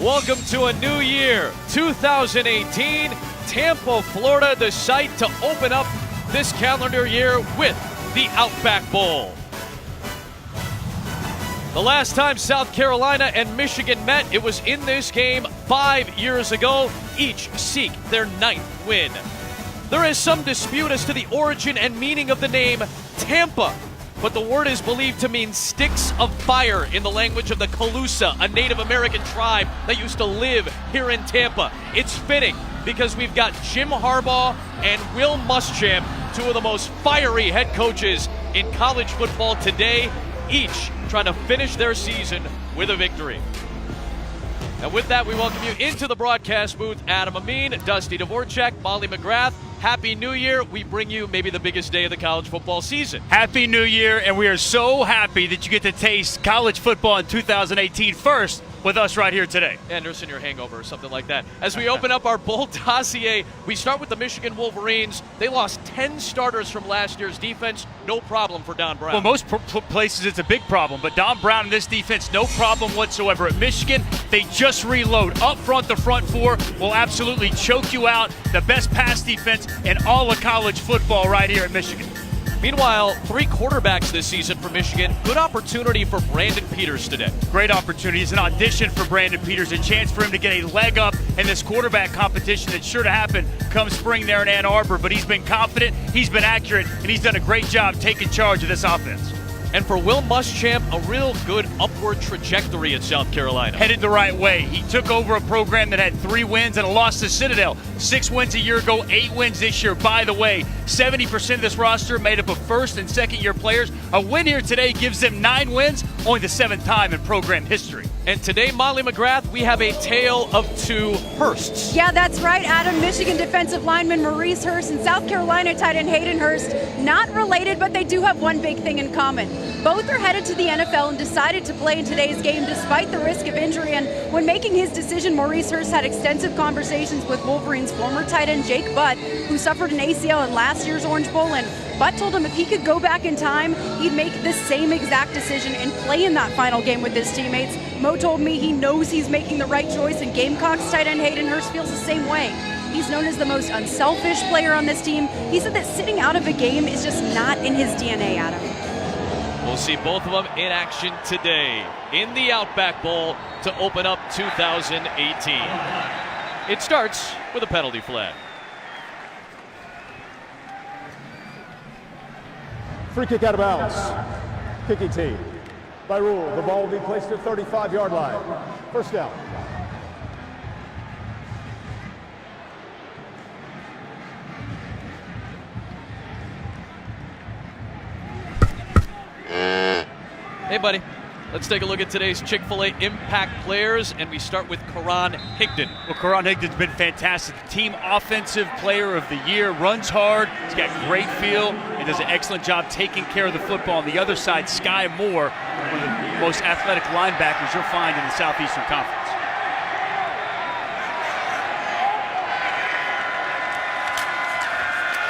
Welcome to a new year, 2018. Tampa, Florida, the site to open up this calendar year with the Outback Bowl. The last time South Carolina and Michigan met, it was in this game 5 years ago. Each seek their 9th win. There is some dispute as to the origin and meaning of the name Tampa, but the word is believed to mean sticks of fire in the language of the Calusa, a Native American tribe that used to live here in Tampa. It's fitting because we've got Jim Harbaugh and Will Muschamp, two of the most fiery head coaches in college football today, each trying to finish their season with a victory. And with that, we welcome you into the broadcast booth. Adam Amin, Dusty Dvorak, Molly McGrath. Happy New Year. We bring you maybe the biggest day of the college football season. Happy New Year, and we are so happy that you get to taste college football in 2018 first with us right here today. Anderson, your hangover or something like that. As we open up our bowl dossier, we start with the Michigan Wolverines. They lost 10 starters from last year's defense. No problem for Don Brown. Well, most places it's a big problem, but Don Brown in this defense, no problem whatsoever. At Michigan, they just reload. Up front, the front four will absolutely choke you out. The best pass defense in all of college football right here at Michigan. Meanwhile, 3 quarterbacks this season for Michigan. Good opportunity for Brandon Peters today. Great opportunity. It's an audition for Brandon Peters, a chance for him to get a leg up in this quarterback competition that's sure to happen come spring there in Ann Arbor. But he's been confident, he's been accurate, and he's done a great job taking charge of this offense. And for Will Muschamp, a real good upward trajectory at South Carolina. Headed the right way. He took over a program that had 3 wins and a loss to Citadel. 6 wins a year ago, 8 wins this year. By the way, 70% of this roster made up of first and second year players. A win here today gives them 9 wins, only the 7th time in program history. And today, Molly McGrath, we have a tale of 2 Hursts. Yeah, that's right, Adam. Michigan defensive lineman Maurice Hurst and South Carolina tight end Hayden Hurst. Not related, but they do have one big thing in common. Both are headed to the NFL and decided to play in today's game despite the risk of injury. And when making his decision, Maurice Hurst had extensive conversations with Wolverines former tight end Jake Butt, who suffered an ACL in last year's Orange Bowl. And Butt told him if he could go back in time, he'd make the same exact decision and play in that final game with his teammates. Mo told me he knows he's making the right choice, and Gamecocks tight end Hayden Hurst feels the same way. He's known as the most unselfish player on this team. He said that sitting out of a game is just not in his DNA, Adam. We'll see both of them in action today in the Outback Bowl to open up 2018. It starts with a penalty flag. Free kick out of bounds. Kicking team. By rule, the ball will be placed at 35-yard line. First down. Hey, buddy. Let's take a look at today's Chick-fil-A impact players, and we start with Karan Higdon. Well, Karan Higdon's been fantastic. Team offensive player of the year, runs hard, he's got great feel, and does an excellent job taking care of the football. On the other side, Sky Moore, one of the most athletic linebackers you'll find in the Southeastern Conference.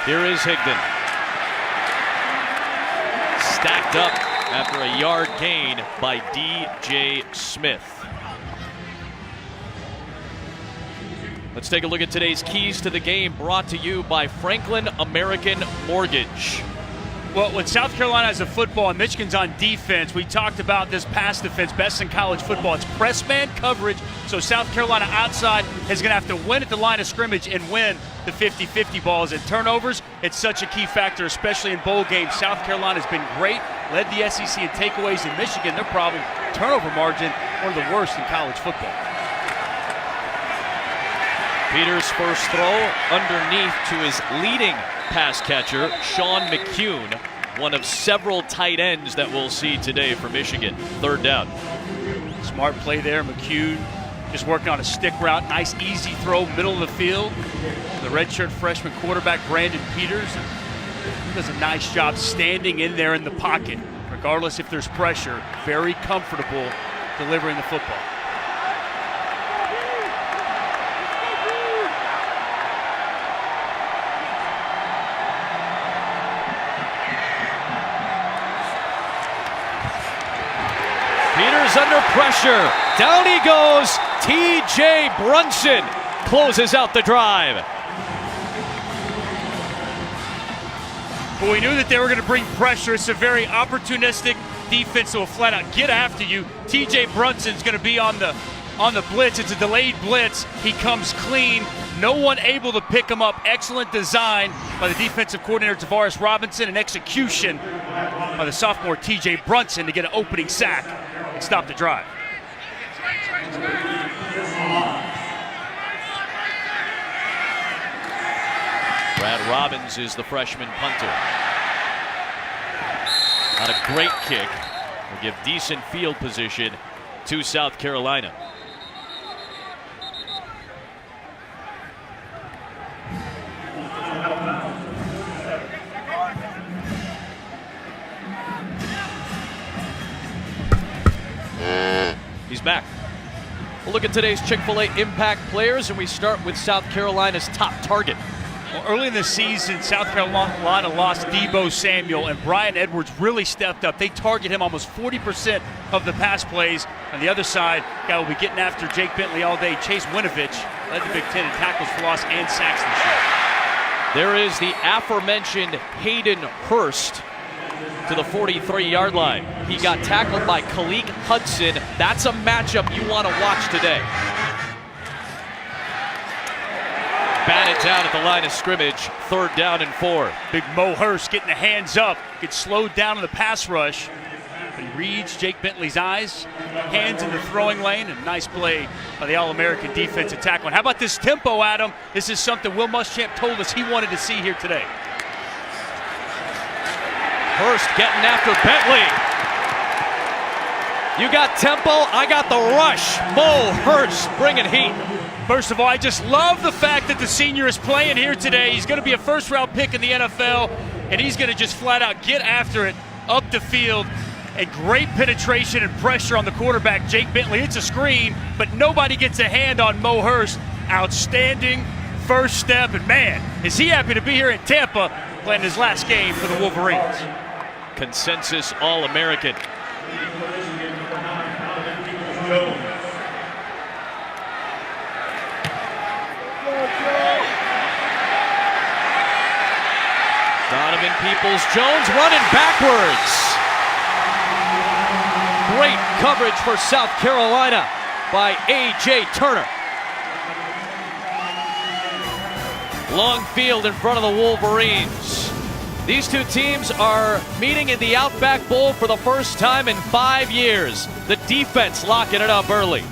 Here is Higdon. Stacked up after a yard gain by DJ Smith. Let's take a look at today's keys to the game, brought to you by Franklin American Mortgage. Well, when South Carolina has a football and Michigan's on defense, we talked about this pass defense, best in college football. It's press man coverage, so South Carolina outside is going to have to win at the line of scrimmage and win the 50-50 balls. And turnovers, it's such a key factor, especially in bowl games. South Carolina's been great, led the SEC in takeaways. In Michigan, their problem, turnover margin, one of the worst in college football. Peters' first throw underneath to his leading pass catcher, Sean McCune, one of several tight ends that we'll see today for Michigan. Third down. Smart play there. McCune just working on a stick route. Nice, easy throw, middle of the field. The redshirt freshman quarterback, Brandon Peters. He does a nice job standing in there in the pocket, regardless if there's pressure. Very comfortable delivering the football. Peters under pressure. Down he goes T.J. Brunson closes out the drive. Well, we knew that they were going to bring pressure. It's a very opportunistic defense that will flat out get after you. T.J. Brunson's going to be on the blitz. It's a delayed blitz. He comes clean. No one able to pick him up. Excellent design by the defensive coordinator, Tavares Robinson, and execution by the sophomore T.J. Brunson to get an opening sack and stop the drive. Brad Robbins is the freshman punter. Not a great kick. Will give decent field position to South Carolina. He's back. We'll look at today's Chick-fil-A impact players, and we start with South Carolina's top target. Well, early in the season, South Carolina lost Deebo Samuel, and Brian Edwards really stepped up. They target him almost 40% of the pass plays. On the other side, guy will be getting after Jake Bentley all day. Chase Winovich led the Big Ten in tackles for loss and sacks this year. There is the aforementioned Hayden Hurst to the 43-yard line. He got tackled by Khaleke Hudson. That's a matchup you want to watch today. Batted down at the line of scrimmage, 3rd down and 4. Big Mo Hurst getting the hands up, gets slowed down in the pass rush. But he reads Jake Bentley's eyes, hands in the throwing lane, and nice play by the All-American defensive tackle. And how about this tempo, Adam? This is something Will Muschamp told us he wanted to see here today. Hurst getting after Bentley. You got tempo, I got the rush. Mo Hurst bringing heat. First of all, I just love the fact that the senior is playing here today. He's going to be a first-round pick in the NFL, and he's going to just flat out get after it up the field. And great penetration and pressure on the quarterback, Jake Bentley. It's a screen, but nobody gets a hand on Mo Hurst. Outstanding first step, and man, is he happy to be here in Tampa playing his last game for the Wolverines. Consensus All-American. Donovan Peoples-Jones running backwards. Great coverage for South Carolina by A.J. Turner. Long field in front of the Wolverines. These two teams are meeting in the Outback Bowl for the first time in 5 years. The defense locking it up early.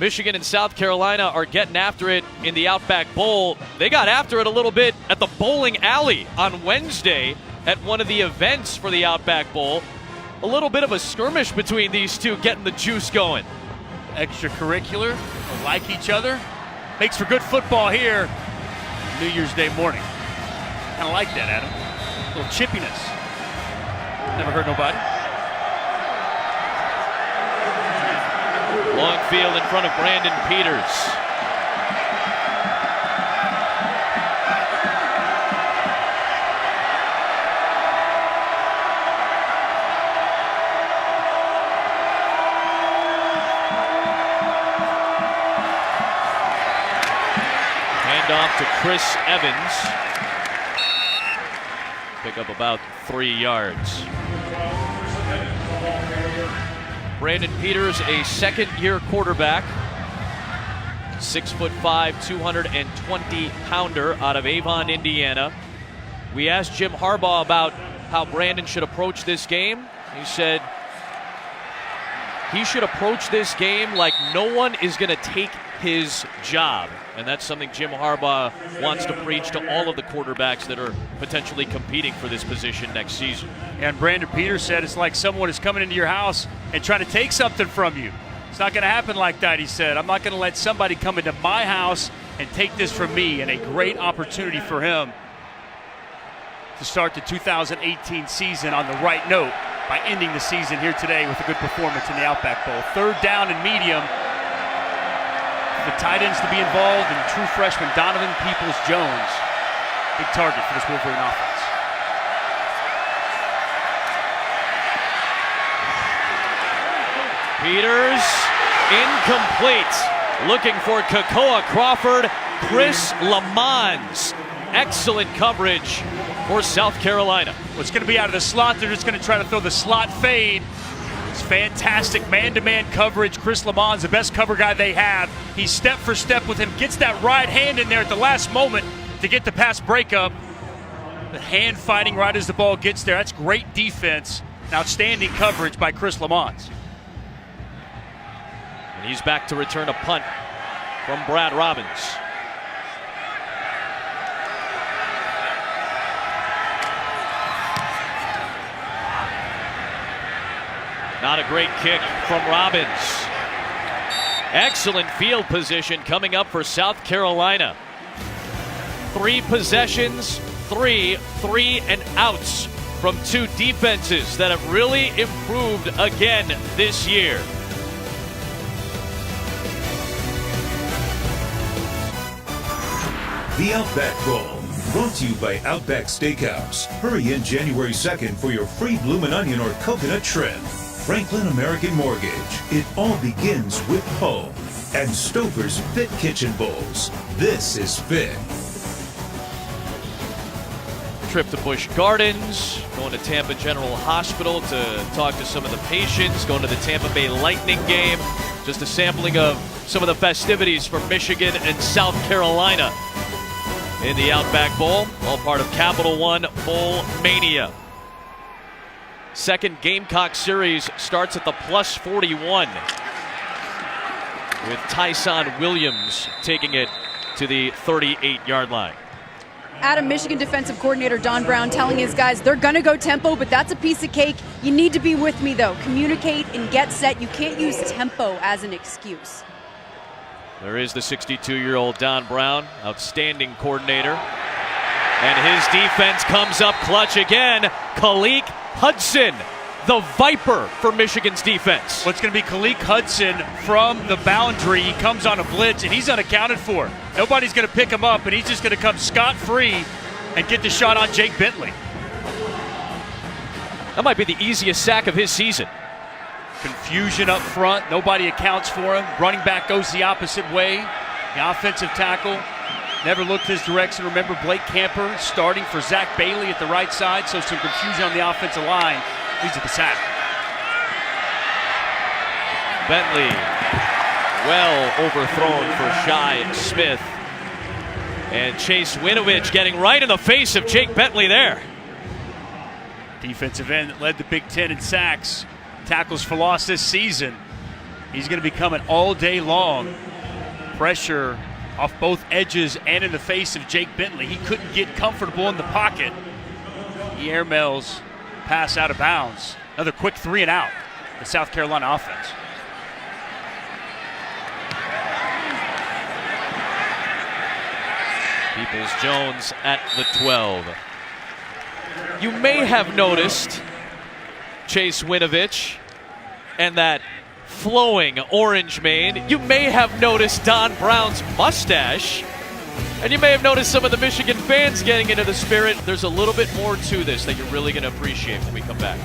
Michigan and South Carolina are getting after it in the Outback Bowl. They got after it a little bit at the bowling alley on Wednesday at one of the events for the Outback Bowl. A little bit of a skirmish between these two, getting the juice going. Extracurricular, like each other. Makes for good football here New Year's Day morning. Kind of like that, Adam. A little chippiness. Never hurt nobody. Long field in front of Brandon Peters. Handoff to Chris Evans. Pick up about 3 yards. Brandon Peters, a second-year quarterback, 6'5", 220-pounder out of Avon, Indiana. We asked Jim Harbaugh about how Brandon should approach this game. He said he should approach this game like no one is going to take his job. And that's something Jim Harbaugh wants to preach to all of the quarterbacks that are potentially competing for this position next season. And Brandon Peters said it's like someone is coming into your house and trying to take something from you. It's not going to happen like that, he said. I'm not going to let somebody come into my house and take this from me. And a great opportunity for him to start the 2018 season on the right note by ending the season here today with a good performance in the Outback Bowl. 3rd down and medium. The tight ends to be involved, and true freshman Donovan Peoples-Jones. Big target for this Wolverine offense. Peters, incomplete. Looking for Kakoa Crawford. Chris Lamons. Excellent coverage for South Carolina. Well, it's going to be out of the slot. They're just going to try to throw the slot fade. It's fantastic man-to-man coverage. Chris Lamons, the best cover guy they have. He's step for step with him. Gets that right hand in there at the last moment to get the pass breakup. The hand fighting right as the ball gets there. That's great defense. Outstanding coverage by Chris Lamons. And he's back to return a punt from Brad Robbins. Not a great kick from Robbins. Excellent field position coming up for South Carolina. 3 possessions, 3 and outs from 2 defenses that have really improved again this year. The Outback Bowl, brought to you by Outback Steakhouse. Hurry in January 2nd for your free bloomin' onion or coconut shrimp. Franklin American Mortgage. It all begins with home. And Stouffer's Fit Kitchen Bowls. This is Fit. Trip to Busch Gardens, going to Tampa General Hospital to talk to some of the patients, going to the Tampa Bay Lightning game. Just a sampling of some of the festivities for Michigan and South Carolina in the Outback Bowl, all part of Capital One Bowl Mania. Second Gamecock series starts at the plus 41 with Tyson Williams taking it to the 38-yard line. Adam, Michigan defensive coordinator Don Brown telling his guys they're going to go tempo, but that's a piece of cake. You need to be with me, though. Communicate and get set. You can't use tempo as an excuse. There is the 62-year-old Don Brown, outstanding coordinator. And his defense comes up clutch again. Khaleke Hudson, the Viper for Michigan's defense. Well, it's going to be Khaleke Hudson from the boundary. He comes on a blitz, and he's unaccounted for. Nobody's going to pick him up, and he's just going to come scot-free and get the shot on Jake Bentley. That might be the easiest sack of his season. Confusion up front. Nobody accounts for him. Running back goes the opposite way. The offensive tackle never looked his direction. Remember, Blake Camper starting for Zach Bailey at the right side, so some confusion on the offensive line leads to the sack. Bentley, well overthrown for Shi Smith. And Chase Winovich getting right in the face of Jake Bentley there. Defensive end that led the Big Ten in sacks. Tackles for loss this season. He's going to be coming all day long. Pressure off both edges and in the face of Jake Bentley. He couldn't get comfortable in the pocket. He airmails pass out of bounds. Another quick 3 and out. The South Carolina offense. Peoples-Jones at the 12. You may have noticed Chase Winovich and that flowing orange mane. You may have noticed Don Brown's mustache. And you may have noticed some of the Michigan fans getting into the spirit. There's a little bit more to this that you're really going to appreciate when we come back.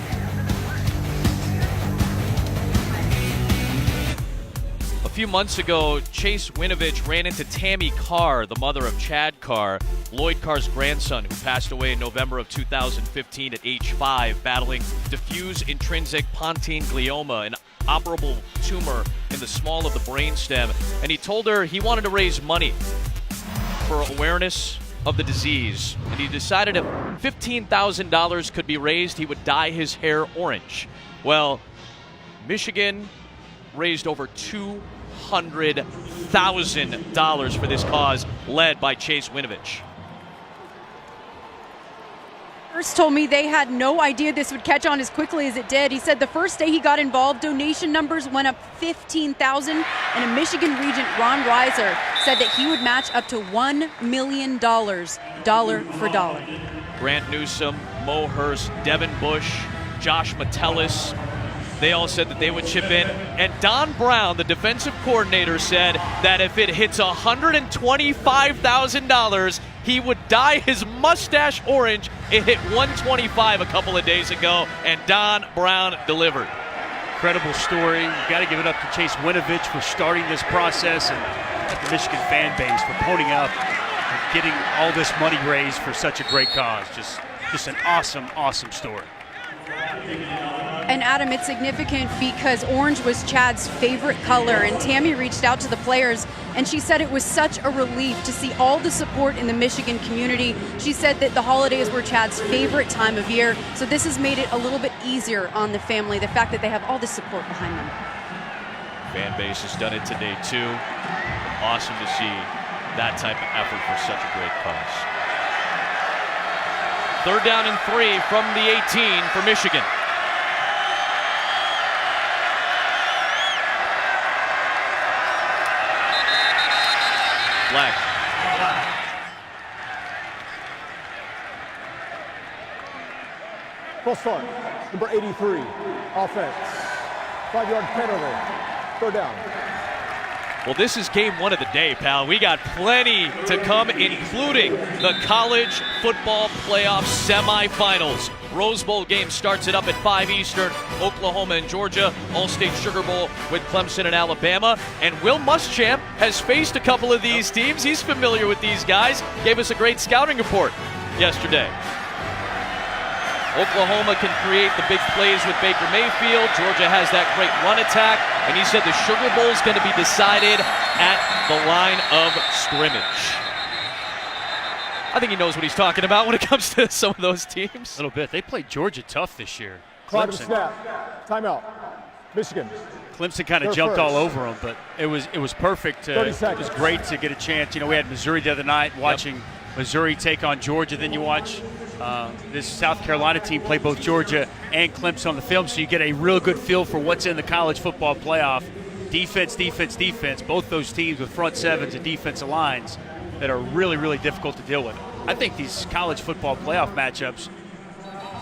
A few months ago, Chase Winovich ran into Tammy Carr, the mother of Chad Carr, Lloyd Carr's grandson, who passed away in November of 2015 at age 5, battling diffuse intrinsic pontine glioma, an operable tumor in the small of the brainstem. And he told her he wanted to raise money for awareness of the disease. And he decided if $15,000 could be raised, he would dye his hair orange. Well, Michigan raised over $200,000 for this cause, led by Chase Winovich. First told me they had no idea this would catch on as quickly as it did. He said the first day he got involved, donation numbers went up 15,000, and a Michigan regent, Ron Reiser, said that he would match up to $1 million, dollar for dollar. Grant Newsom, Mo Hurst, Devin Bush, Josh Metellus, they all said that they would chip in. And Don Brown, the defensive coordinator, said that if it hits $125,000, he would dye his mustache orange. It hit $125 a couple of days ago, and Don Brown delivered. Incredible story. You've got to give it up to Chase Winovich for starting this process, and the Michigan fan base for ponying up and getting all this money raised for such a great cause. Just an awesome, awesome story. And Adam, it's significant because orange was Chad's favorite color, and Tammy reached out to the players and she said it was such a relief to see all the support in the Michigan community. She said that the holidays were Chad's favorite time of year, so this has made it a little bit easier on the family, the fact that they have all this support behind them. Fan base has done it today too. Awesome to see that type of effort for such a great cause. 3rd down and 3 from the 18 for Michigan. Black. Full start. Number 83, offense. 5-yard penalty. 3rd down. Well, this is game 1 of the day, pal. We got plenty to come, including the college football playoff semifinals. Rose Bowl game starts it up at 5 Eastern. Oklahoma and Georgia, All-State Sugar Bowl with Clemson and Alabama. And Will Muschamp has faced a couple of these teams. He's familiar with these guys. Gave us a great scouting report yesterday. Oklahoma can create the big plays with Baker Mayfield. Georgia has that great run attack. And he said the Sugar Bowl is going to be decided at the line of scrimmage. I think he knows what he's talking about when it comes to some of those teams. A little bit. They played Georgia tough this year. Clock and snap. Timeout. Michigan. Clemson kind of jumped all over them, but it was perfect. 30 it seconds. was great to get a chance. You know, we had Missouri the other night, watching Missouri take on Georgia. Then you watch this South Carolina team play both Georgia and Clemson on the film, so you get a real good feel for what's in the college football playoff. Defense, defense, defense. Both those teams with front sevens and defensive lines that are really, really difficult to deal with. I think these college football playoff matchups,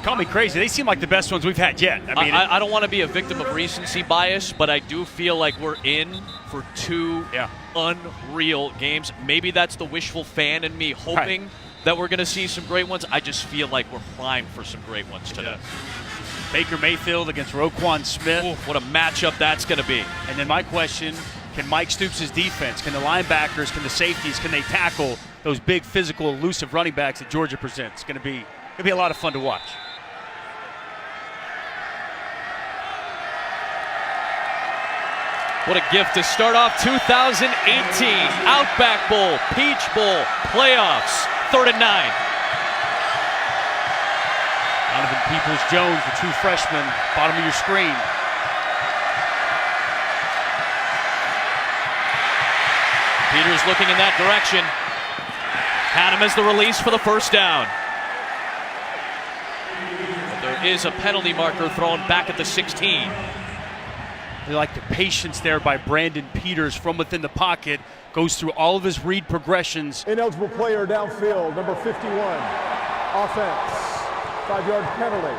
call me crazy, they seem like the best ones we've had yet. I mean, I don't want to be a victim of recency bias, but I do feel like we're in for 2 unreal games. Maybe that's the wishful fan in me hoping that we're going to see some great ones. I just feel like we're primed for some great ones today. Baker Mayfield against Roquan Smith. Ooh, what a matchup that's going to be. And then my question, can Mike Stoops' defense, can the linebackers, can the safeties, can they tackle those big, physical, elusive running backs that Georgia presents? It's going to be a lot of fun to watch. What a gift to start off 2018 Outback Bowl, Peach Bowl, playoffs, 3rd and 9. Donovan Peoples-Jones, the true freshman, bottom of your screen. Peters looking in that direction. Had him as the release for the 1st down. But there is a penalty marker thrown back at the 16. They like the patience there by Brandon Peters from within the pocket. Goes through all of his read progressions. Ineligible player downfield, number 51. Offense. 5-yard penalty.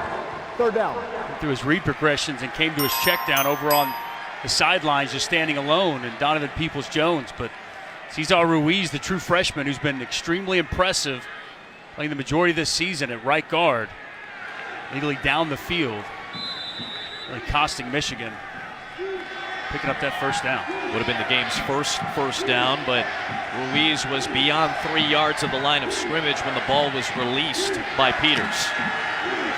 3rd down. Went through his read progressions and came to his check down over on the sidelines, just standing alone, and Donovan Peoples-Jones. But Cesar Ruiz, the true freshman, who's been extremely impressive, playing the majority of this season at right guard, legally down the field, really costing Michigan. Picking up that 1st down. Would have been the game's first down, but Ruiz was beyond 3 yards of the line of scrimmage when the ball was released by Peters.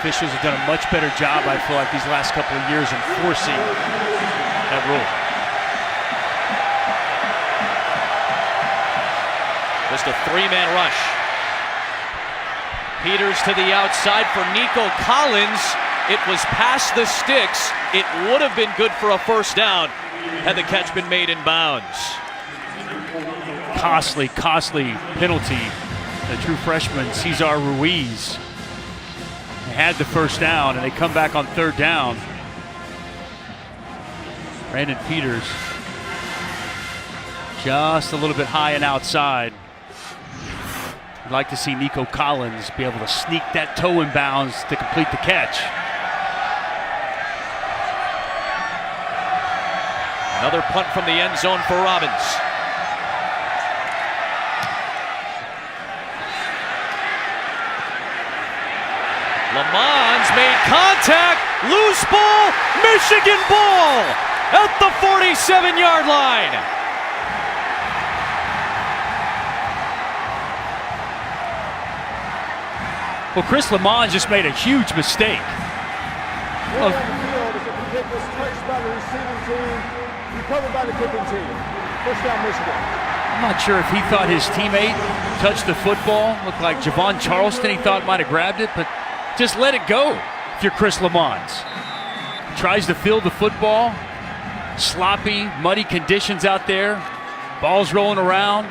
Officials have done a much better job, I feel like, these last couple of years enforcing that rule. Just a 3-man rush. Peters to the outside for Nico Collins. It was past the sticks. It would have been good for a 1st down had the catch been made in bounds. Costly penalty. The true freshman, Cesar Ruiz, had the 1st down, and they come back on 3rd down. Brandon Peters just a little bit high and outside. I'd like to see Nico Collins be able to sneak that toe in bounds to complete the catch. Another punt from the end zone for Robbins. Lamons made contact. Loose ball, Michigan ball at the 47-yard line. Well, Chris Lamont just made a huge mistake. On the field as the kick was touched by the receiving team, recovered by the kicking team. First down, Michigan. I'm not sure if he thought his teammate touched the football. Looked like Javon Charleston he thought might have grabbed it, but just let it go if you're Chris Lamont. Tries to field the football. Sloppy, muddy conditions out there. Ball's rolling around.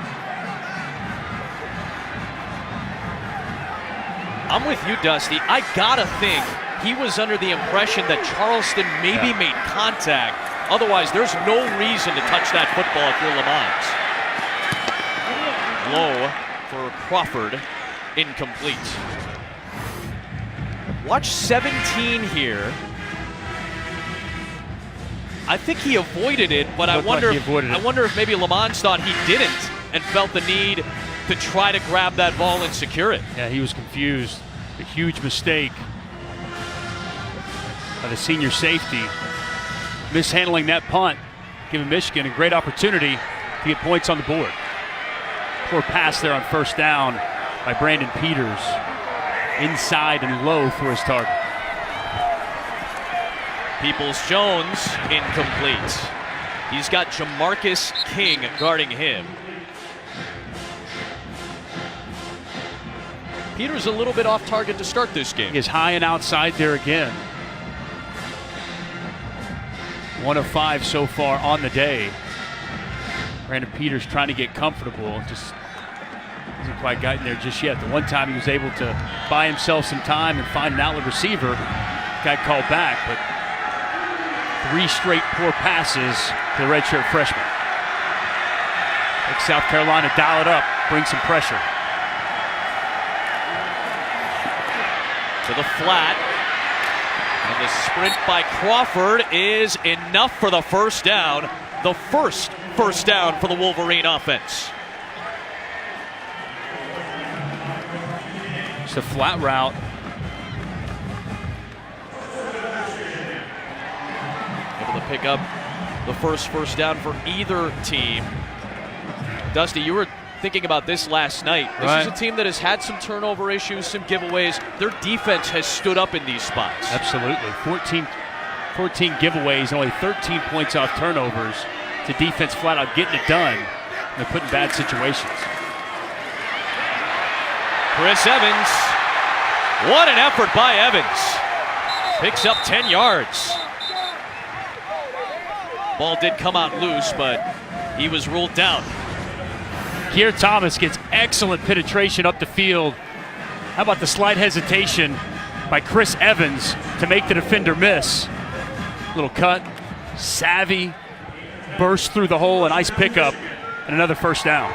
I'm with you, Dusty. I gotta think he was under the impression that Charleston maybe made contact. Otherwise, there's no reason to touch that football if you're Lamont. Low for Crawford, incomplete. Watch 17 here. I think he avoided it, but I wonder if maybe Lamont thought he didn't and felt the need to try to grab that ball and secure it. Yeah, he was confused. A huge mistake by the senior safety. Mishandling that punt, giving Michigan a great opportunity to get points on the board. Poor pass there on first down by Brandon Peters. Inside and low for his target. Peoples-Jones, incomplete. He's got Jamarcus King guarding him. Peters a little bit off target to start this game. He is high and outside there again. 1 of 5 so far on the day. Brandon Peters trying to get comfortable. Just hasn't quite gotten there just yet. The one time he was able to buy himself some time and find an outlet receiver, got called back, but 3 straight poor passes to the redshirt freshman. Like South Carolina dial it up, bring some pressure. To the flat. And the sprint by Crawford is enough for the first down. The first down for the Wolverine offense. Just a flat route. Able to pick up the first down for either team. Dusty, you were thinking about this last night. This is a team that has had some turnover issues, some giveaways. Their defense has stood up in these spots. Absolutely. 14 giveaways, only 13 points off turnovers. The defense flat out getting it done. And they're put in bad situations. Chris Evans. What an effort by Evans. Picks up 10 yards. Ball did come out loose, but he was ruled down. Keir Thomas gets excellent penetration up the field. How about the slight hesitation by Chris Evans to make the defender miss? Little cut, savvy, burst through the hole, a nice pickup, and another first down.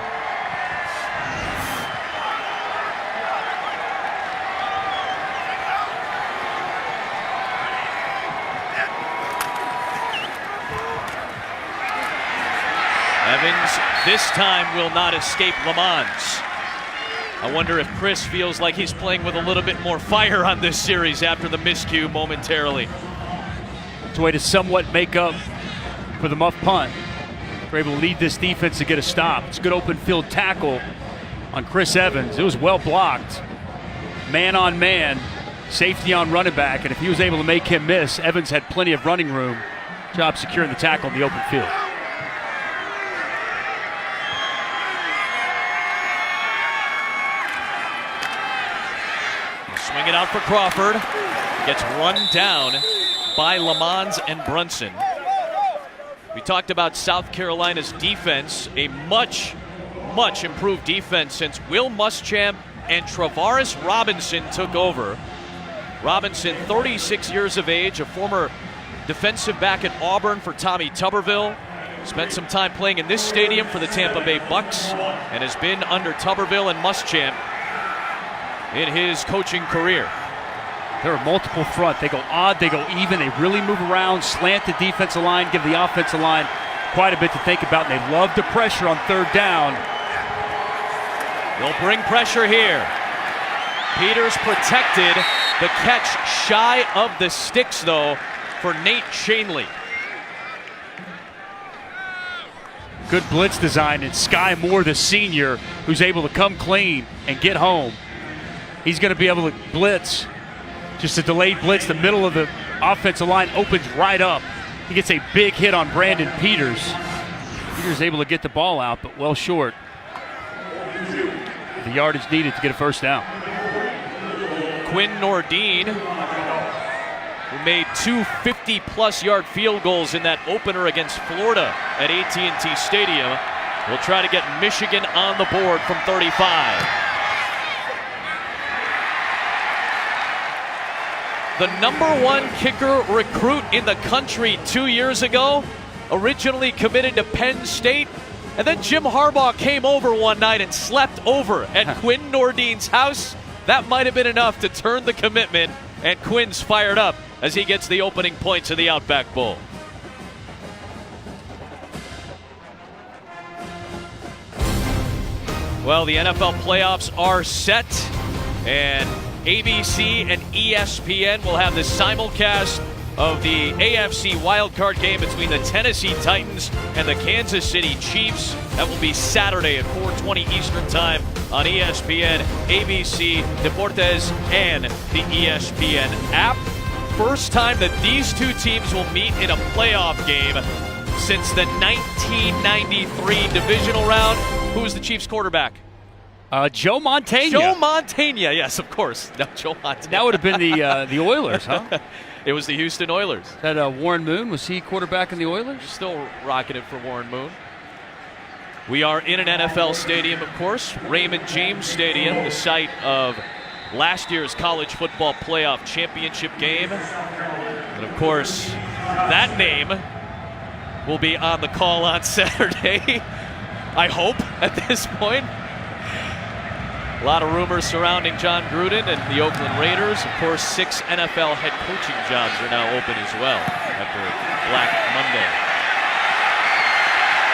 Evans this time will not escape Lamont. I wonder if Chris feels like he's playing with a little bit more fire on this series after the miscue momentarily. It's a way to somewhat make up for the muff punt. We're able to lead this defense to get a stop. It's a good open field tackle on Chris Evans. It was well blocked. Man on man, safety on running back, and if he was able to make him miss, Evans had plenty of running room. Job securing the tackle in the open field. Swing it out for Crawford. Gets run down by Lamont and Brunson. We talked about South Carolina's defense, a much improved defense since Will Muschamp and Travaris Robinson took over. Robinson, 36 years of age, a former defensive back at Auburn for Tommy Tuberville. Spent some time playing in this stadium for the Tampa Bay Bucks and has been under Tuberville and Muschamp in his coaching career. There are multiple front. They go odd, they go even, they really move around, slant the defensive line, give the offensive line quite a bit to think about, and they love the pressure on third down. They'll bring pressure here. Peters protected The catch shy of the sticks, though, for Nate Shanley. Good blitz design, and Sky Moore, the senior, who's able to come clean and get home. He's going to be able to blitz. Just a delayed blitz. The middle of the offensive line opens right up. He gets a big hit on Brandon Peters. Peters able to get the ball out, but well short. The yardage needed to get a first down. Quinn Nordine, who made two 50-plus yard field goals in that opener against Florida at AT&T Stadium, will try to get Michigan on the board from 35. The #1 kicker recruit in the country 2 years ago, originally committed to Penn State, and then Jim Harbaugh came over one night and slept over at Quinn Nordine's house. That might have been enough to turn the commitment, and Quinn's fired up as he gets the opening points of the Outback Bowl. Well, the NFL playoffs are set, and ABC and ESPN will have the simulcast of the AFC wildcard game between the Tennessee Titans and the Kansas City Chiefs. That will be Saturday at 4:20 Eastern Time on ESPN, ABC, Deportes, and the ESPN app. First time that these two teams will meet in a playoff game since the 1993 divisional round. Who was the Chiefs quarterback? Joe Montana. Joe Montana, yes, of course. No, Joe Montana. That would have been the Oilers, huh? It was the Houston Oilers. That Warren Moon, was he quarterback in the Oilers? Still rocking it for Warren Moon. We are in an NFL stadium, of course, Raymond James Stadium, the site of last year's college football playoff championship game. And of course, that name will be on the call on Saturday, I hope, at this point. A lot of rumors surrounding John Gruden and the Oakland Raiders. Of course, 6 NFL head coaching jobs are now open as well after Black Monday.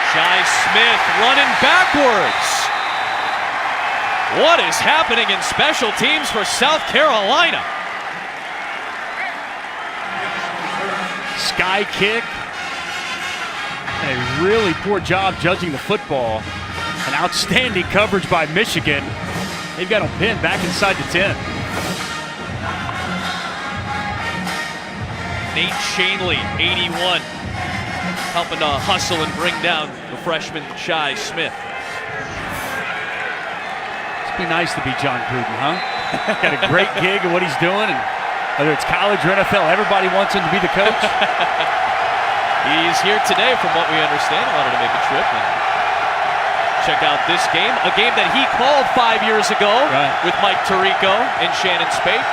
Shi Smith running backwards. What is happening in special teams for South Carolina? Sky kick. And a really poor job judging the football. An outstanding coverage by Michigan. They've got him pinned back inside the 10. Nate Shanley, 81, helping to hustle and bring down the freshman Shi Smith. It'd be nice to be John Gruden, huh? Got a great gig of what he's doing, and whether it's college or NFL, everybody wants him to be the coach. He's here today, from what we understand. Wanted to make a trip and check out this game, a game that he called 5 years ago with Mike Tirico and Shannon Spate.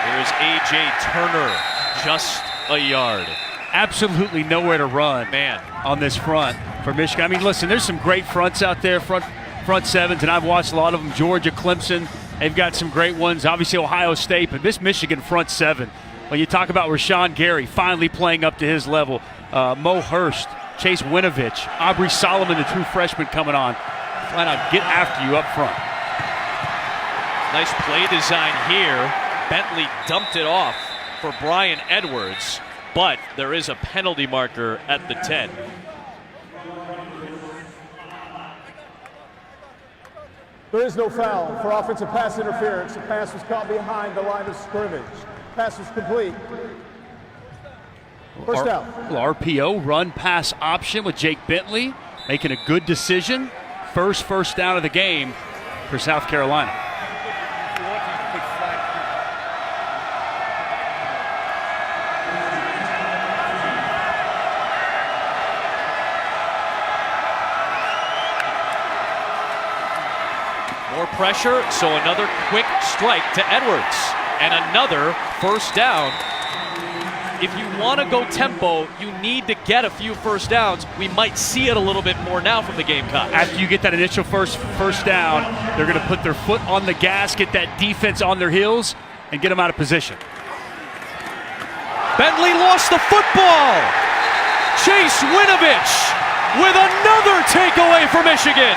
Here's A.J. Turner, just a yard. Absolutely nowhere to run, man, on this front for Michigan. I mean, listen, there's some great fronts out there, front sevens, and I've watched a lot of them. Georgia, Clemson, they've got some great ones. Obviously, Ohio State, but this Michigan front seven, when you talk about Rashawn Gary finally playing up to his level, Mo Hurst, Chase Winovich, Aubrey Solomon, the true freshman coming on, flat out get after you up front. Nice play design here. Bentley dumped it off for Brian Edwards, but there is a penalty marker at the 10. There is no foul for offensive pass interference. The pass was caught behind the line of scrimmage. Pass was complete. First down. RPO, run pass option with Jake Bentley, making a good decision. First down of the game for South Carolina. More pressure, so another quick strike to Edwards. And another first down. If you want to go tempo, you need to get a few first downs. We might see it a little bit more now from the Gamecocks. After you get that initial first down, they're going to put their foot on the gas, get that defense on their heels, and get them out of position. Bentley lost the football. Chase Winovich with another takeaway for Michigan.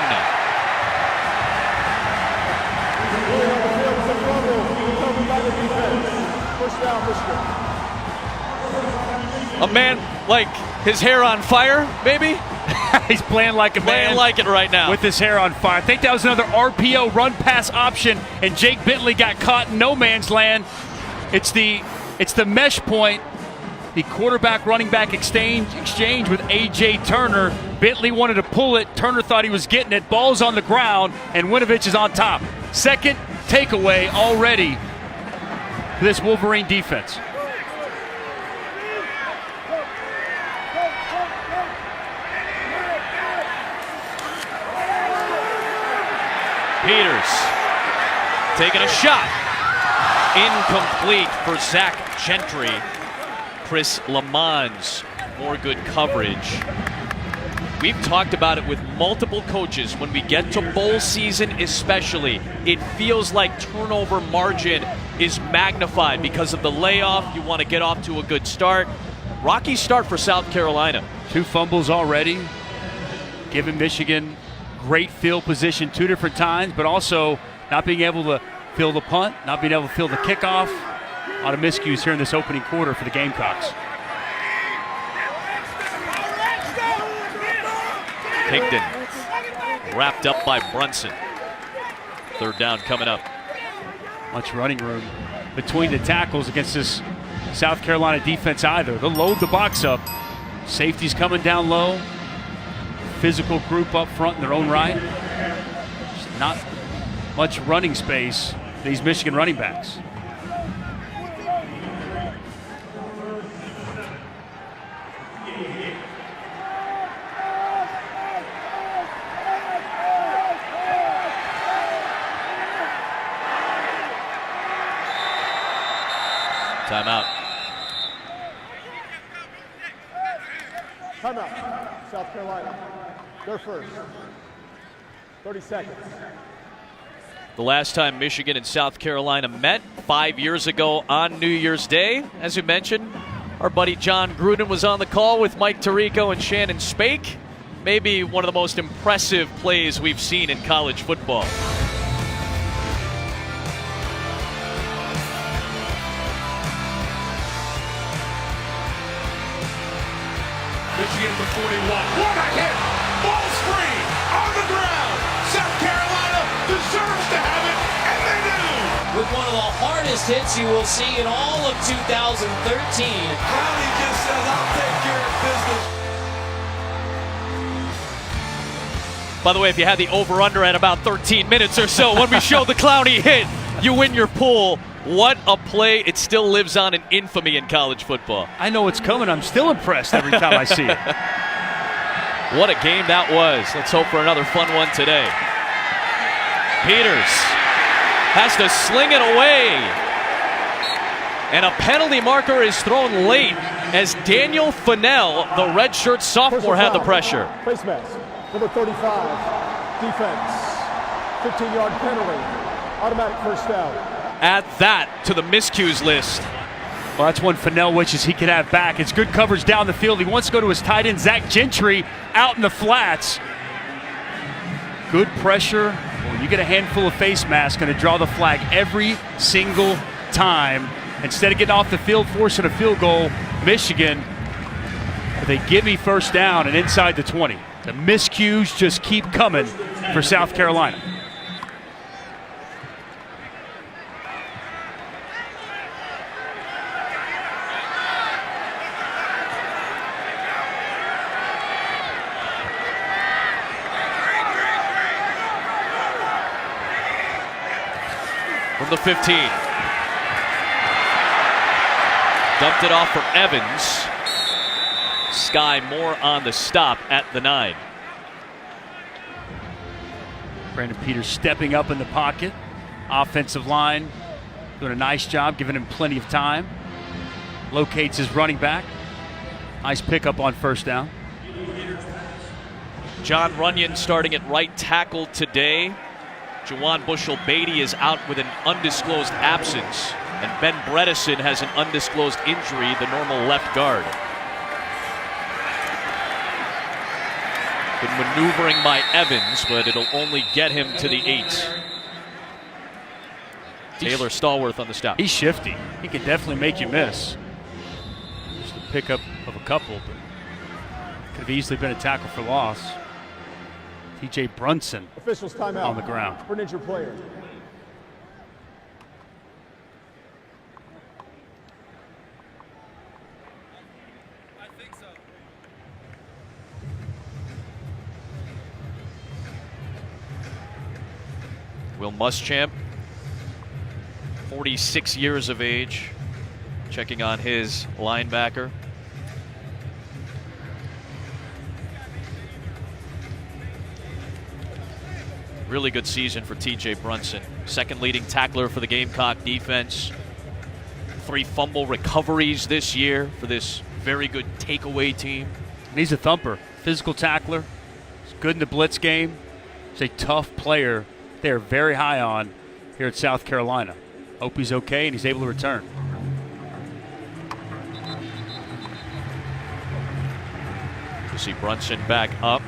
the defense. First down, Michigan. A man like his hair on fire, maybe? He's playing like a man. Playing like it right now. With his hair on fire. I think that was another RPO run pass option, and Jake Bentley got caught in no man's land. It's the mesh point, the quarterback running back exchange with A.J. Turner. Bentley wanted to pull it. Turner thought he was getting it. Ball's on the ground, and Winovich is on top. Second takeaway already for this Wolverine defense. Peters taking a shot. Incomplete for Zach Gentry. Chris Lamons, more good coverage. We've talked about it with multiple coaches. When we get to bowl season especially, it feels like turnover margin is magnified because of the layoff. You want to get off to a good start. Rocky start for South Carolina. 2 fumbles already, giving Michigan great field position 2 different times, but also not being able to field the punt, not being able to field the kickoff. A lot of miscues here in this opening quarter for the Gamecocks. Higdon wrapped up by Brunson. Third down coming up. Much running room between the tackles against this South Carolina defense either. They'll load the box up. Safeties coming down low. Physical group up front in their own right. Just not much running space for these Michigan running backs. Timeout. Timeout. South Carolina. They're first. 30 seconds. The last time Michigan and South Carolina met 5 years ago on New Year's Day. As we mentioned, our buddy John Gruden was on the call with Mike Tirico and Shannon Spake. Maybe one of the most impressive plays we've seen in college football. Michigan at the 41. What a hit! Ball's free on the ground. South Carolina deserves to have it, and they do. With one of the hardest hits you will see in all of 2013. Clowney just says, "I'll take care of business." By the way, if you had the over-under at about 13 minutes or so when we showed the Clowney hit, you win your pool. What a play. It still lives on in infamy in college football. I know it's coming. I'm still impressed every time I see it. What a game that was. Let's hope for another fun one today. Peters has to sling it away. And a penalty marker is thrown late as Daniel Fennell, the redshirt sophomore, had the pressure. Face mask. Number 35. Defense. 15-yard penalty. Automatic first down. Add that to the miscues list. Well, that's one Fennell wishes he could have back. It's good coverage down the field. He wants to go to his tight end, Zach Gentry, out in the flats. Good pressure. Well, you get a handful of face masks, going to draw the flag every single time. Instead of getting off the field, forcing a field goal, Michigan, they give me first down and inside the 20. The miscues just keep coming for South Carolina. From the 15. Dumped it off for Evans. Sky Moore on the stop at the 9. Brandon Peters stepping up in the pocket. Offensive line doing a nice job, giving him plenty of time. Locates his running back. Nice pickup on first down. John Runyon starting at right tackle today. Jawan Bushell-Beatty is out with an undisclosed absence. And Ben Bredesen has an undisclosed injury, the normal left guard. Good maneuvering by Evans, but it'll only get him to the 8. Taylor Stallworth on the stop. He's shifty. He can definitely make you miss. Just a pickup of a couple, but could have easily been a tackle for loss. TJ Brunson Officials timeout on the ground. for an injured player. Will Muschamp, 46 years of age, checking on his linebacker. Really good season for TJ Brunson. Second leading tackler for the Gamecock defense. 3 fumble recoveries this year for this very good takeaway team. And he's a thumper, physical tackler. He's good in the blitz game. He's a tough player they're very high on here at South Carolina. Hope he's okay and he's able to return. You see Brunson back up.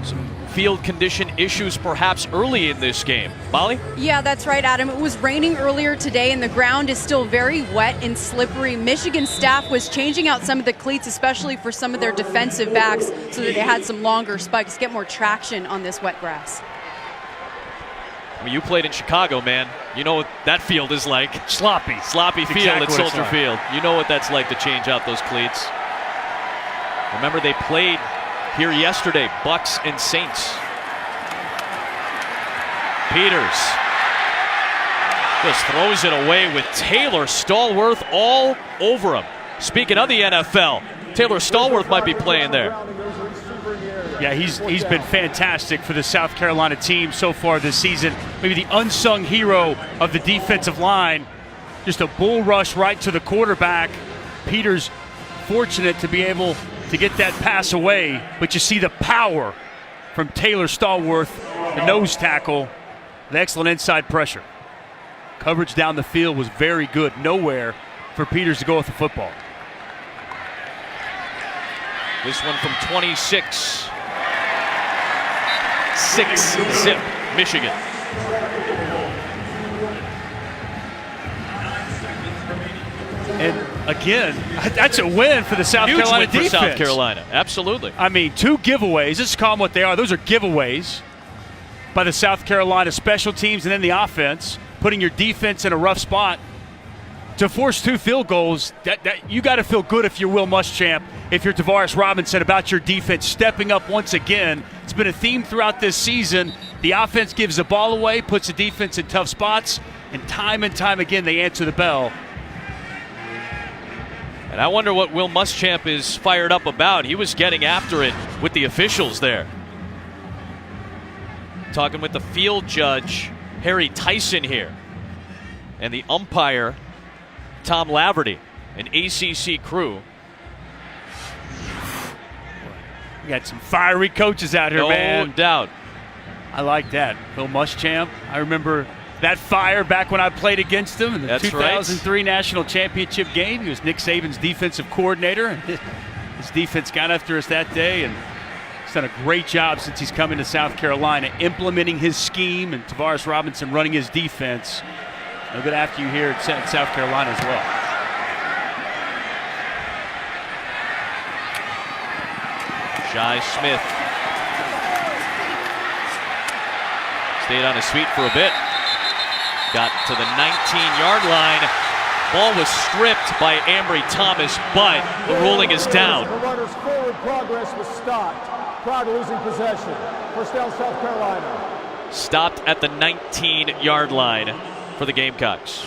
Some field condition issues perhaps early in this game. Molly? Yeah, that's right, Adam. It was raining earlier today, and the ground is still very wet and slippery. Michigan staff was changing out some of the cleats, especially for some of their defensive backs, so that they had some longer spikes, get more traction on this wet grass. I mean, you played in Chicago, man. You know what that field is like. Sloppy. Sloppy That's field exactly at what it's Soldier like. Field. You know what that's like to change out those cleats. Remember, they played here yesterday, Bucks and Saints. Peters just throws it away with Taylor Stallworth all over him. Speaking of the NFL, Taylor Stallworth might be playing there. Yeah, he's been fantastic for the South Carolina team so far this season. Maybe the unsung hero of the defensive line. Just a bull rush right to the quarterback. Peters fortunate to be able to get that pass away, but you see the power from Taylor Stallworth, the nose tackle, with excellent inside pressure. Coverage down the field was very good. Nowhere for Peters to go with the football. This one from 26. 6-zip, Michigan. And again, that's a win for the South Huge Carolina win for defense. South Carolina, absolutely. I mean, 2 giveaways. Let's call them what they are. Those are giveaways by the South Carolina special teams and then the offense, putting your defense in a rough spot. To force 2 field goals, that you got to feel good if you're Will Muschamp, if you're Tavares Robinson, about your defense stepping up once again. It's been a theme throughout this season. The offense gives the ball away, puts the defense in tough spots, and time again they answer the bell. And I wonder what Will Muschamp is fired up about. He was getting after it with the officials there. Talking with the field judge, Harry Tyson here. And the umpire, Tom Laverty, an ACC crew. We got some fiery coaches out here, man. No doubt. I like that. Will Muschamp, I remember that fire back when I played against him in the 2003 National Championship game. He was Nick Saban's defensive coordinator. His defense got after us that day, and he's done a great job since he's come into South Carolina, implementing his scheme, and Tavares Robinson running his defense. They'll get after you here at South Carolina as well. Jai Smith stayed on his feet for a bit. Got to the 19-yard line. Ball was stripped by Ambry Thomas, but the ruling is down. The runner's forward progress was stopped prior to losing possession. First down, South Carolina. Stopped at the 19-yard line for the Gamecocks.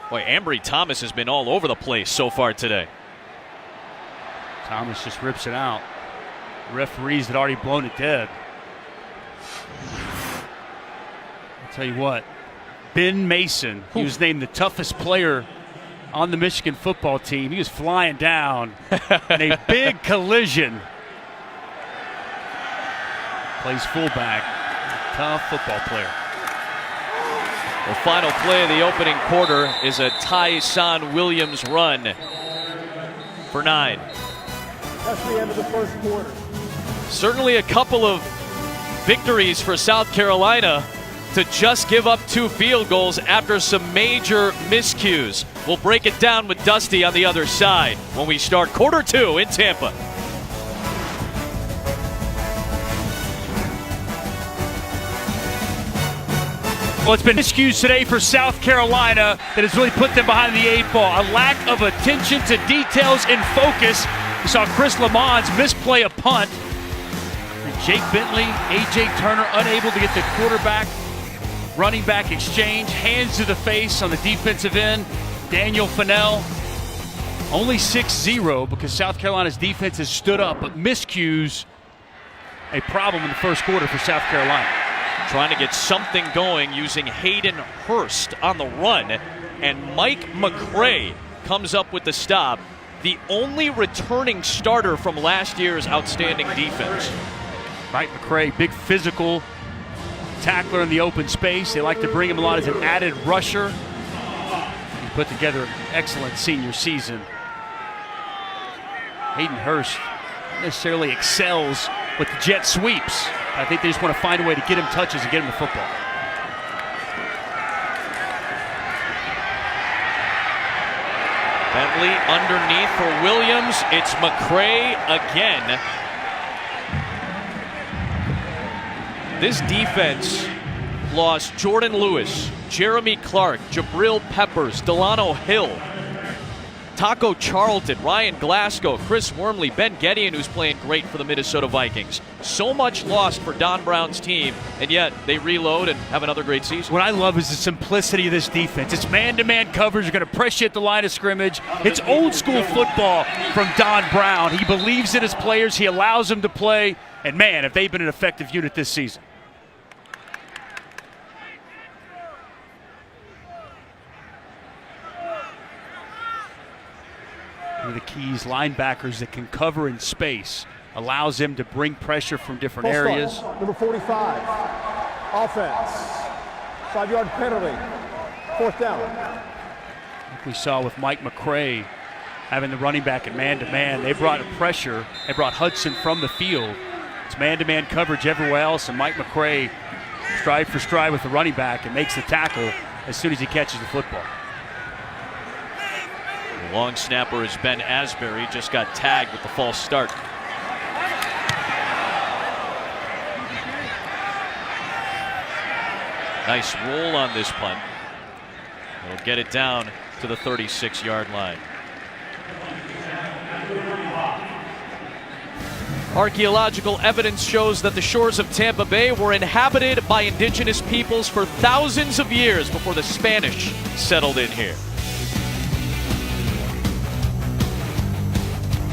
Boy, Ambry Thomas has been all over the place so far today. Thomas just rips it out. The referees had already blown it dead. I'll tell you what, Ben Mason, he was named the toughest player on the Michigan football team. He was flying down in a big collision. Plays fullback. Tough football player. The final play of the opening quarter is a Tyson Williams run for 9. That's the end of the first quarter. Certainly a couple of victories for South Carolina to just give up 2 field goals after some major miscues. We'll break it down with Dusty on the other side when we start quarter 2 in Tampa. Well, it's been miscues today for South Carolina that has really put them behind the 8 ball. A lack of attention to details and focus. We saw Chris Lamons misplay a punt. And Jake Bentley, A.J. Turner unable to get the quarterback running back exchange. Hands to the face on the defensive end. Daniel Fennell only 6-0 because South Carolina's defense has stood up, but miscues a problem in the first quarter for South Carolina. Trying to get something going using Hayden Hurst on the run, and Mike McCray comes up with the stop. The only returning starter from last year's outstanding defense. Mike McCray, big physical tackler in the open space. They like to bring him a lot as an added rusher. He put together an excellent senior season. Hayden Hurst necessarily excels with the jet sweeps. I think they just want to find a way to get him touches and get him the football. Bentley underneath for Williams. It's McCray again. This defense lost Jordan Lewis, Jeremy Clark, Jabril Peppers, Delano Hill, Taco Charlton, Ryan Glasgow, Chris Wormley, Ben Gedeon, who's playing great for the Minnesota Vikings. So much lost for Don Brown's team, and yet they reload and have another great season. What I love is the simplicity of this defense. It's man-to-man coverage. You're going to press you at the line of scrimmage. It's old-school football from Don Brown. He believes in his players. He allows them to play. And, man, have they been an effective unit this season. One of the keys, linebackers that can cover in space, allows them to bring pressure from different areas. Number 45, offense, 5-yard penalty, 4th down. Like we saw with Mike McCray having the running back at man-to-man. They brought pressure. They brought Hudson from the field. It's man-to-man coverage everywhere else, and Mike McCray stride for stride with the running back and makes the tackle as soon as he catches the football. The long snapper is Ben Asbury, just got tagged with the false start. Nice roll on this punt. It'll get it down to the 36-yard line. Archaeological evidence shows that the shores of Tampa Bay were inhabited by indigenous peoples for thousands of years before the Spanish settled in here.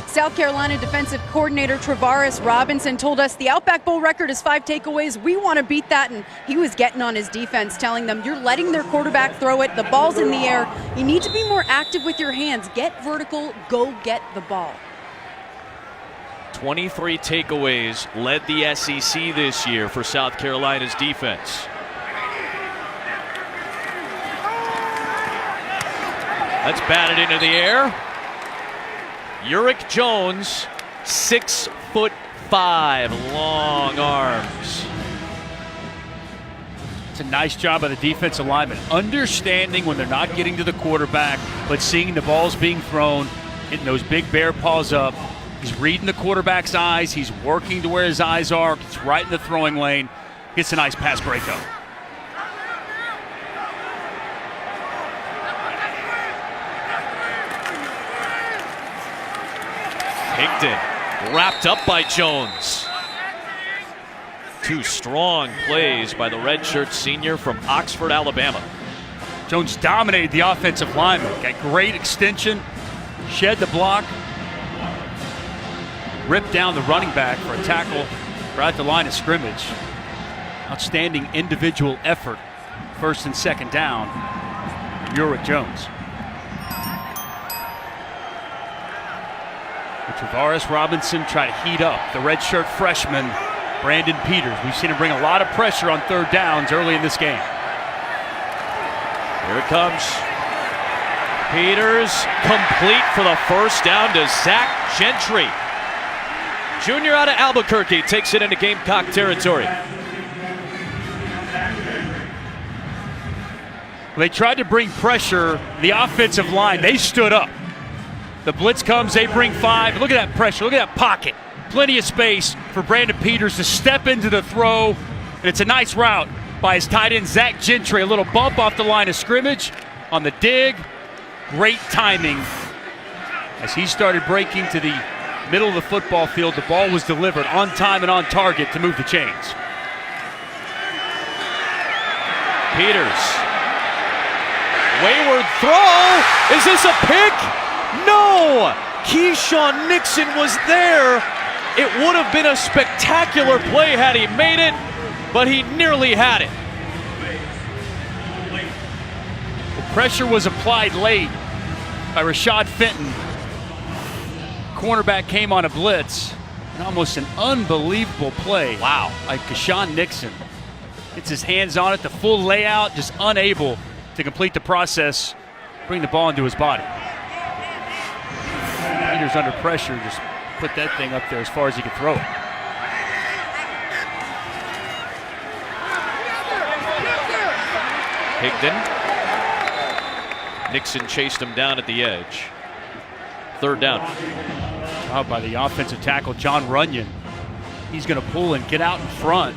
South Carolina defensive coordinator Travaris Robinson told us the Outback Bowl record is 5 takeaways. We want to beat that, and he was getting on his defense, telling them you're letting their quarterback throw it. The ball's in the air. You need to be more active with your hands. Get vertical. Go get the ball. 23 takeaways led the SEC this year for South Carolina's defense. That's batted into the air. Uric Jones, 6'5", long arms. It's a nice job by the defensive lineman, understanding when they're not getting to the quarterback, but seeing the balls being thrown, hitting those big bear paws up. He's reading the quarterback's eyes. He's working to where his eyes are. Gets right in the throwing lane. Gets a nice pass breakup. Higdon wrapped up by Jones. 2 strong plays by the redshirt senior from Oxford, Alabama. Jones dominated the offensive lineman. Got great extension, shed the block, ripped down the running back for a tackle right at the line of scrimmage. Outstanding individual effort, 1st and 2nd down. Uric Jones. Travaris Robinson try to heat up the redshirt freshman, Brandon Peters. We've seen him bring a lot of pressure on 3rd downs early in this game. Here it comes. Peters complete for the 1st down to Zach Gentry. Junior out of Albuquerque takes it into Gamecock territory. They tried to bring pressure. The offensive line, they stood up. The blitz comes, they bring 5. Look at that pressure, look at that pocket. Plenty of space for Brandon Peters to step into the throw. And it's a nice route by his tight end, Zach Gentry. A little bump off the line of scrimmage on the dig. Great timing. As he started breaking to the middle of the football field, the ball was delivered on time and on target to move the chains. Peters. Wayward throw. Is this a pick? No! Keyshawn Nixon was there. It would have been a spectacular play had he made it, but he nearly had it. The pressure was applied late by Rashad Fenton. Cornerback came on a blitz, and almost an unbelievable play. Wow. By Keyshawn Nixon. Gets his hands on it, the full layout, just unable to complete the process, bring the ball into his body. Peters under pressure, just put that thing up there as far as he could throw it. Higdon. Nixon chased him down at the edge. 3rd down. Job by the offensive tackle, John Runyon. He's going to pull and get out in front.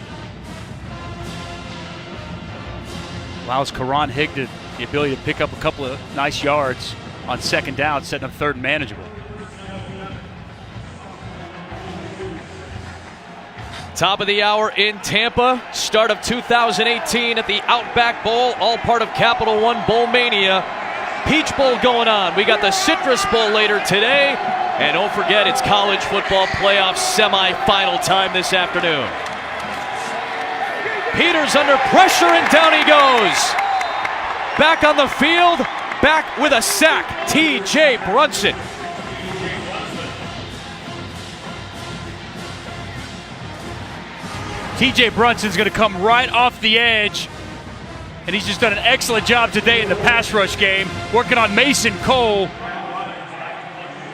Allows Karan Higdon the ability to pick up a couple of nice yards on 2nd down, setting up 3rd and manageable. Top of the hour in Tampa. Start of 2018 at the Outback Bowl, all part of Capital One Bowl Mania. Peach Bowl going on. We got the Citrus Bowl later today. And don't forget, it's college football playoff semifinal time this afternoon. Peters under pressure, and down he goes. Back on the field, back with a sack, T.J. Brunson. T.J. Brunson's going to come right off the edge, and he's just done an excellent job today in the pass rush game, working on Mason Cole.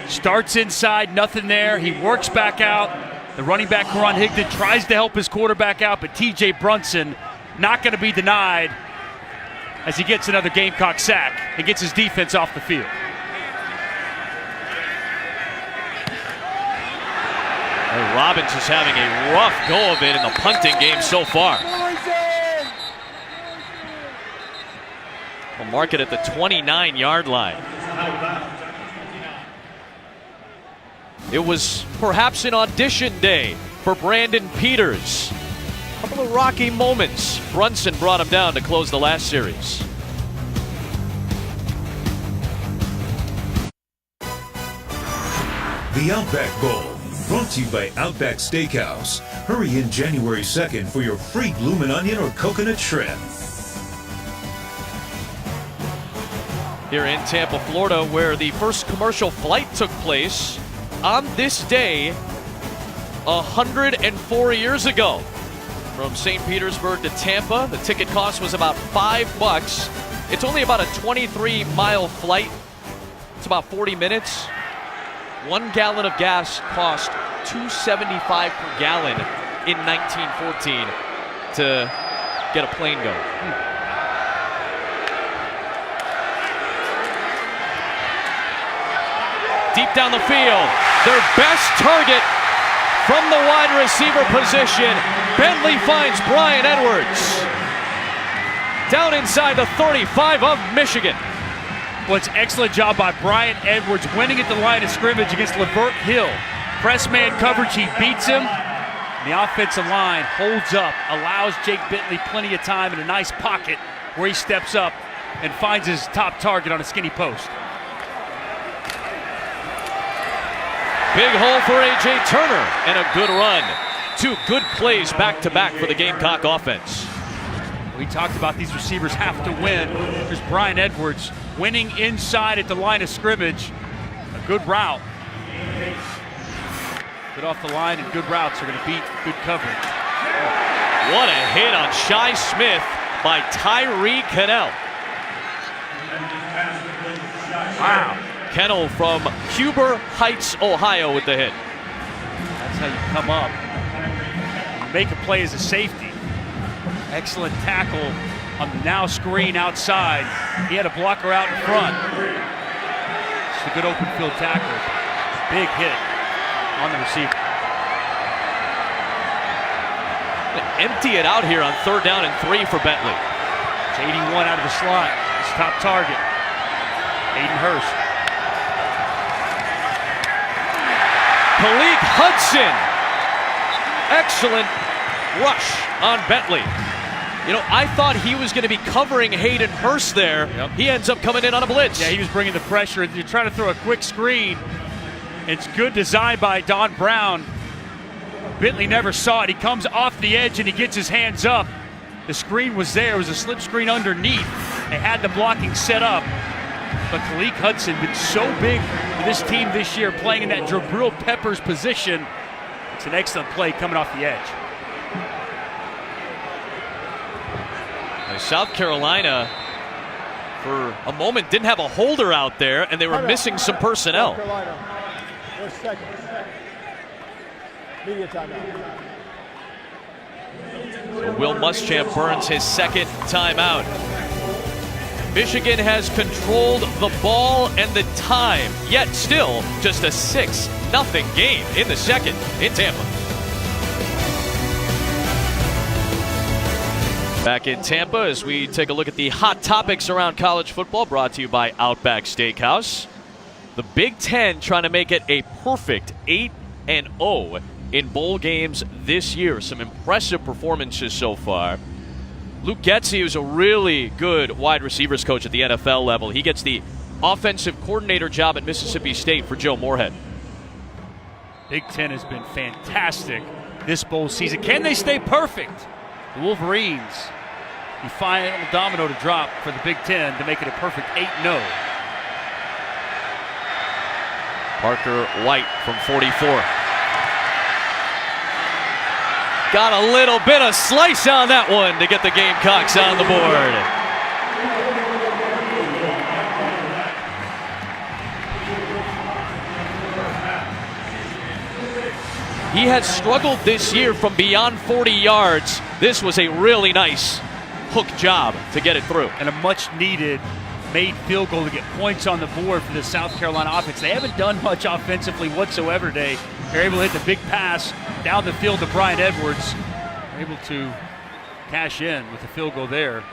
Starts inside, nothing there. He works back out. The running back, Karan Higdon, tries to help his quarterback out, but T.J. Brunson not going to be denied as he gets another Gamecock sack and gets his defense off the field. Robbins is having a rough go of it in the punting game so far. We'll mark it at the 29-yard line. It was perhaps an audition day for Brandon Peters. A couple of rocky moments. Brunson brought him down to close the last series. The Outback Bowl, brought to you by Outback Steakhouse. Hurry in January 2nd for your free bloomin' onion or coconut shrimp. Here in Tampa, Florida, where the first commercial flight took place on this day 104 years ago. From St. Petersburg to Tampa, the ticket cost was about $5. It's only about a 23-mile flight. It's about 40 minutes. 1 gallon of gas cost $2.75 per gallon in 1914 to get a plane going. Deep down the field, their best target from the wide receiver position. Bentley finds Brian Edwards. Down inside the 35 of Michigan. Well, it's an excellent job by Brian Edwards winning at the line of scrimmage against Lavert Hill. Press man coverage, he beats him. The offensive line holds up, allows Jake Bentley plenty of time in a nice pocket where he steps up and finds his top target on a skinny post. Big hole for A.J. Turner and a good run. 2 good plays back-to-back for the Gamecock offense. We talked about these receivers have to win. There's Brian Edwards winning inside at the line of scrimmage. A good route. Good off the line, and good routes are going to beat good coverage. What a hit on Shi Smith by Tyree Kennell. Wow. Kennell from Huber Heights, Ohio with the hit. That's how you come up. You make a play as a safety. Excellent tackle on the now screen outside. He had a blocker out in front. It's a good open field tackle. Big hit on the receiver. Empty it out here on 3rd down and 3 for Bentley. It's 81 out of the slot. His top target. Hayden Hurst. Khaleke Hudson. Excellent rush on Bentley. You know, I thought he was going to be covering Hayden Hurst there. Yep. He ends up coming in on a blitz. Yeah, he was bringing the pressure. You're trying to throw a quick screen. It's good design by Don Brown. Bentley never saw it. He comes off the edge and he gets his hands up. The screen was there. It was a slip screen underneath. They had the blocking set up. But Khaleke Hudson been so big for this team this year, playing in that Jabril Peppers position. It's an excellent play coming off the edge. South Carolina, for a moment, didn't have a holder out there, and they were missing some personnel. South Carolina, 4 seconds. Media timeout. So Will Muschamp burns his 2nd timeout. Michigan has controlled the ball and the time, yet still just a 6-0 game in the 2nd in Tampa. Back in Tampa as we take a look at the hot topics around college football, brought to you by Outback Steakhouse. The Big Ten trying to make it a perfect 8-0 in bowl games this year. Some impressive performances so far. Luke Getsy is a really good wide receivers coach at the NFL level. He gets the offensive coordinator job at Mississippi State for Joe Moorhead. Big Ten has been fantastic this bowl season. Can they stay perfect? The Wolverines, the final domino to drop for the Big Ten to make it a perfect 8-0. Parker White from 44. Got a little bit of slice on that one to get the Gamecocks on the board. He has struggled this year from beyond 40 yards. This was a really nice hook job to get it through. And a much-needed made field goal to get points on the board for the South Carolina offense. They haven't done much offensively whatsoever today. They're able to hit the big pass down the field to Brian Edwards. They're able to cash in with the field goal there.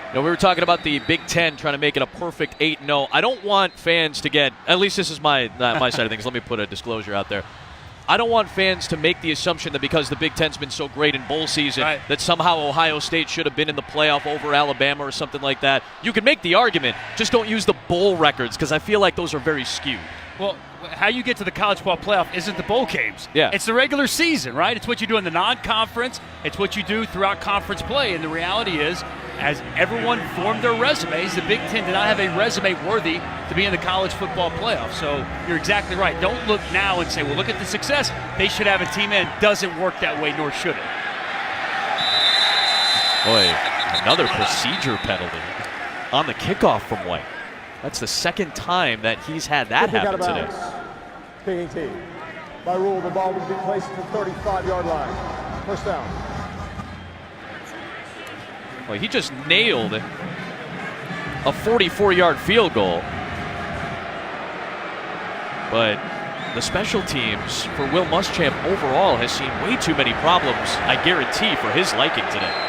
You know, we were talking about the Big Ten trying to make it a perfect 8-0. I don't want fans to get, at least this is my side of things. Let me put a disclosure out there. I don't want fans to make the assumption that because the Big Ten's been so great in bowl season, right, that somehow Ohio State should have been in the playoff over Alabama or something like that. You can make the argument, just don't use the bowl records, because I feel like those are very skewed. Well, how you get to the college football playoff isn't the bowl games. Yeah. It's the regular season, right? It's what you do in the non-conference. It's what you do throughout conference play. And the reality is, as everyone formed their resumes, the Big Ten did not have a resume worthy to be in the college football playoff. So you're exactly right. Don't look now and say, well, look at the success. They should have a team in. Doesn't work that way, nor should it. Boy, another procedure penalty on the kickoff from White. That's the 2nd time that he's had that happen today. Kicking team. By rule, the ball will be placed at the 35-yard line. 1st down. Well, he just nailed a 44-yard field goal. But the special teams for Will Muschamp overall has seen way too many problems, I guarantee, for his liking today.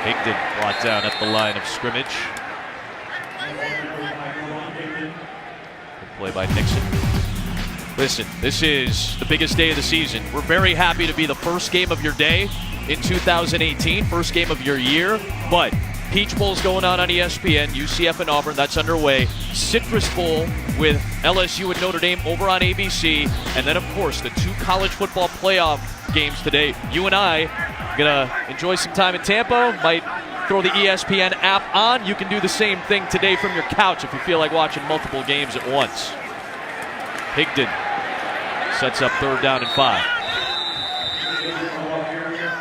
Higdon brought down at the line of scrimmage. Good play by Nixon. Listen, this is the biggest day of the season. We're very happy to be the first game of your day in 2018, first game of your year, but Peach Bowl's going on ESPN, UCF and Auburn, that's underway. Citrus Bowl with LSU and Notre Dame over on ABC, and then of course the 2 college football playoff games today. You and I gonna enjoy some time in Tampa, might throw the ESPN app on. You can do the same thing today from your couch if you feel like watching multiple games at once. Higdon sets up 3rd down and 5.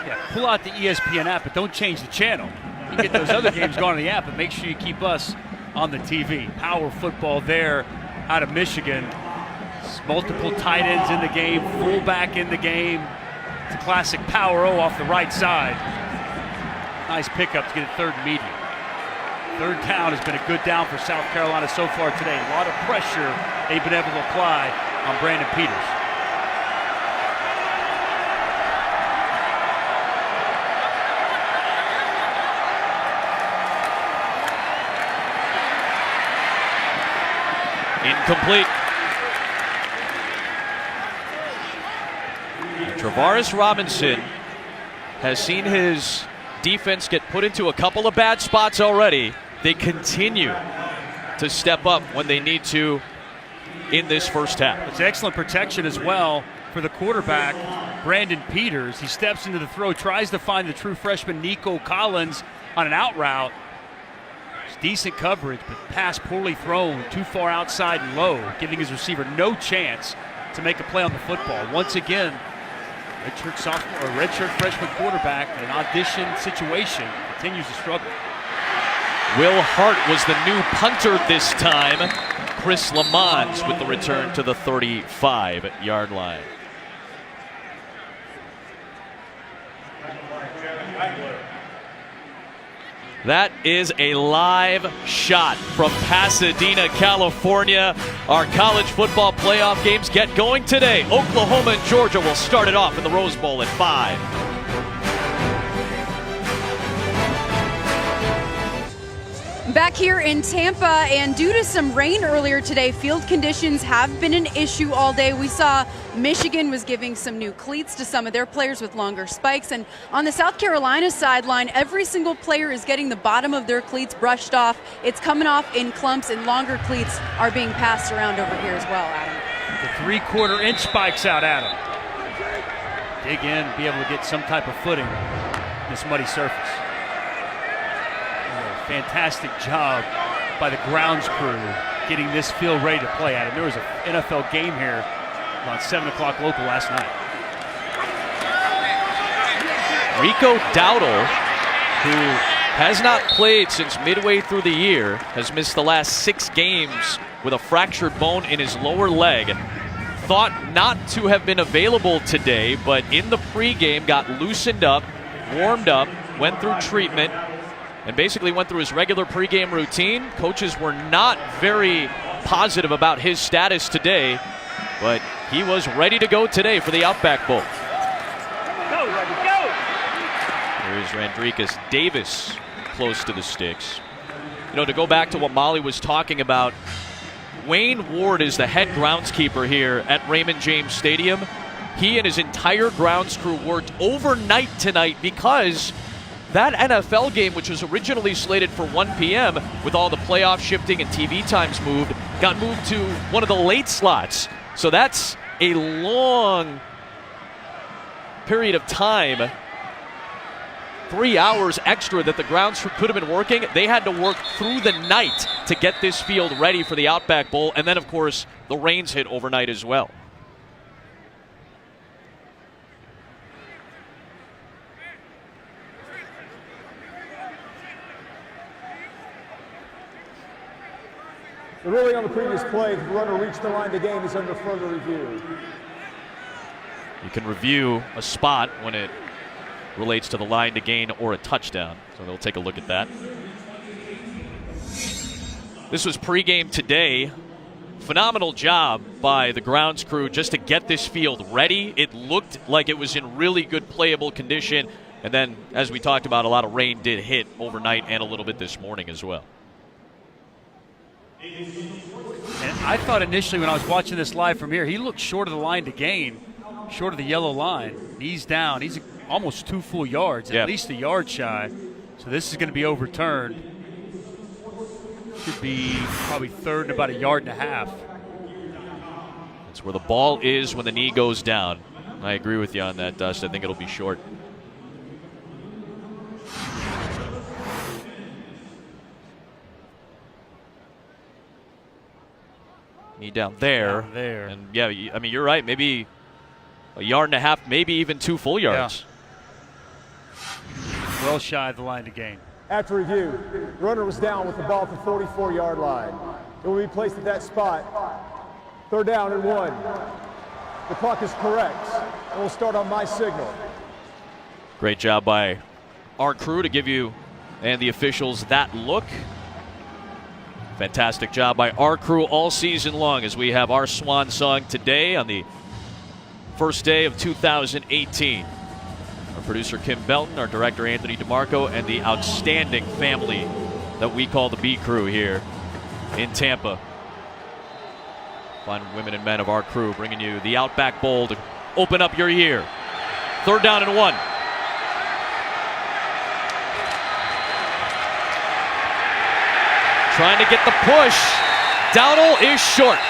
Yeah, pull out the ESPN app, but don't change the channel. You get those other games going on the app, but make sure you keep us on the TV. Power football there out of Michigan. Multiple tight ends in the game, fullback in the game. It's a classic power O off the right side. Nice pickup to get it 3rd and medium. 3rd down has been a good down for South Carolina so far today. A lot of pressure they've been able to apply on Brandon Peters. Incomplete. Travaris Robinson has seen his defense get put into a couple of bad spots already. They continue to step up when they need to in this first half. It's excellent protection as well for the quarterback, Brandon Peters. He steps into the throw, tries to find the true freshman Nico Collins on an out route. It's decent coverage, but pass poorly thrown, too far outside and low, giving his receiver no chance to make a play on the football. Once again, redshirt freshman quarterback in an audition situation continues to struggle. Will Hart was the new punter this time. Chris Lamons with the return to the 35-yard line. That is a live shot from Pasadena, California. Our college football playoff games get going today. Oklahoma and Georgia will start it off in the Rose Bowl at 5. Back here in Tampa, and due to some rain earlier today, field conditions have been an issue all day. We saw Michigan was giving some new cleats to some of their players with longer spikes, and on the South Carolina sideline, every single player is getting the bottom of their cleats brushed off. It's coming off in clumps, and longer cleats are being passed around over here as well, Adam. The 3/4-inch spikes out, Adam. Dig in, be able to get some type of footing on this muddy surface. Fantastic job by the grounds crew getting this field ready to play at it. There was an NFL game here about 7 o'clock local last night. Rico Dowdle, who has not played since midway through the year, has missed the last 6 games with a fractured bone in his lower leg. Thought not to have been available today, but in the pregame got loosened up, warmed up, went through treatment, and basically went through his regular pregame routine. Coaches were not very positive about his status today, but he was ready to go today for the Outback Bowl. Go, go! Here's Randricus Davis close to the sticks. You know, to go back to what Molly was talking about, Wayne Ward is the head groundskeeper here at Raymond James Stadium. He and his entire grounds crew worked overnight tonight because that NFL game, which was originally slated for 1 p.m. with all the playoff shifting and TV times moved, got moved to one of the late slots. So that's a long period of time, 3 hours extra that the grounds crew could have been working. They had to work through the night to get this field ready for the Outback Bowl. And then, of course, the rains hit overnight as well. The ruling on the previous play, the runner reached the line, the game is under further review. You can review a spot when it relates to the line to gain or a touchdown. So they'll take a look at that. This was pregame today. Phenomenal job by the grounds crew just to get this field ready. It looked like it was in really good playable condition. And then, as we talked about, a lot of rain did hit overnight and a little bit this morning as well. And I thought initially when I was watching this live from here, he looked short of the line to gain, short of the yellow line. He's down. He's almost 2 full yards, at least a yard shy. So this is going to be overturned. Should be probably 3rd and about 1.5 yards. That's where the ball is when the knee goes down. I agree with you on that, Dust. I think it'll be short. Knee down there. Down there. And yeah, I mean, you're right. Maybe a yard and a half, maybe even 2 full yards. Yeah. Well shy of the line to gain. After review, the runner was down with the ball at the 44-yard line. It will be placed at that spot. 3rd down and 1. The clock is correct, and we'll start on my signal. Great job by our crew to give you and the officials that look. Fantastic job by our crew all season long as we have our swan song today on the first day of 2018. Our producer Kim Belton, our director Anthony DeMarco, and the outstanding family that we call the B Crew here in Tampa. Fine women and men of our crew bringing you the Outback Bowl to open up your year. 3rd down and 1. Trying to get the push. Dowdle is short.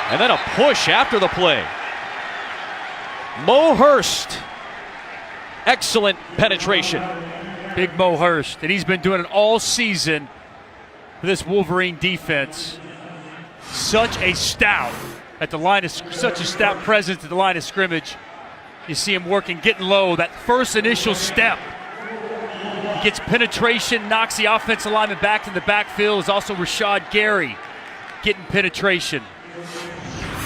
And then a push after the play. Mo Hurst. Excellent penetration. Big Mo Hurst, and he's been doing it all season for this Wolverine defense. Such a stout at the line of, such a stout presence at the line of scrimmage. You see him working, getting low. That first initial step. He gets penetration, knocks the offensive lineman back to the backfield. Is also Rashad Gary getting penetration.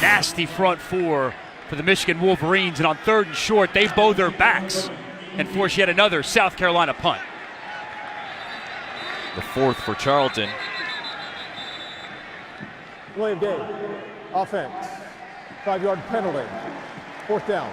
Nasty front four for the Michigan Wolverines, and on 3rd and short, they bow their backs and force yet another South Carolina punt. The 4th for Charlton. William Day, offense. 5-yard penalty. 4th down.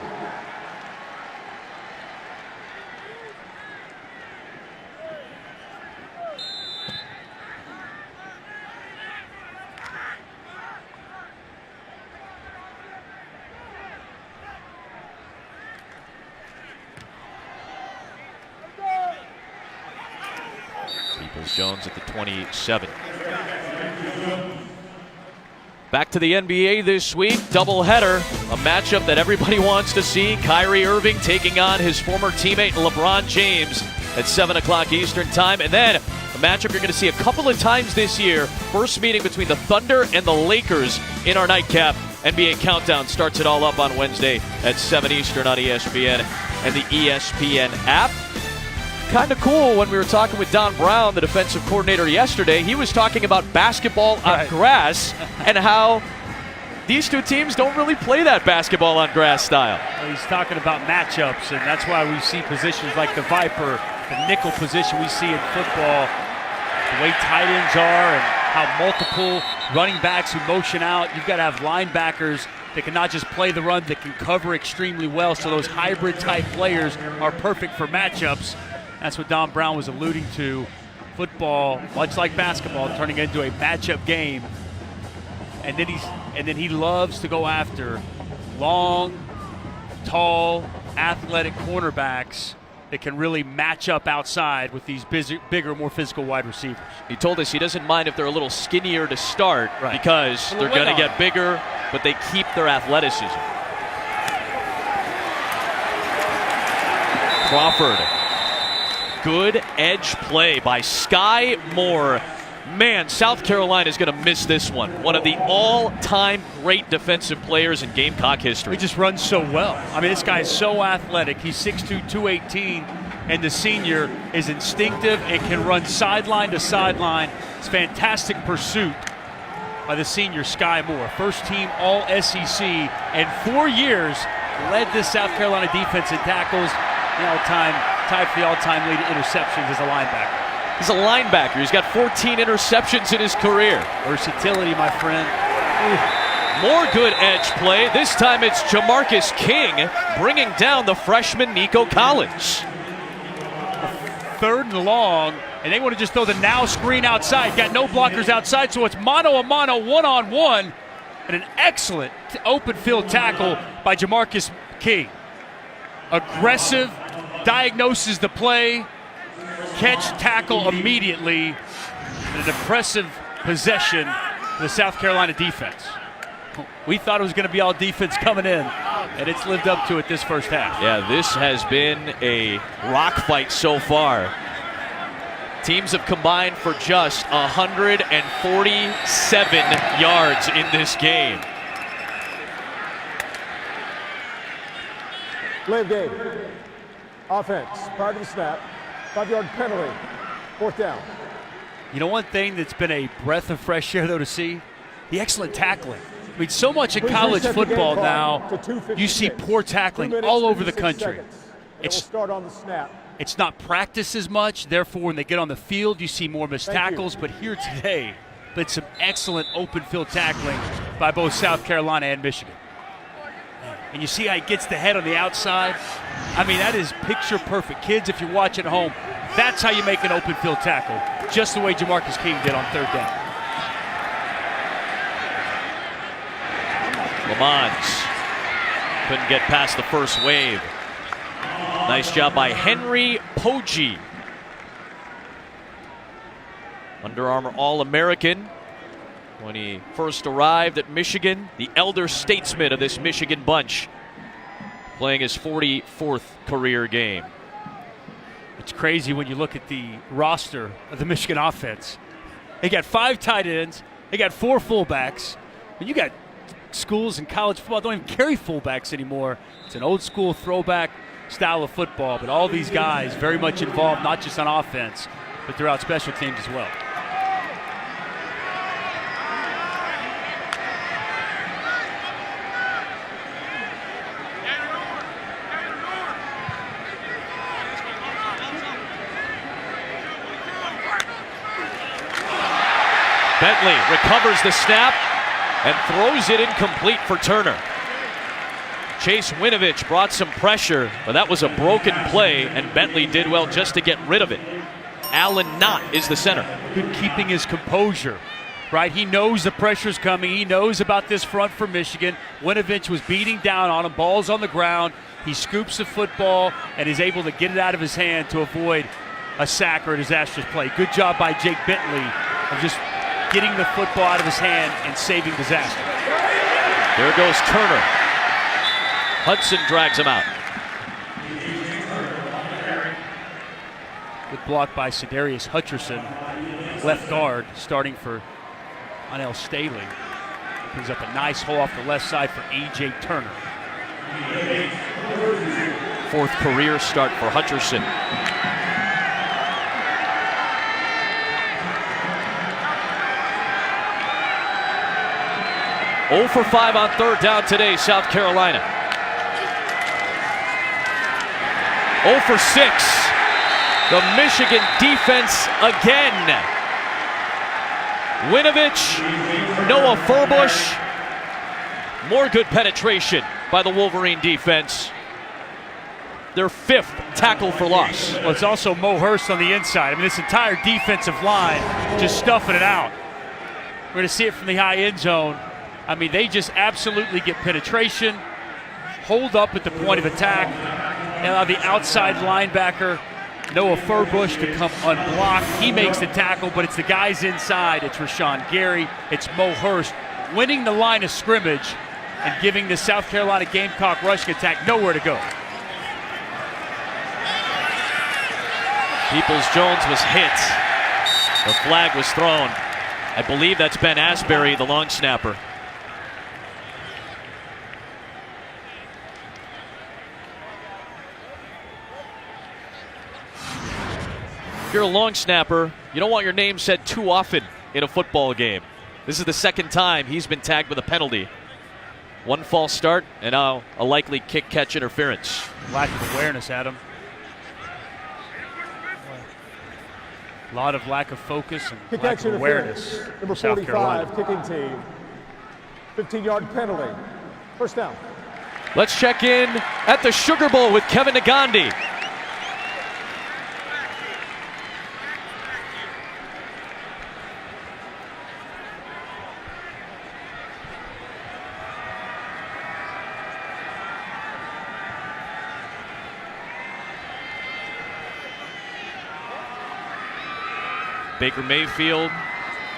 Jones at the 27. Back to the NBA this week, doubleheader, a matchup that everybody wants to see. Kyrie Irving taking on his former teammate LeBron James at 7 o'clock Eastern time. And then a matchup you're going to see a couple of times this year. First meeting between the Thunder and the Lakers in our nightcap. NBA Countdown starts it all up on Wednesday at 7 Eastern on ESPN and the ESPN app. Kind of cool when we were talking with Don Brown, the defensive coordinator, yesterday. He was talking about basketball on grass and how these two teams don't really play that basketball on grass style. Well, he's talking about matchups, and that's why we see positions like the Viper, the nickel position we see in football, the way tight ends are and how multiple running backs who motion out. You've got to have linebackers that can not just play the run, that can cover extremely well. So those hybrid-type players are perfect for matchups. That's what Don Brown was alluding to. Football, much like basketball, turning into a matchup game. And then he loves to go after long, tall, athletic cornerbacks that can really match up outside with these bigger, more physical wide receivers. He told us he doesn't mind if they're a little skinnier to start because they're going to get bigger, but they keep their athleticism. Crawford. Good edge play by Sky Moore. Man, South Carolina is going to miss this one. One of the all-time great defensive players in Gamecock history. He just runs so well. I mean, this guy is so athletic. He's 6'2", 218, and the senior is instinctive and can run sideline to sideline. It's fantastic pursuit by the senior Sky Moore. First team All-SEC, and 4 years led this South Carolina defense in tackles. Tied for the all-time lead in interceptions as a linebacker. He's a linebacker. He's got 14 interceptions in his career. Versatility, my friend. More good edge play. This time it's Jamarcus King bringing down the freshman Nico Collins. 3rd and long, and they want to just throw the now screen outside. Got no blockers outside, so it's mano-a-mano, one-on-one, and an excellent open field tackle by Jamarcus King. Aggressive, diagnoses the play, catch, tackle immediately, and an impressive possession for the South Carolina defense. We thought it was going to be all defense coming in, and it's lived up to it this first half. Yeah, this has been a rock fight so far. Teams have combined for just 147 yards in this game. Play of game. Offense, prior to the snap, 5-yard penalty, 4th down. You know, one thing that's been a breath of fresh air, though, to see? The excellent tackling. I mean, so much in college football now, you see poor tackling all over the country. It will start on the snap. It's not practiced as much, therefore when they get on the field you see more missed tackles, but here today, but some excellent open field tackling by both South Carolina and Michigan. And you see how he gets the head on the outside. I mean, that is picture perfect. Kids, if you're watching at home, that's how you make an open field tackle, just the way Jamarcus King did on 3rd down. Lamont couldn't get past the first wave. Nice job by Henry Poggi. Under Armour All-American when he first arrived at Michigan, the elder statesman of this Michigan bunch, playing his 44th career game. It's crazy when you look at the roster of the Michigan offense. They got 5 tight ends, they got 4 fullbacks, and you got schools in college football don't even carry fullbacks anymore. It's an old school throwback style of football, but all these guys very much involved, not just on offense, but throughout special teams as well. Bentley recovers the snap and throws it incomplete for Turner. Chase Winovich brought some pressure, but that was a broken play, and Bentley did well just to get rid of it. Allen Knott is the center. Good keeping his composure, right? He knows the pressure's coming. He knows about this front for Michigan. Winovich was beating down on him. Ball's on the ground. He scoops the football and is able to get it out of his hand to avoid a sack or a disastrous play. Good job by Jake Bentley of just getting the football out of his hand and saving disaster. There goes Turner. Hudson drags him out. Good block by Cedarius Hutcherson, left guard, starting for Onell Staley. Brings up a nice hole off the left side for A.J. Turner. 4th career start for Hutcherson. Oh for 5 on 3rd down today, South Carolina. 0 for 6. The Michigan defense again. Winovich, Noah Furbush. More good penetration by the Wolverine defense. Their 5th tackle for loss. Well, it's also Mo Hurst on the inside. I mean, this entire defensive line just stuffing it out. We're going to see it from the high end zone. I mean, they just absolutely get penetration, hold up at the point of attack, and allow the outside linebacker, Noah Furbush, to come unblocked. He makes the tackle, but it's the guys inside. It's Rashawn Gary, it's Mo Hurst, winning the line of scrimmage and giving the South Carolina Gamecock rushing attack nowhere to go. Peoples-Jones was hit. The flag was thrown. I believe that's Ben Asbury, the long snapper. If you're a long snapper, you don't want your name said too often in a football game. This is the 2nd time he's been tagged with a penalty. 1 false start and now a likely kick-catch interference. Lack of awareness, Adam. A lot of lack of focus and lack of awareness. Number South 45, Carolina. kicking team. 15-yard penalty. 1st down. Let's check in at the Sugar Bowl with Kevin Nagandi. Baker Mayfield,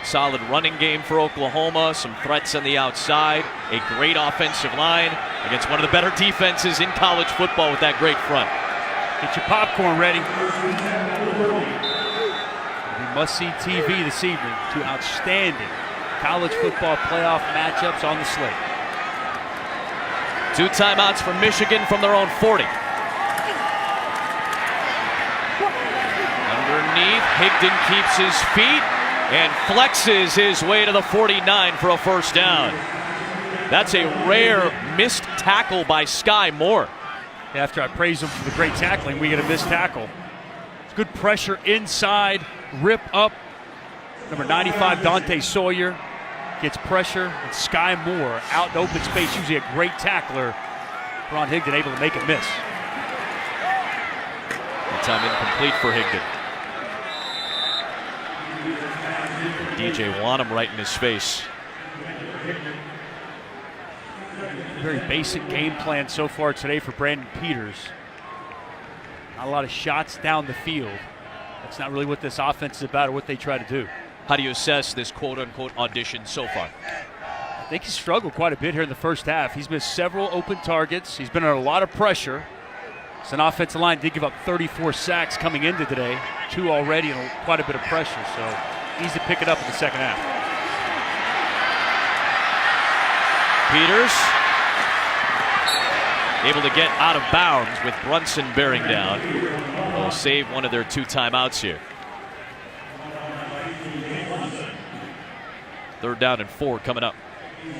solid running game for Oklahoma, some threats on the outside, a great offensive line against one of the better defenses in college football with that great front. Get your popcorn ready. must-see TV this evening. Two outstanding college football playoff matchups on the slate. 2 timeouts for Michigan from their own 40. Underneath, Higdon keeps his feet and flexes his way to the 49 for a first down. That's a rare missed tackle by Sky Moore. After I praise him for the great tackling, we get a missed tackle. It's good pressure inside, rip up. Number 95, Dante Sawyer, gets pressure, and Sky Moore out in open space, usually a great tackler. Ron Higdon able to make it miss. That time incomplete for Higdon. DJ Wanham right in his face. Very basic game plan so far today for Brandon Peters. Not a lot of shots down the field. That's not really what this offense is about or what they try to do. How do you assess this quote-unquote audition so far? I think he's struggled quite a bit here in the first half. He's missed several open targets. He's been under a lot of pressure. So an offensive line did give up 34 sacks coming into today. 2 already and quite a bit of pressure. So needs to pick it up in the second half. Peters able to get out of bounds with Brunson bearing down. They'll save one of their 2 timeouts here. 3rd down and 4 coming up.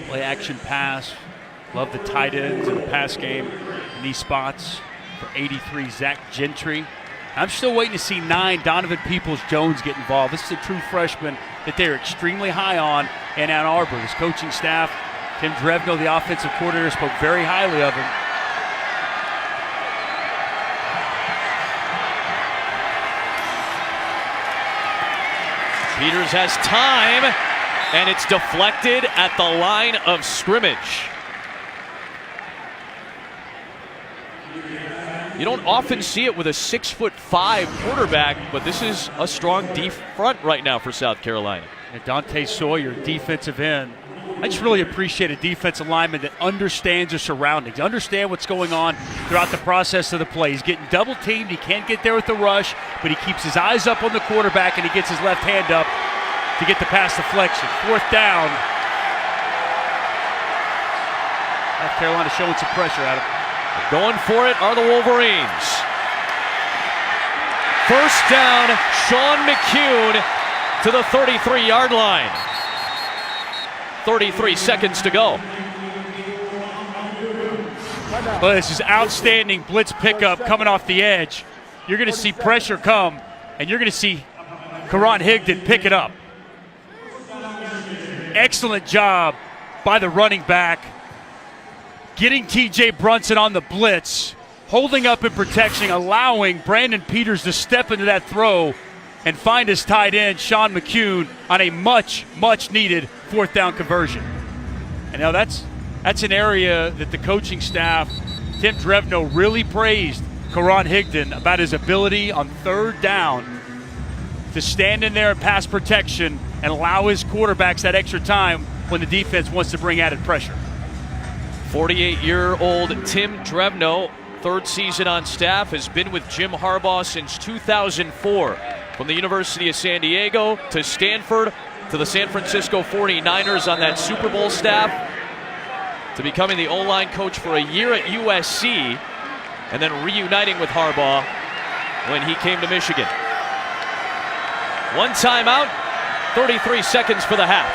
Play action pass. Love the tight ends in the pass game in these spots. For 83, Zach Gentry. I'm still waiting to see 9, Donovan Peoples-Jones get involved. This is a true freshman that they're extremely high on in Ann Arbor. His coaching staff, Tim Drevno, the offensive coordinator, spoke very highly of him. Peters has time, and it's deflected at the line of scrimmage. You don't often see it with a 6'5" quarterback, but this is a strong deep front right now for South Carolina. And Dante Sawyer, defensive end. I just really appreciate a defensive lineman that understands the surroundings, understand what's going on throughout the process of the play. He's getting double teamed. He can't get there with the rush, but he keeps his eyes up on the quarterback and he gets his left hand up to get the pass deflection. 4th down. South Carolina showing some pressure at him. Going for it are the Wolverines. First down, Sean McCune to the 33-yard line. 33 seconds to go. Well, this is outstanding blitz pickup coming off the edge. You're going to see pressure come, and you're going to see Karan Higdon pick it up. Excellent job by the running back, getting T.J. Brunson on the blitz, holding up in protection, allowing Brandon Peters to step into that throw and find his tight end, Sean McCune, on a much, much needed 4th down conversion. And now that's an area that the coaching staff, Tim Drevno, really praised Karan Higdon about his ability on 3rd down to stand in there in pass protection and allow his quarterbacks that extra time when the defense wants to bring added pressure. 48-year-old Tim Drevno, 3rd season on staff, has been with Jim Harbaugh since 2004. From the University of San Diego to Stanford to the San Francisco 49ers on that Super Bowl staff, to becoming the O-line coach for a year at USC, and then reuniting with Harbaugh when he came to Michigan. 1 timeout, 33 seconds for the half.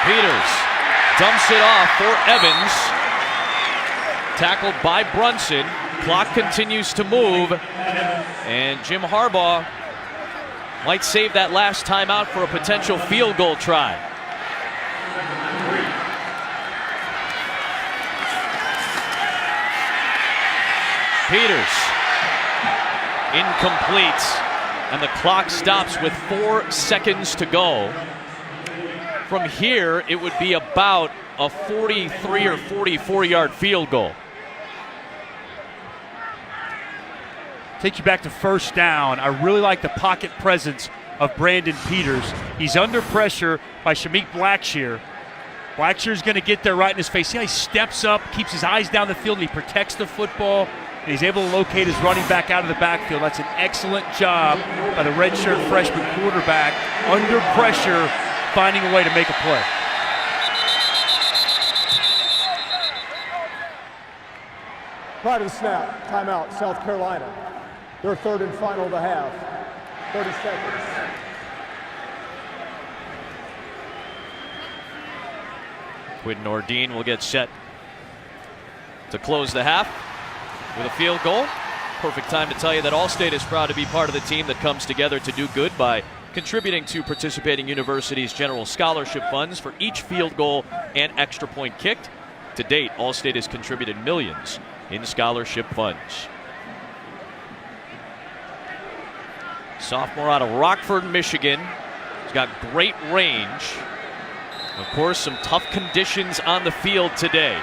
Peters dumps it off for Evans. Tackled by Brunson. Clock continues to move. And Jim Harbaugh might save that last timeout for a potential field goal try. Peters. Incomplete. And the clock stops with 4 seconds to go. From here, it would be about a 43 or 44-yard field goal. Take you back to 1st down. I really like the pocket presence of Brandon Peters. He's under pressure by Shameik Blackshear. Blackshear's going to get there right in his face. See how he steps up, keeps his eyes down the field, and he protects the football. and he's able to locate his running back out of the backfield. That's an excellent job by the redshirt freshman quarterback, under pressure, finding a way to make a play. Prior to the snap, timeout, South Carolina. Their third and final of the half. 30 seconds. Quinn Nordine will get set to close the half with a field goal. Perfect time to tell you that Allstate is proud to be part of the team that comes together to do good by contributing to participating universities' general scholarship funds for each field goal and extra point kicked. To date, Allstate has contributed millions in scholarship funds. Sophomore out of Rockford, Michigan. He's got great range. Of course, some tough conditions on the field today.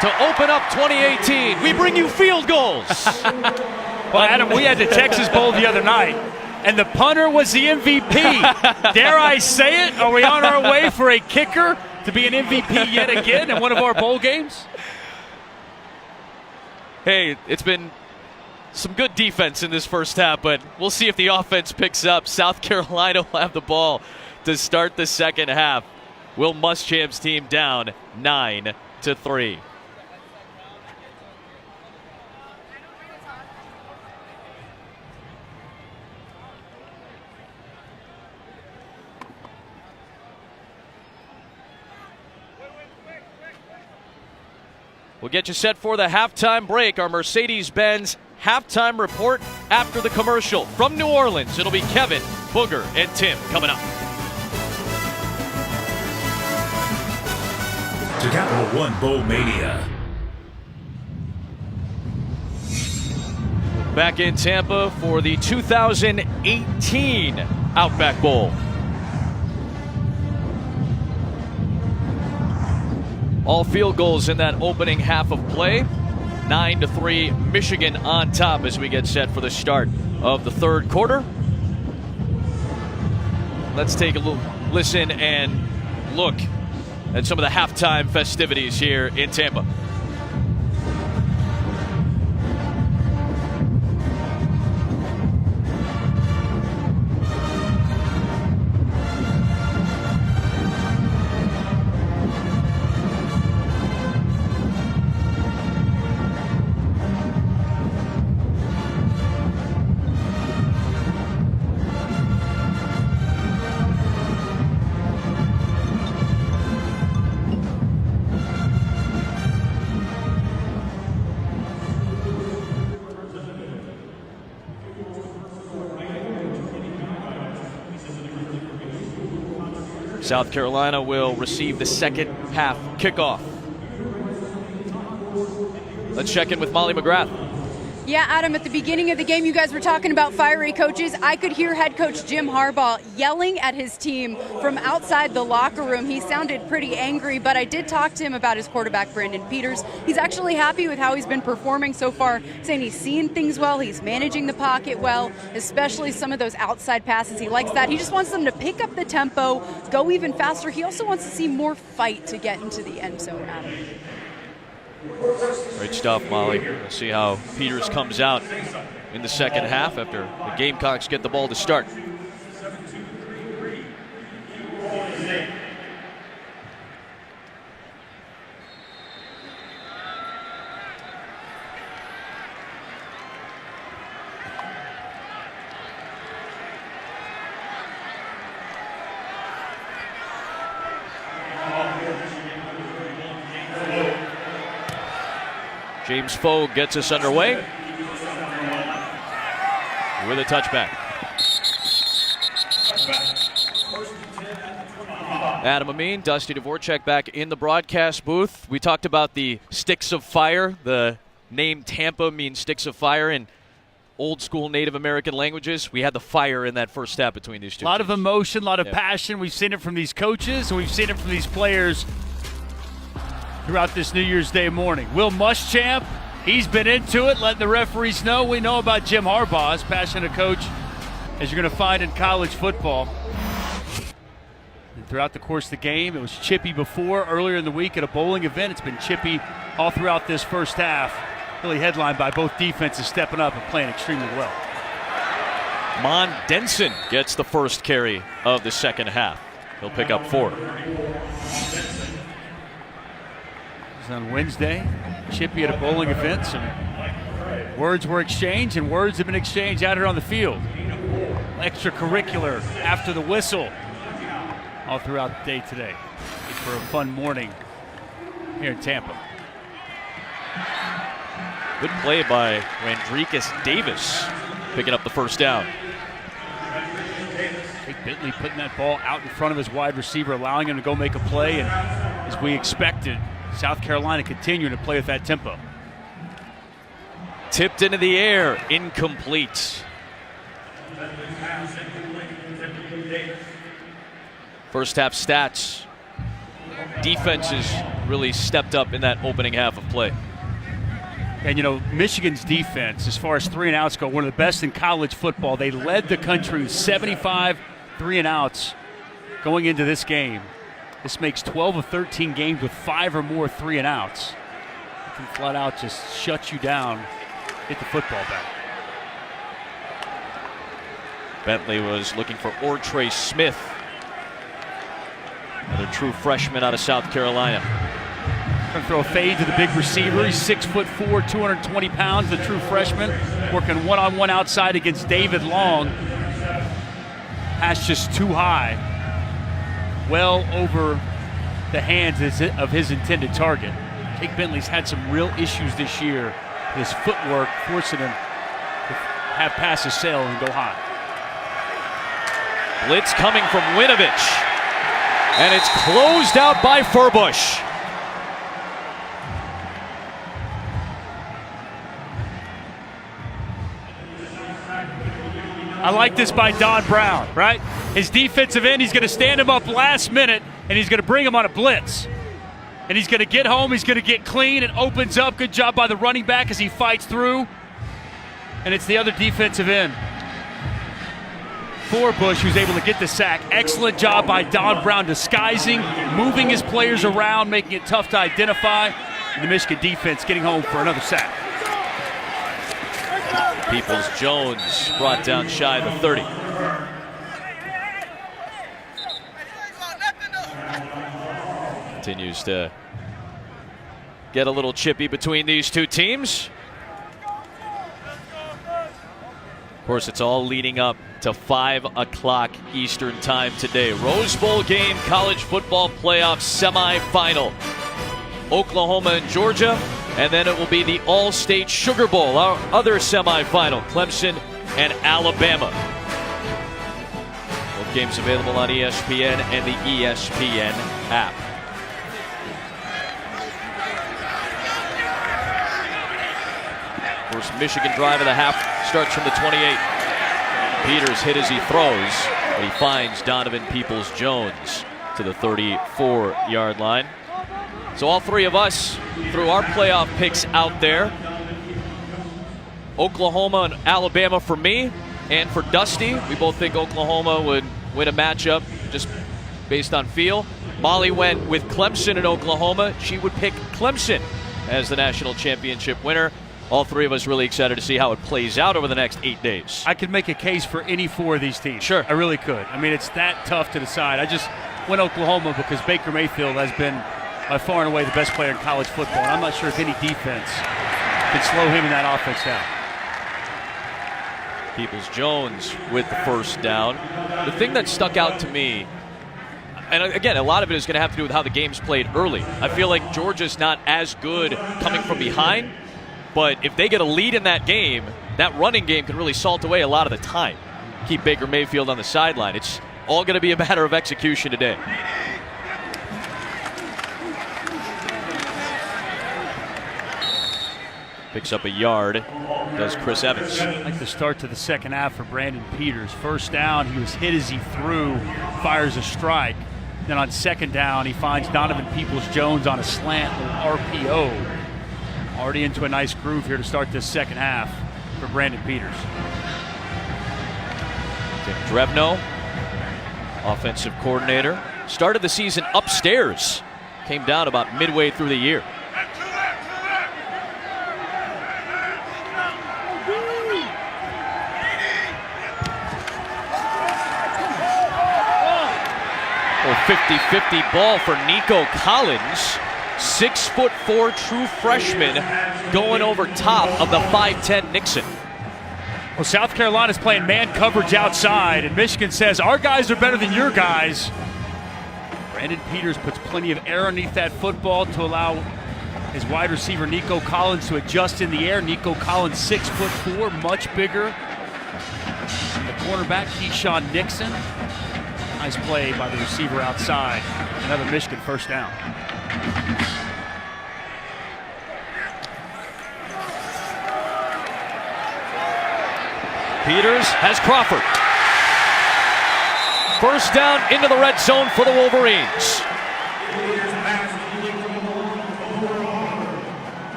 To open up 2018, we bring you field goals. Well, Adam, we had the Texas Bowl the other night, and the punter was the MVP. Dare I say it? Are we on our way for a kicker to be an MVP yet again in one of our bowl games? Hey, it's been some good defense in this first half, but we'll see if the offense picks up. South Carolina will have the ball to start the second half. Will Muschamp's team down 9-3. We'll get you set for the halftime break. Our Mercedes-Benz halftime report after the commercial. From New Orleans, it'll be Kevin, Booger, and Tim coming up. To Capital One Bowl Mania. Back in Tampa for the 2018 Outback Bowl. All field goals in that opening half of play. 9-3, Michigan on top as we get set for the start of the third quarter. Let's take a little listen and look at some of the halftime festivities here in Tampa. South Carolina will receive the second half kickoff. Let's check in with Molly McGrath. Yeah, Adam, at the beginning of the game, you guys were talking about fiery coaches. I could hear head coach Jim Harbaugh yelling at his team from outside the locker room. He sounded pretty angry, but I did talk to him about his quarterback, Brandon Peters. He's actually happy with how he's been performing so far, saying he's seeing things well, he's managing the pocket well, especially some of those outside passes. He likes that. He just wants them to pick up the tempo, go even faster. He also wants to see more fight to get into the end zone, Adam. Great stuff, Molly. We'll see how Peters comes out in the second half after the Gamecocks get the ball to start. James Fogue gets us underway with a touchback. Adam Amin, Dusty Dvorak back in the broadcast booth. We talked about the sticks of fire. The name Tampa means sticks of fire in old school Native American languages. We had the fire in that first step between these two. A lot of emotion, a lot of passion. We've seen it from these coaches, and we've seen it from these players throughout this New Year's Day morning. Will Muschamp He's been into it, letting the referees know. We know about Jim Harbaugh, as passionate a coach as you're going to find in college football. And throughout the course of the game, it was chippy before. Earlier in the week at a bowling event, it's been chippy all throughout this first half. Really headlined by both defenses stepping up and playing extremely well. Mon Denson gets the first carry of the second half. He'll pick up 4. On Wednesday, chippy at a bowling event. Some words were exchanged, and words have been exchanged out here on the field. Extracurricular after the whistle all throughout the day today. For a fun morning here in Tampa. Good play by Randricus Davis, picking up the first down. Jake Bentley putting that ball out in front of his wide receiver, allowing him to go make a play, and as we expected, South Carolina continuing to play with that tempo. Tipped into the air, incomplete. First half stats. Defenses really stepped up in that opening half of play. And you know, Michigan's defense, as far as 3-and-outs go, one of the best in college football. They led the country with 75 3-and-outs going into this game. This makes 12 of 13 games with 5 or more 3-and-outs. You can flat out just shut you down, hit the football back. Bentley was looking for Ortre Smith, another true freshman out of South Carolina. Going to throw a fade to the big receiver. He's 6'4", 220 pounds, the true freshman, working one-on-one outside against David Long. Pass just too high, well over the hands of his intended target. Jake Bentley's had some real issues this year. His footwork forcing him to have passes sail and go high. Blitz coming from Winovich, and it's closed out by Furbush. I like this by Don Brown, right? His defensive end, he's going to stand him up last minute, and he's going to bring him on a blitz. And he's going to get home, he's going to get clean, and opens up. Good job by the running back as he fights through. And it's the other defensive end, Furbush, who's able to get the sack. Excellent job by Don Brown disguising, moving his players around, making it tough to identify. And the Michigan defense getting home for another sack. Peoples-Jones brought down shy of the 30. Continues to get a little chippy between these two teams. Of course, it's all leading up to 5 o'clock Eastern time today. Rose Bowl game, college football playoff semifinal. Oklahoma and Georgia. And then it will be the All-State Sugar Bowl, our other semifinal, Clemson and Alabama. Both games available on ESPN and the ESPN app. First Michigan drive of the half starts from the 28. Peters hit as he throws, but he finds Donovan Peoples-Jones to the 34-yard line. So all three of us threw our playoff picks out there. Oklahoma and Alabama for me, and for Dusty, we both think Oklahoma would win a matchup just based on feel. Molly went with Clemson and Oklahoma. She would pick Clemson as the national championship winner. All three of us really excited to see how it plays out over the next 8 days. I could make a case for any 4 of these teams. Sure. I really could. I mean, it's that tough to decide. I just went Oklahoma because Baker Mayfield has been by far and away the best player in college football. And I'm not sure if any defense can slow him in that offense down. Peoples-Jones with the first down. The thing that stuck out to me, and again, a lot of it is going to have to do with how the game's played early. I feel like Georgia's not as good coming from behind, but if they get a lead in that game, that running game can really salt away a lot of the time. Keep Baker Mayfield on the sideline. It's all going to be a matter of execution today. Picks up a yard, does Chris Evans. I like the start to the second half for Brandon Peters. First down, he was hit as he threw, fires a strike. Then on second down, he finds Donovan Peoples-Jones on a slant, or RPO. Already into a nice groove here to start this second half for Brandon Peters. Tim Drebno, offensive coordinator, started the season upstairs. Came down about midway through the year. Well, 50-50 ball for Nico Collins. 6'4" true freshman going over top of the 5'10" Nixon. Well, South Carolina's playing man coverage outside, and Michigan says, our guys are better than your guys. Brandon Peters puts plenty of air underneath that football to allow his wide receiver Nico Collins to adjust in the air. Nico Collins, 6'4", much bigger. The cornerback, Keyshawn Nixon. Nice play by the receiver outside. Another Michigan first down. Peters has Crawford. First down into the red zone for the Wolverines.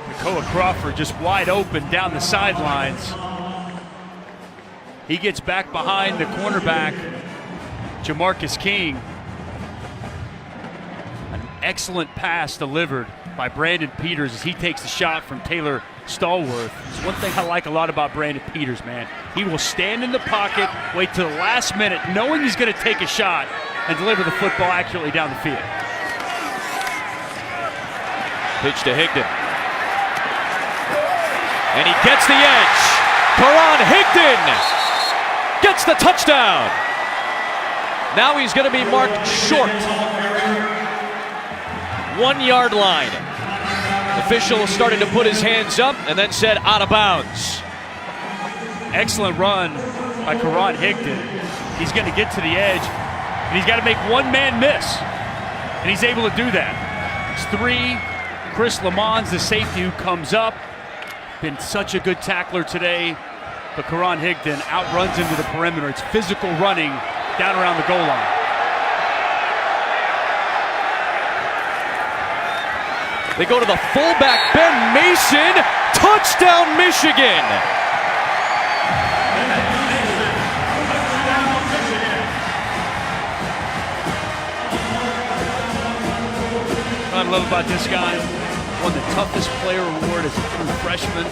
Nakoa Crawford just wide open down the sidelines. He gets back behind the cornerback, Jamarcus King. An excellent pass delivered by Brandon Peters as he takes the shot from Taylor Stallworth. It's one thing I like a lot about Brandon Peters, man. He will stand in the pocket, wait till the last minute, knowing he's going to take a shot, and deliver the football accurately down the field. Pitch to Higdon. And he gets the edge. Karan Higdon gets the touchdown. Now he's going to be marked short. 1 yard line. Official started to put his hands up and then said out of bounds. Excellent run by Karan Higdon. He's going to get to the edge, and he's got to make one man miss. And he's able to do that. It's 3. Chris Lamons, the safety who comes up. Been such a good tackler today. But Karan Higdon outruns into the perimeter. It's physical running down around the goal line. They go to the fullback, Ben Mason. Touchdown, Michigan. What I love about this guy, won the toughest player award as a true freshman.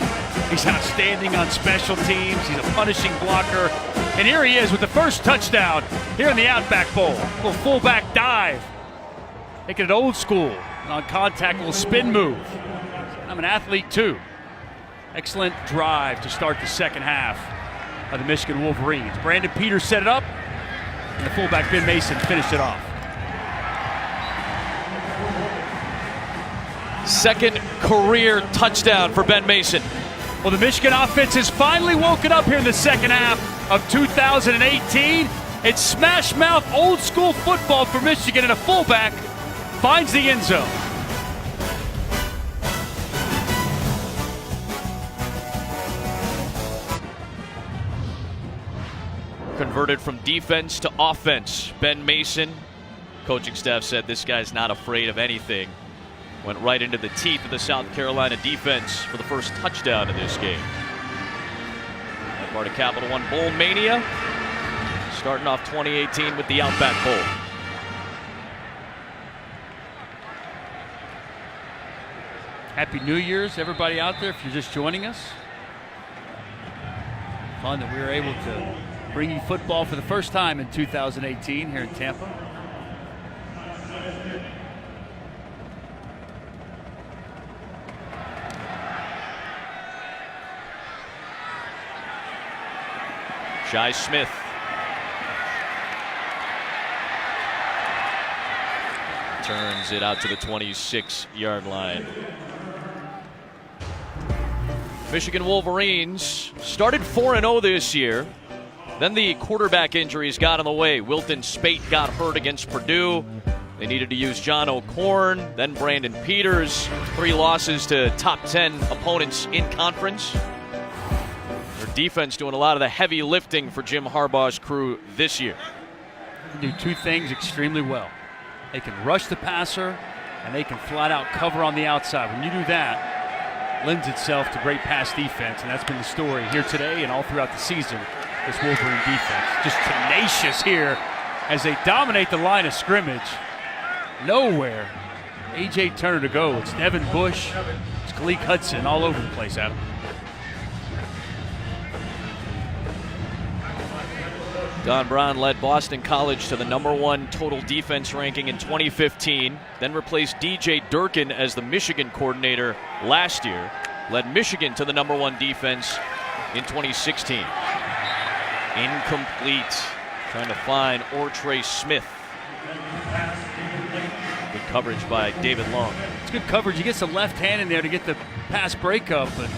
He's outstanding on special teams. He's a punishing blocker. And here he is with the first touchdown here in the Outback Bowl. A little fullback dive. Making it old school. And on contact, a little spin move. I'm an athlete too. Excellent drive to start the second half of the Michigan Wolverines. Brandon Peters set it up, and the fullback Ben Mason finished it off. Second career touchdown for Ben Mason. Well, the Michigan offense has finally woken up here in the second half of 2018. It's smash mouth old school football for Michigan, and a fullback finds the end zone. Converted from defense to offense. Ben Mason, coaching staff said this guy's not afraid of anything. Went right into the teeth of the South Carolina defense for the first touchdown in this game. Part of Capital One Bowl Mania. Starting off 2018 with the Outback Bowl. Happy New Year's, everybody out there, if you're just joining us. Fun that we were able to bring you football for the first time in 2018 here in Tampa. Shi Smith. Turns it out to the 26-yard line. Michigan Wolverines started 4-0 this year. Then the quarterback injuries got in the way. Wilton Spate got hurt against Purdue. They needed to use John O'Korn, then Brandon Peters. 3 losses to top 10 opponents in conference. Their defense doing a lot of the heavy lifting for Jim Harbaugh's crew this year. They do 2 things extremely well. They can rush the passer, and they can flat out cover on the outside. When you do that, lends itself to great pass defense, and that's been the story here today and all throughout the season. This Wolverine defense just tenacious here as they dominate the line of scrimmage. Nowhere A.J. Turner to go. It's Devin Bush, it's Khaleke Hudson all over the place, Adam. Don Brown led Boston College to the #1 total defense ranking in 2015, then replaced DJ Durkin as the Michigan coordinator last year, led Michigan to the #1 defense in 2016. Incomplete, trying to find Ortre Smith. Good coverage by David Long. It's good coverage. He gets the left hand in there to get the pass breakup, but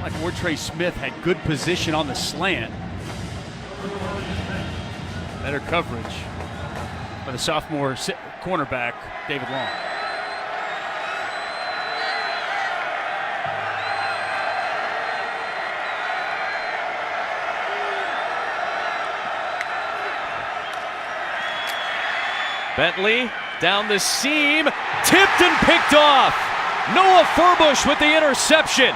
like Ortre Smith had good position on the slant. Better coverage by the sophomore cornerback, David Long. Bentley down the seam, tipped and picked off. Noah Furbush with the interception.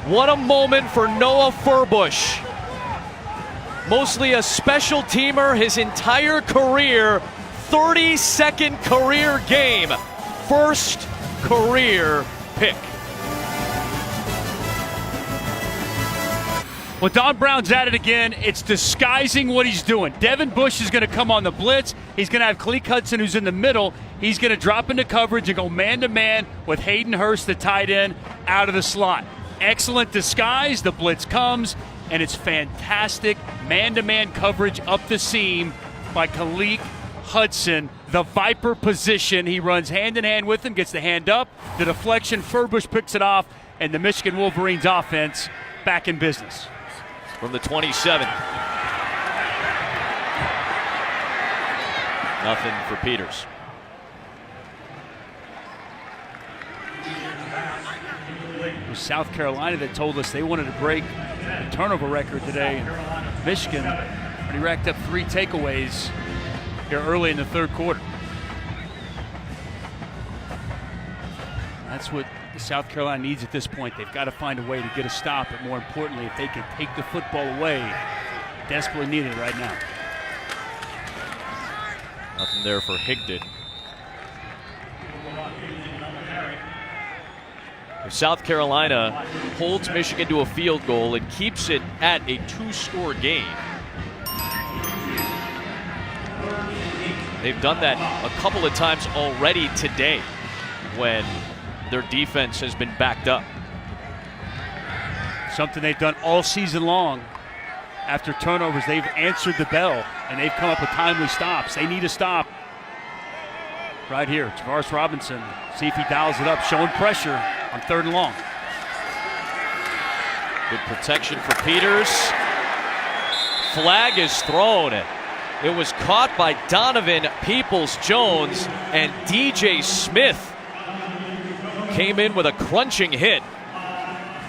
What a moment for Noah Furbush. Mostly a special teamer his entire career, 32nd career game, first career pick. Well, Don Brown's at it again. It's disguising what he's doing. Devin Bush is going to come on the blitz. He's going to have Khaleke Hudson, who's in the middle. He's going to drop into coverage and go man-to-man with Hayden Hurst, the tight end, out of the slot. Excellent disguise. The blitz comes, and it's fantastic man-to-man coverage up the seam by Khaleke Hudson. The Viper position. He runs hand-in-hand with him, gets the hand up. The deflection, Furbush picks it off, and the Michigan Wolverines offense back in business. From the 27. Nothing for Peters. It was South Carolina that told us they wanted to break the turnover record today. Michigan already racked up 3 takeaways here early in the third quarter. That's what South Carolina needs at this point. They've got to find a way to get a stop, but more importantly, if they can take the football away, desperately needed right now. Nothing there for Higdon. If South Carolina holds Michigan to a field goal and keeps it at a 2-score game, they've done that a couple of times already today when their defense has been backed up. Something they've done all season long. After turnovers, they've answered the bell, and they've come up with timely stops. They need a stop right here. Tavares Robinson, see if he dials it up, showing pressure on 3rd and long. Good protection for Peters. Flag is thrown. It was caught by Donovan Peoples-Jones, and DJ Smith came in with a crunching hit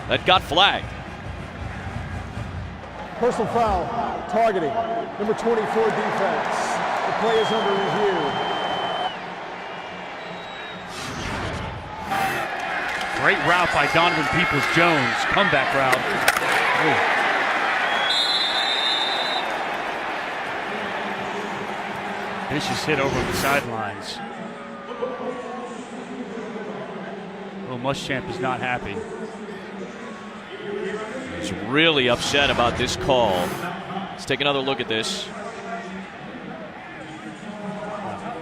that got flagged. Personal foul, targeting, number 24 defense. The play is under review. Great route by Donovan Peoples-Jones, comeback route. Vicious hit over the sidelines. Well, Muschamp is not happy. He's really upset about this call. Let's take another look at this.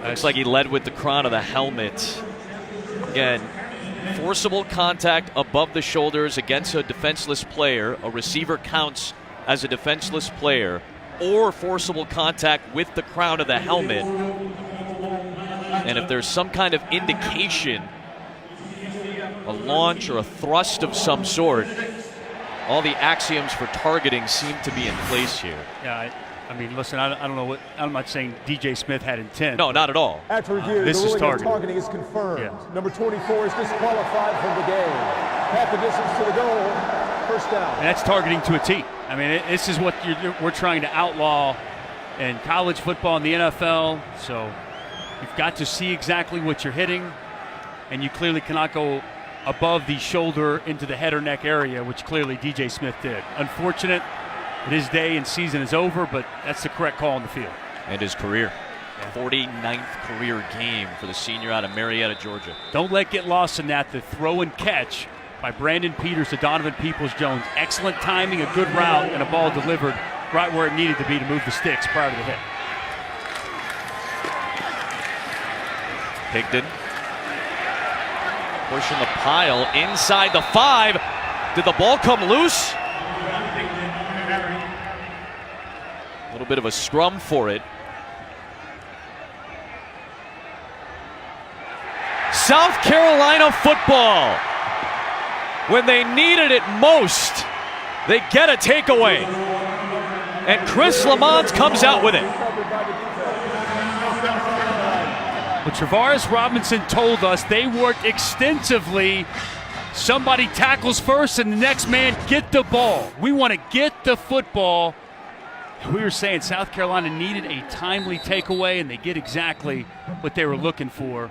Looks like he led with the crown of the helmet. Again, forcible contact above the shoulders against a defenseless player. A receiver counts as a defenseless player, or forcible contact with the crown of the helmet. And if there's some kind of indication, a launch or a thrust of some sort, all the axioms for targeting seem to be in place here. Yeah, I mean, listen, I don't know what, I'm not saying DJ Smith had intent. No, not at all. After review, This the is ruling of targeting. targeting is confirmed. Yeah. Number 24 is disqualified from the game. Half the distance to the goal, first down. And that's targeting to a T. I mean, this is what we're trying to outlaw in college football and the NFL. So you've got to see exactly what you're hitting, and you clearly cannot go above the shoulder into the head or neck area, which clearly DJ Smith did. Unfortunate that his day and season is over, but that's the correct call on the field. And his career. 49th career game for the senior out of Marietta, Georgia. Don't let get lost in that. The throw and catch by Brandon Peters to Donovan Peoples-Jones. Excellent timing, a good route, and a ball delivered right where it needed to be to move the sticks prior to the hit. Higdon pushing the pile inside the 5. Did the ball come loose? A little bit of a scrum for it. South Carolina football. When they needed it most, they get a takeaway. And Chris Lamont comes out with it. But Travaris Robinson told us they worked extensively. Somebody tackles first and the next man get the ball. We want to get the football. We were saying South Carolina needed a timely takeaway, and they get exactly what they were looking for.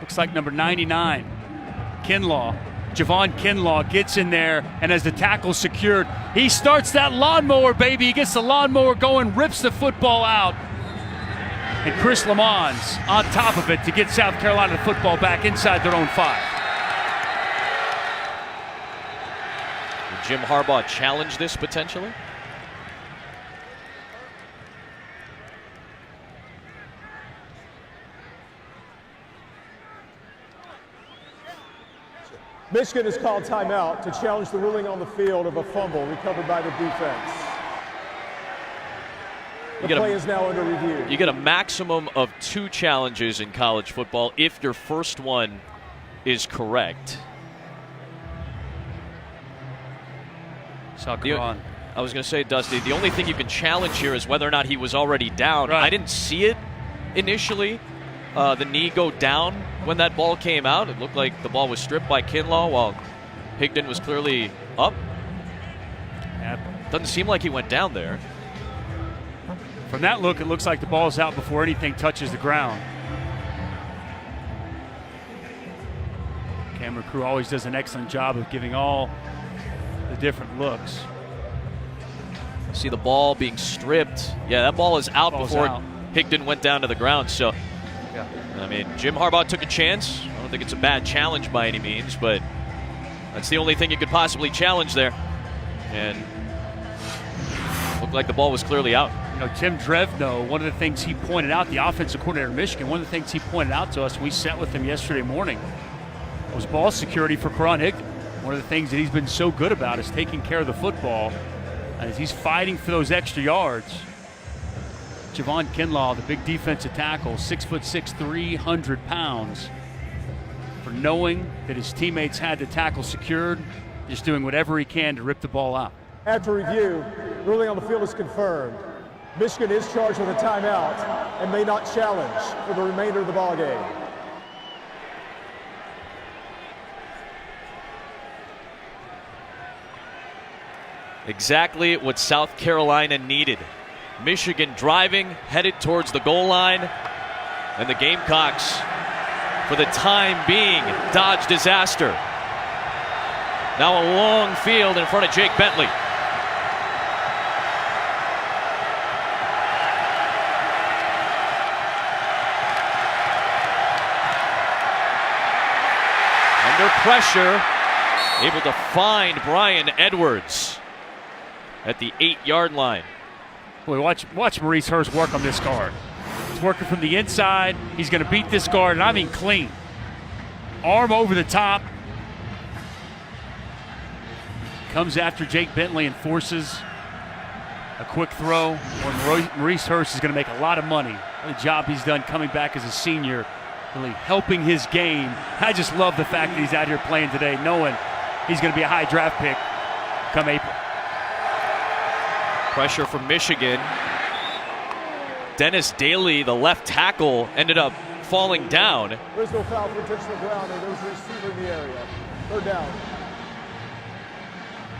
Looks like number 99, Kinlaw. Javon Kinlaw gets in there, and as the tackle secured, he starts that lawnmower, baby. He gets the lawnmower going, rips the football out. And Chris Lamons on top of it to get South Carolina football back inside their own 5. Will Jim Harbaugh challenge this potentially? Michigan has called timeout to challenge the ruling on the field of a fumble recovered by the defense. The play is now under review. You get a maximum of 2 challenges in college football if your first one is correct. SouthCarolina. I was going to say, Dusty, the only thing you can challenge here is whether or not he was already down. Right. I didn't see it initially. The knee go down when that ball came out. It looked like the ball was stripped by Kinlaw while Higdon was clearly up. Doesn't seem like he went down there. From that look, it looks like the ball's out before anything touches the ground. Camera crew always does an excellent job of giving all the different looks. See the ball being stripped. Yeah, that ball is out before Higdon went down to the ground. So, yeah. I mean, Jim Harbaugh took a chance. I don't think it's a bad challenge by any means, but that's the only thing you could possibly challenge there. And looked like the ball was clearly out. You know, Tim Drevno, one of the things he pointed out, the offensive coordinator of Michigan, one of the things he pointed out to us, we sat with him yesterday morning, was ball security for Karan Higdon. One of the things that he's been so good about is taking care of the football as he's fighting for those extra yards. Javon Kinlaw, the big defensive tackle, 6'6", 300 pounds, for knowing that his teammates had the tackle secured, just doing whatever he can to rip the ball out. After review, ruling on the field is confirmed. Michigan is charged with a timeout and may not challenge for the remainder of the ball game. Exactly what South Carolina needed. Michigan driving, headed towards the goal line, and the Gamecocks, for the time being, dodge disaster. Now a long field in front of Jake Bentley. Under pressure, able to find Brian Edwards at the 8-yard line. Boy, watch Maurice Hurst work on this guard. He's working from the inside. He's going to beat this guard, and I mean clean. Arm over the top. Comes after Jake Bentley and forces a quick throw. Maurice Hurst is going to make a lot of money. What a job he's done coming back as a senior, really helping his game. I just love the fact that he's out here playing today, knowing he's going to be a high draft pick come April. Pressure from Michigan. Dennis Daly, the left tackle, ended up falling down. There's no foul for intentional grounding. There was a receiver in the area. Third down.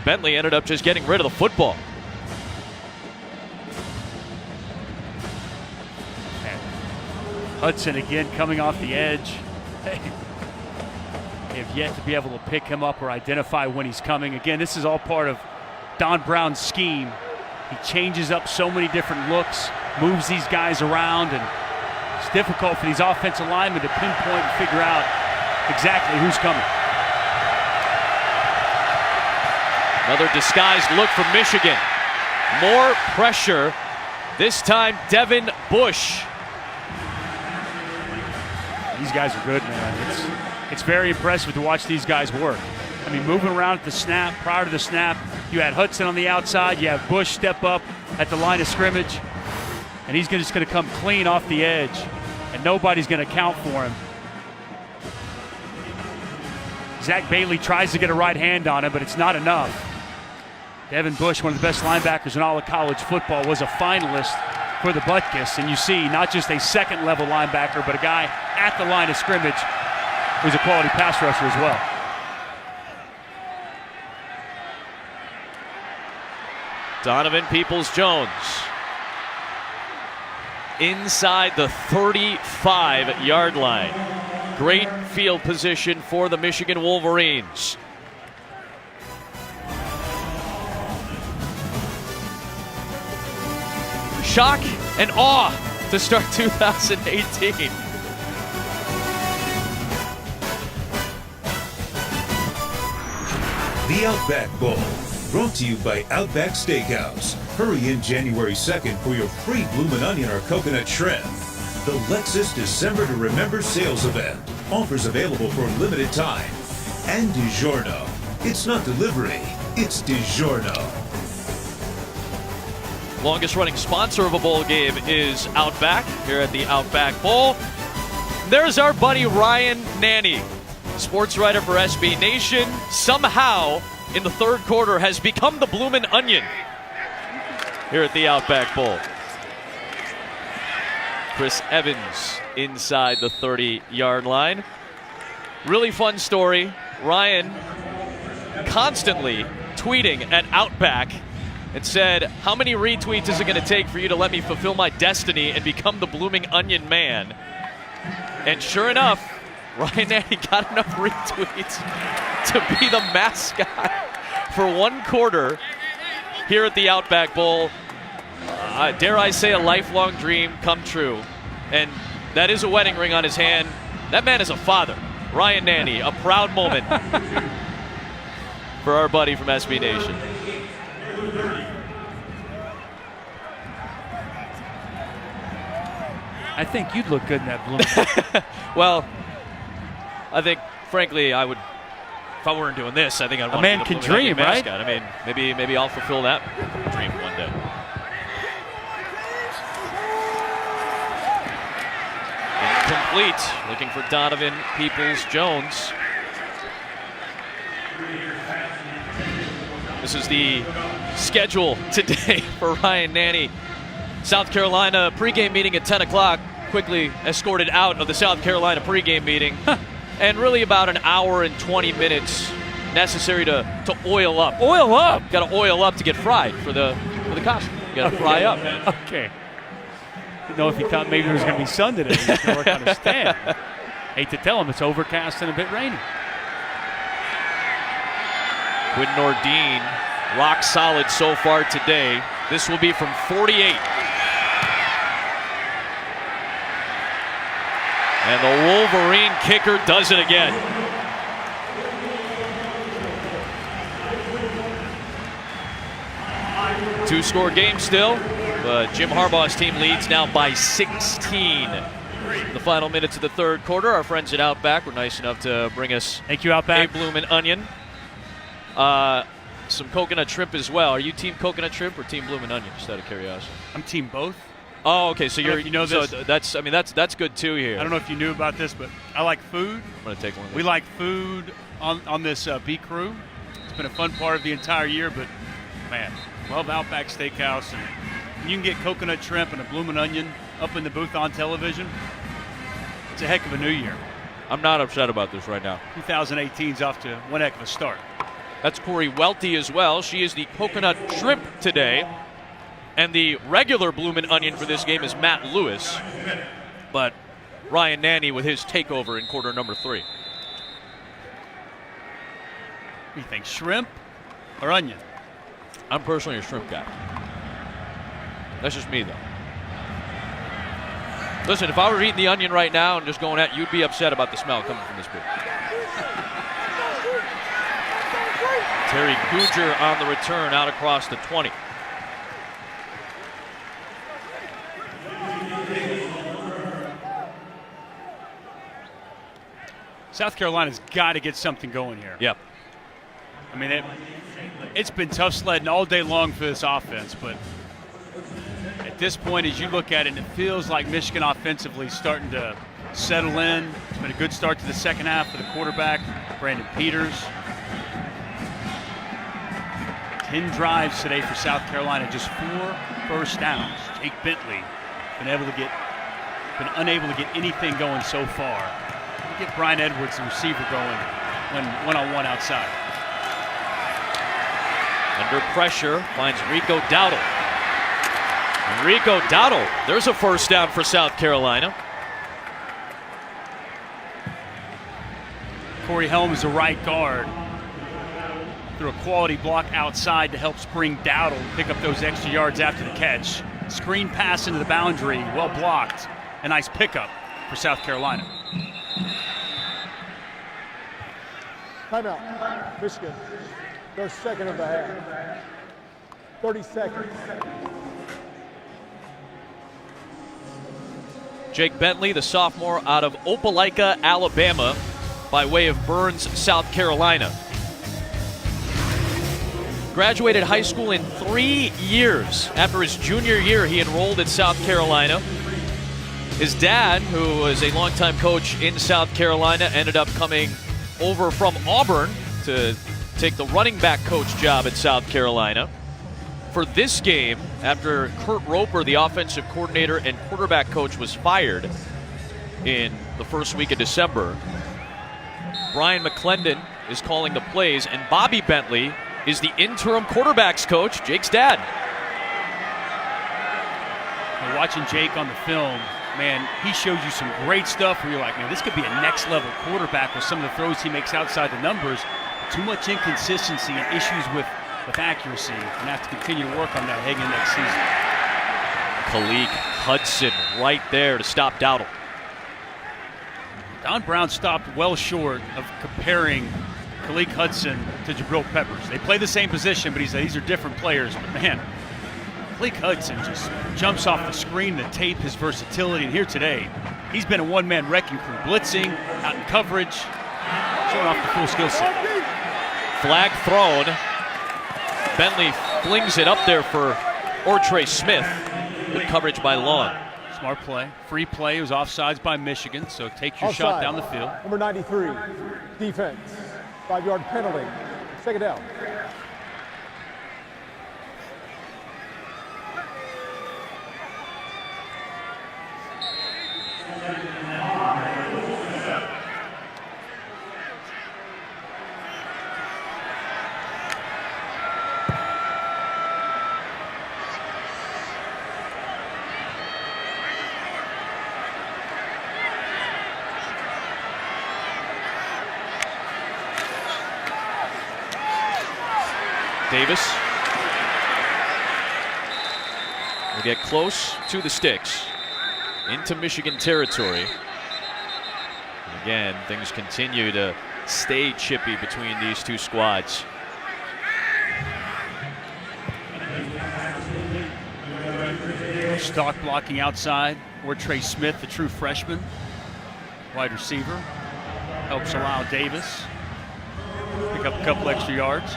Bentley ended up just getting rid of the football. Hudson again coming off the edge. They have yet to be able to pick him up or identify when he's coming. Again, this is all part of Don Brown's scheme. He changes up so many different looks, moves these guys around, and it's difficult for these offensive linemen to pinpoint and figure out exactly who's coming. Another disguised look from Michigan. More pressure. This time, Devin Bush. These guys are good, man. It's very impressive to watch these guys work. I mean, moving around at the snap, prior to the snap, you had Hudson on the outside, you have Bush step up at the line of scrimmage, and he's just going to come clean off the edge, and nobody's going to count for him. Zach Bailey tries to get a right hand on him, but it's not enough. Devin Bush, one of the best linebackers in all of college football, was a finalist for the Butkus, and you see not just a second-level linebacker, but a guy at the line of scrimmage who's a quality pass rusher as well. Donovan Peoples-Jones inside the 35-yard line. Great field position for the Michigan Wolverines. Shock and awe to start 2018. The Outback Bowl, brought to you by Outback Steakhouse. Hurry in January 2nd for your free bloomin' onion or coconut shrimp. The Lexus December to Remember sales event. Offers available for a limited time. And DiGiorno. It's not delivery, it's DiGiorno. Longest running sponsor of a bowl game is Outback here at the Outback Bowl. There's our buddy Ryan Nanni, sports writer for SB Nation. Somehow, in the third quarter, has become the bloomin' onion here at the Outback Bowl. Chris Evans inside the 30-yard line. Really fun story. Ryan constantly tweeting at Outback and said, how many retweets is it going to take for you to let me fulfill my destiny and become the blooming onion man? And sure enough, Ryan Nanni got enough retweets to be the mascot for one quarter here at the Outback Bowl. Dare I say, a lifelong dream come true. And that is a wedding ring on his hand. That man is a father. Ryan Nanni, a proud moment for our buddy from SB Nation. I think you'd look good in that blue. Well, I think, frankly, I would. If I weren't doing this, I think I'd want a man to be can the dream, right? mascot. I mean, maybe I'll fulfill that dream one day. Incomplete. Looking for Donovan Peoples-Jones. This is the schedule today for Ryan Nanni. South Carolina pregame meeting at 10 o'clock. Quickly escorted out of the South Carolina pregame meeting. And really about an hour and 20 minutes necessary to oil up. Oil up? Got to oil up to get fried for the costume. You got to fry up. Okay. Didn't know if he thought maybe there was going to be sun today. He was going to work on his stand. Hate to tell him, it's overcast and a bit rainy. Quinn Nordine, rock solid so far today. This will be from 48. And the Wolverine kicker does it again. Two-score game still, but Jim Harbaugh's team leads now by 16. In the final minutes of the third quarter, our friends at Outback were nice enough to bring us Thank you, Outback. a bloomin' onion. Some coconut shrimp as well. Are you team coconut shrimp or team bloomin' onion? Just out of curiosity. I'm team both. Oh, okay. So you know this. So that's good too here. I don't know if you knew about this, but I like food. I'm gonna take one. Of these. We like food on this B crew. It's been a fun part of the entire year, but man, Love Outback Steakhouse, and you can get coconut shrimp and a bloomin' onion up in the booth on television. It's a heck of a new year. I'm not upset about this right now. 2018's off to one heck of a start. That's Corey Welty as well. She is the coconut shrimp today. And the regular bloomin' onion for this game is Matt Lewis. But Ryan Nanny with his takeover in quarter number 3. What do you think, shrimp or onion? I'm personally a shrimp guy. That's just me, though. Listen, if I were eating the onion right now and just going at you'd be upset about the smell coming from this booth. Terry Guger on the return out across the 20. South Carolina's got to get something going here. Yep. I mean, it's been tough sledding all day long for this offense, but at this point, as you look at it, it feels like Michigan offensively is starting to settle in. It's been a good start to the second half for the quarterback, Brandon Peters. 10 drives today for South Carolina, just 4 first downs. Jake Bentley been unable to get anything going so far. We'll get Brian Edwards, the receiver, going when one-on-one outside. Under pressure, finds Rico Dowdle. And Rico Dowdle, there's a first down for South Carolina. Corey Helms, the right guard, through a quality block outside to help spring Dowdle pick up those extra yards after the catch. Screen pass into the boundary, well blocked. A nice pickup for South Carolina. Timeout, Michigan. Their second of the half. 30 seconds. Jake Bentley, the sophomore out of Opelika, Alabama, by way of Burns, South Carolina. Graduated high school in 3 years. After his junior year, he enrolled at South Carolina. His dad, who was a longtime coach in South Carolina, ended up coming over from Auburn to take the running back coach job at South Carolina. For this game, after Kurt Roper, the offensive coordinator and quarterback coach, was fired in the first week of December, Brian McClendon is calling the plays, and Bobby Bentley is the interim quarterbacks coach, Jake's dad. Well, watching Jake on the film, man, he shows you some great stuff where you're like, man, this could be a next-level quarterback with some of the throws he makes outside the numbers. Too much inconsistency and issues with accuracy, and have to continue to work on that heading into next season. Khalid Hudson right there to stop Dowdle. Don Brown stopped well short of comparing Khalid Hudson to Jabril Peppers. They play the same position, but he said these are different players. But man, Khalid Hudson just jumps off the screen, the tape, his versatility, and here today, he's been a one-man wrecking crew, blitzing, out in coverage, showing off the full skill set. Flag thrown. Bentley flings it up there for Ortre Smith. Good coverage by Long. Smart play. Free play. It was offsides by Michigan, so take your Offside. shot down the field. Number 93, defense. 5-yard penalty. Second down. Davis will get close to the sticks into Michigan territory. And again, things continue to stay chippy between these two squads. Stock blocking outside. Ortre Smith, the true freshman, wide receiver, helps allow Davis pick up a couple extra yards.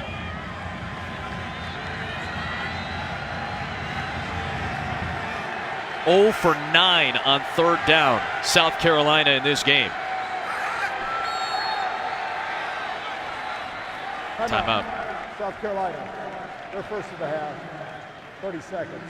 Oh for 9 on third down, South Carolina in this game. Timeout. South Carolina. Their first of the half, 30 seconds.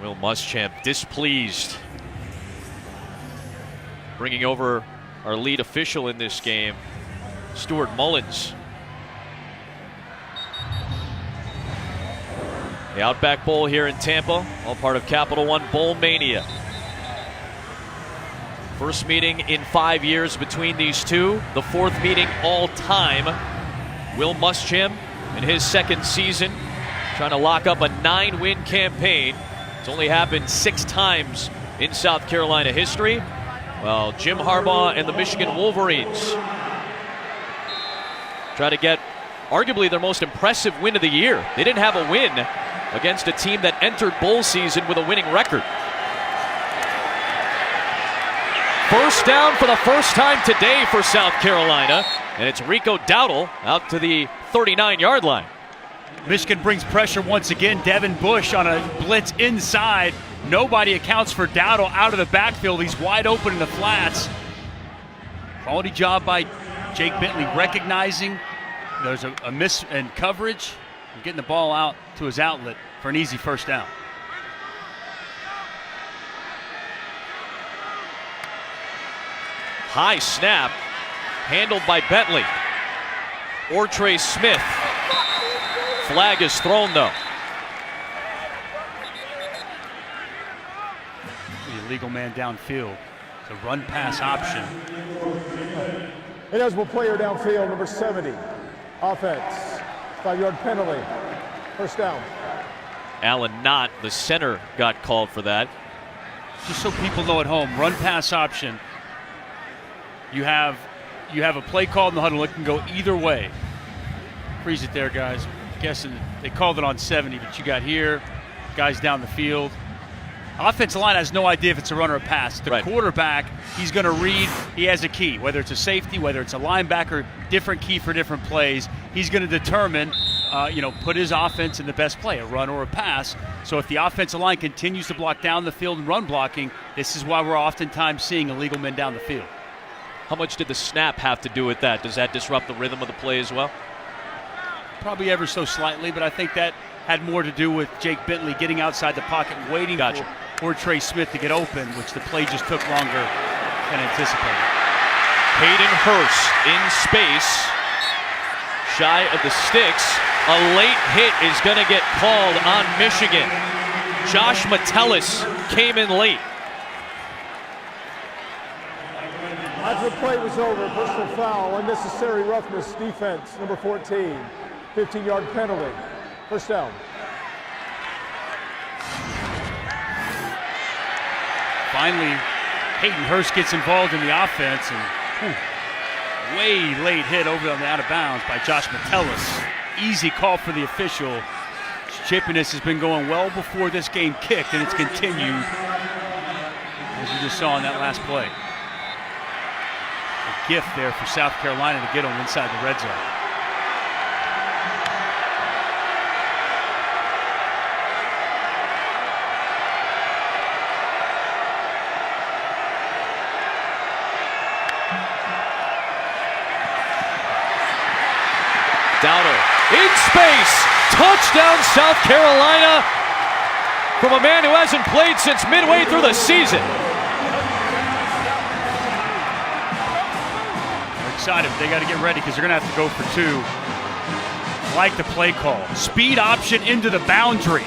Will Muschamp displeased. Bringing over our lead official in this game, Stuart Mullins. The Outback Bowl here in Tampa, all part of Capital One Bowl Mania. First meeting in 5 years between these two, the fourth meeting all time. Will Muschamp in his second season trying to lock up a 9-win campaign. It's only happened 6 times in South Carolina history. Well, Jim Harbaugh and the Michigan Wolverines try to get arguably their most impressive win of the year. They didn't have a win against a team that entered bowl season with a winning record. First down for the first time today for South Carolina, and it's Rico Dowdle out to the 39-yard line. Michigan brings pressure once again. Devin Bush on a blitz inside. Nobody accounts for Dowdle out of the backfield. He's wide open in the flats. Quality job by Jake Bentley recognizing there's a miss in coverage and getting the ball out to his outlet for an easy first down. High snap, handled by Bentley. Ortre Smith. Flag is thrown though. The illegal man downfield. It's a run pass option. Ineligible player downfield, number 70. Offense, 5-yard penalty. First down. Alan Knott, the center, got called for that. Just so people know at home, run pass option. You have a play called in the huddle. It can go either way. Freeze it there, guys. Guessing they called it on 70, but you got here, guys down the field. Offensive line has no idea if it's a run or a pass. The quarterback, he's going to read. He has a key, whether it's a safety, whether it's a linebacker, different key for different plays. He's going to determine, put his offense in the best play, a run or a pass. So if the offensive line continues to block down the field and run blocking, this is why we're oftentimes seeing illegal men down the field. How much did the snap have to do with that? Does that disrupt the rhythm of the play as well? Probably ever so slightly, but I think that had more to do with Jake Bentley getting outside the pocket and waiting for Trey Smith to get open, which the play just took longer than anticipated. Hayden Hurst in space, shy of the sticks. A late hit is going to get called on Michigan. Josh Metellus came in late. After the play was over, personal foul, unnecessary roughness, defense, number 14. 15-yard penalty. First down. Finally, Hayden Hurst gets involved in the offense, and way late hit over on the out of bounds by Josh Metellus. Easy call for the official. Chippiness has been going well before this game kicked, and it's continued, as you just saw in that last play. A gift there for South Carolina to get them inside the red zone. Dowdle in space, touchdown South Carolina from a man who hasn't played since midway through the season. They're excited, but they got to get ready because they're going to have to go for 2. Like the play call. Speed option into the boundary.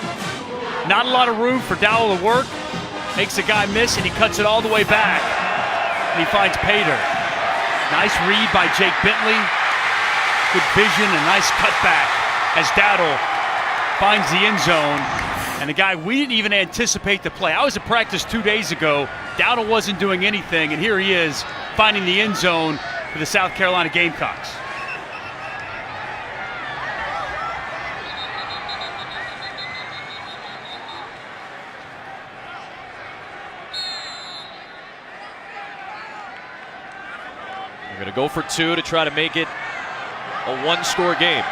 Not a lot of room for Dowdle to work. Makes the guy miss, and he cuts it all the way back. And he finds Pater. Nice read by Jake Bentley. Good vision and nice cutback as Dowdle finds the end zone. And the guy, we didn't even anticipate the play. I was at practice 2 days ago. Dowdle wasn't doing anything, and here he is finding the end zone for the South Carolina Gamecocks. We're going to go for 2 to try to make it a 1-score game.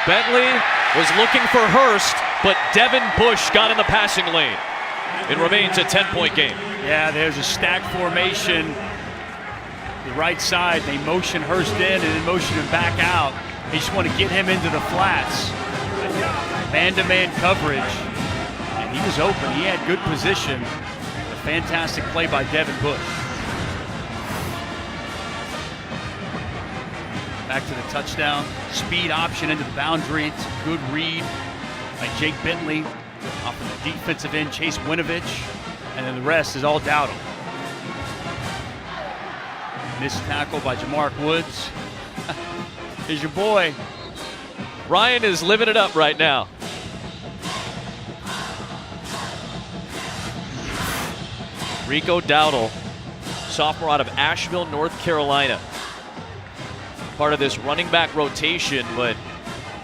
Bentley was looking for Hurst, but Devin Bush got in the passing lane. It remains a 10-point game. Yeah, there's a stack formation. The right side, they motion Hurst in and then motion him back out. They just want to get him into the flats. Man-to-man coverage. And he was open. He had good position. A fantastic play by Devin Bush. Back to the touchdown. Speed option into the boundary. It's a good read by Jake Bentley. Off of the defensive end, Chase Winovich. And then the rest is all Dowdle. Missed tackle by Jamark Woods. Here's your boy. Ryan is living it up right now. Rico Dowdle, sophomore out of Asheville, North Carolina. Part of this running back rotation, but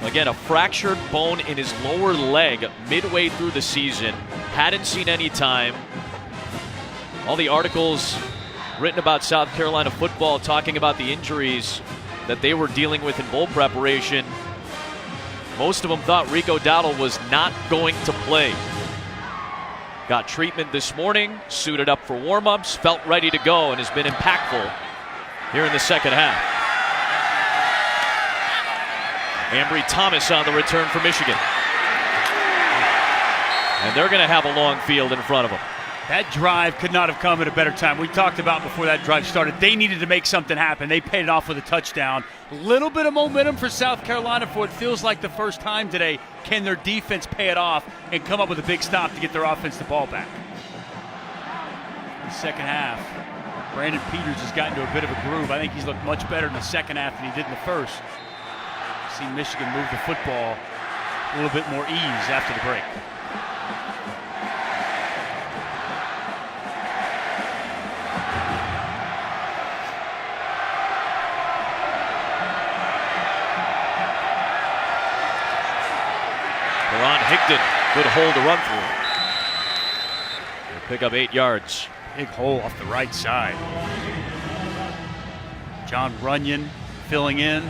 again, a fractured bone in his lower leg midway through the season. Hadn't seen any time. All the articles written about South Carolina football talking about the injuries that they were dealing with in bowl preparation. Most of them thought Rico Dowdle was not going to play. Got treatment this morning, suited up for warm-ups, felt ready to go, and has been impactful here in the second half. Ambry Thomas on the return for Michigan. And they're going to have a long field in front of them. That drive could not have come at a better time. We talked about before that drive started, they needed to make something happen. They paid it off with a touchdown. A little bit of momentum for South Carolina for what feels like the first time today. Can their defense pay it off and come up with a big stop to get their offense the ball back? In the second half, Brandon Peters has gotten to a bit of a groove. I think he's looked much better in the second half than he did in the first. Seen Michigan move the football a little bit more ease after the break. Ron Higdon, good hole to run through. He'll pick up 8 yards. Big hole off the right side. John Runyon filling in.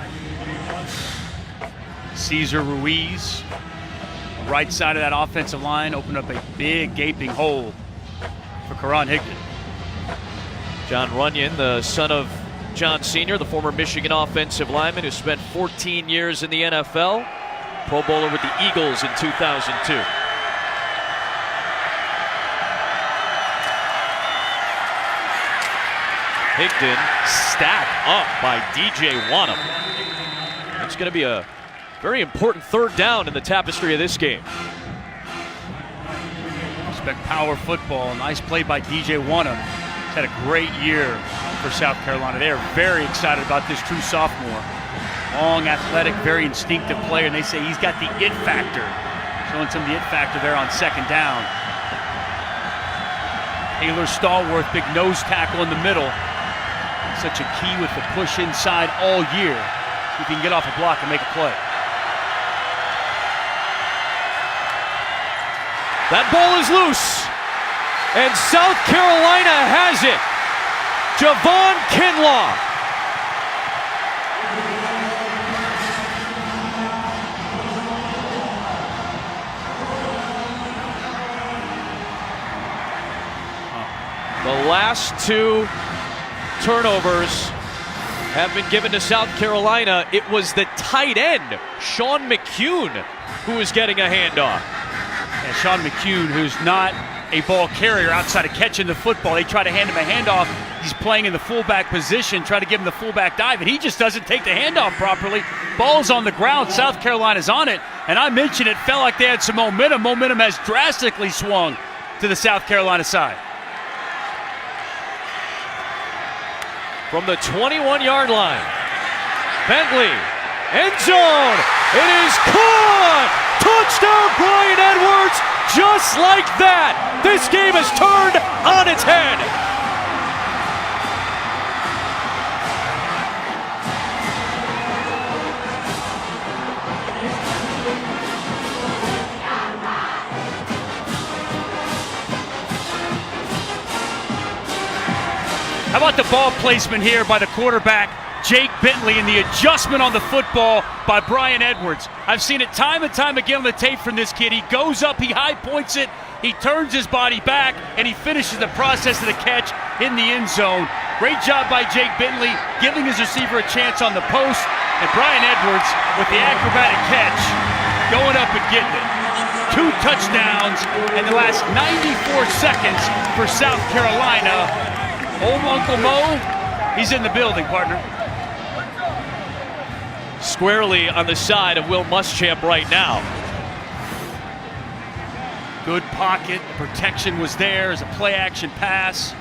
Cesar Ruiz, right side of that offensive line, opened up a big gaping hole for Karan Higdon. John Runyon, the son of John Sr., the former Michigan offensive lineman who spent 14 years in the NFL. Pro Bowler with the Eagles in 2002. Higdon stacked up by DJ Wanham. It's going to be a very important third down in the tapestry of this game. Expect power football. Nice play by DJ Wanham. He's had a great year for South Carolina. They are very excited about this true sophomore. Long, athletic, very instinctive player, and they say he's got the it factor. Showing some of the it factor there on second down. Taylor Stallworth, big nose tackle in the middle. Such a key with the push inside all year. If he can get off a block and make a play. That ball is loose, and South Carolina has it. Javon Kinlaw. The last 2 turnovers have been given to South Carolina. It was the tight end, Sean McCune, who was getting a handoff. And Sean McCune, who's not a ball carrier outside of catching the football. They try to hand him a handoff. He's playing in the fullback position, try to give him the fullback dive, and he just doesn't take the handoff properly. Ball's on the ground. South Carolina's on it. And I mentioned it felt like they had some momentum. Momentum has drastically swung to the South Carolina side. From the 21-yard line, Bentley, end zone, it is caught! Touchdown, Brian Edwards! Just like that, this game has turned on its head. How about the ball placement here by the quarterback? Jake Bentley and the adjustment on the football by Brian Edwards. I've seen it time and time again on the tape from this kid. He goes up, he high points it, he turns his body back, and he finishes the process of the catch in the end zone. Great job by Jake Bentley, giving his receiver a chance on the post, and Brian Edwards with the acrobatic catch, going up and getting it. 2 touchdowns in the last 94 seconds for South Carolina. Old Uncle Mo, he's in the building, partner. Squarely on the side of Will Muschamp right now. Good pocket, protection was there as a play-action pass.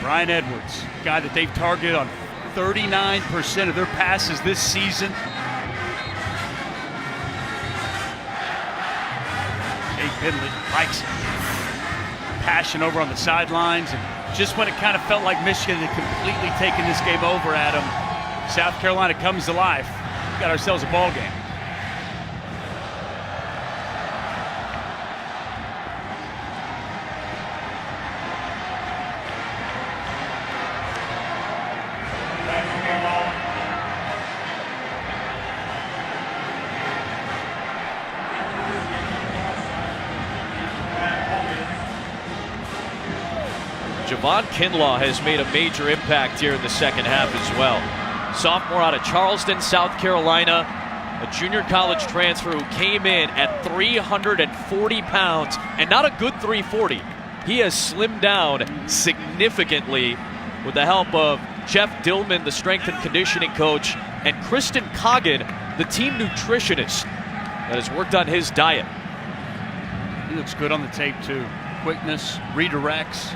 Brian Edwards, guy that they've targeted on 39% of their passes this season. Jake Bentley likes it. Passion over on the sidelines, and just when it kind of felt like Michigan had completely taken this game over at them, South Carolina comes to life. We got ourselves a ball game. Javon Kinlaw has made a major impact here in the second half as well. Sophomore out of Charleston, South Carolina, a junior college transfer who came in at 340 pounds, and not a good 340. He has slimmed down significantly with the help of Jeff Dillman, the strength and conditioning coach, and Kristen Coggin, the team nutritionist that has worked on his diet. He looks good on the tape too. Quickness, redirects,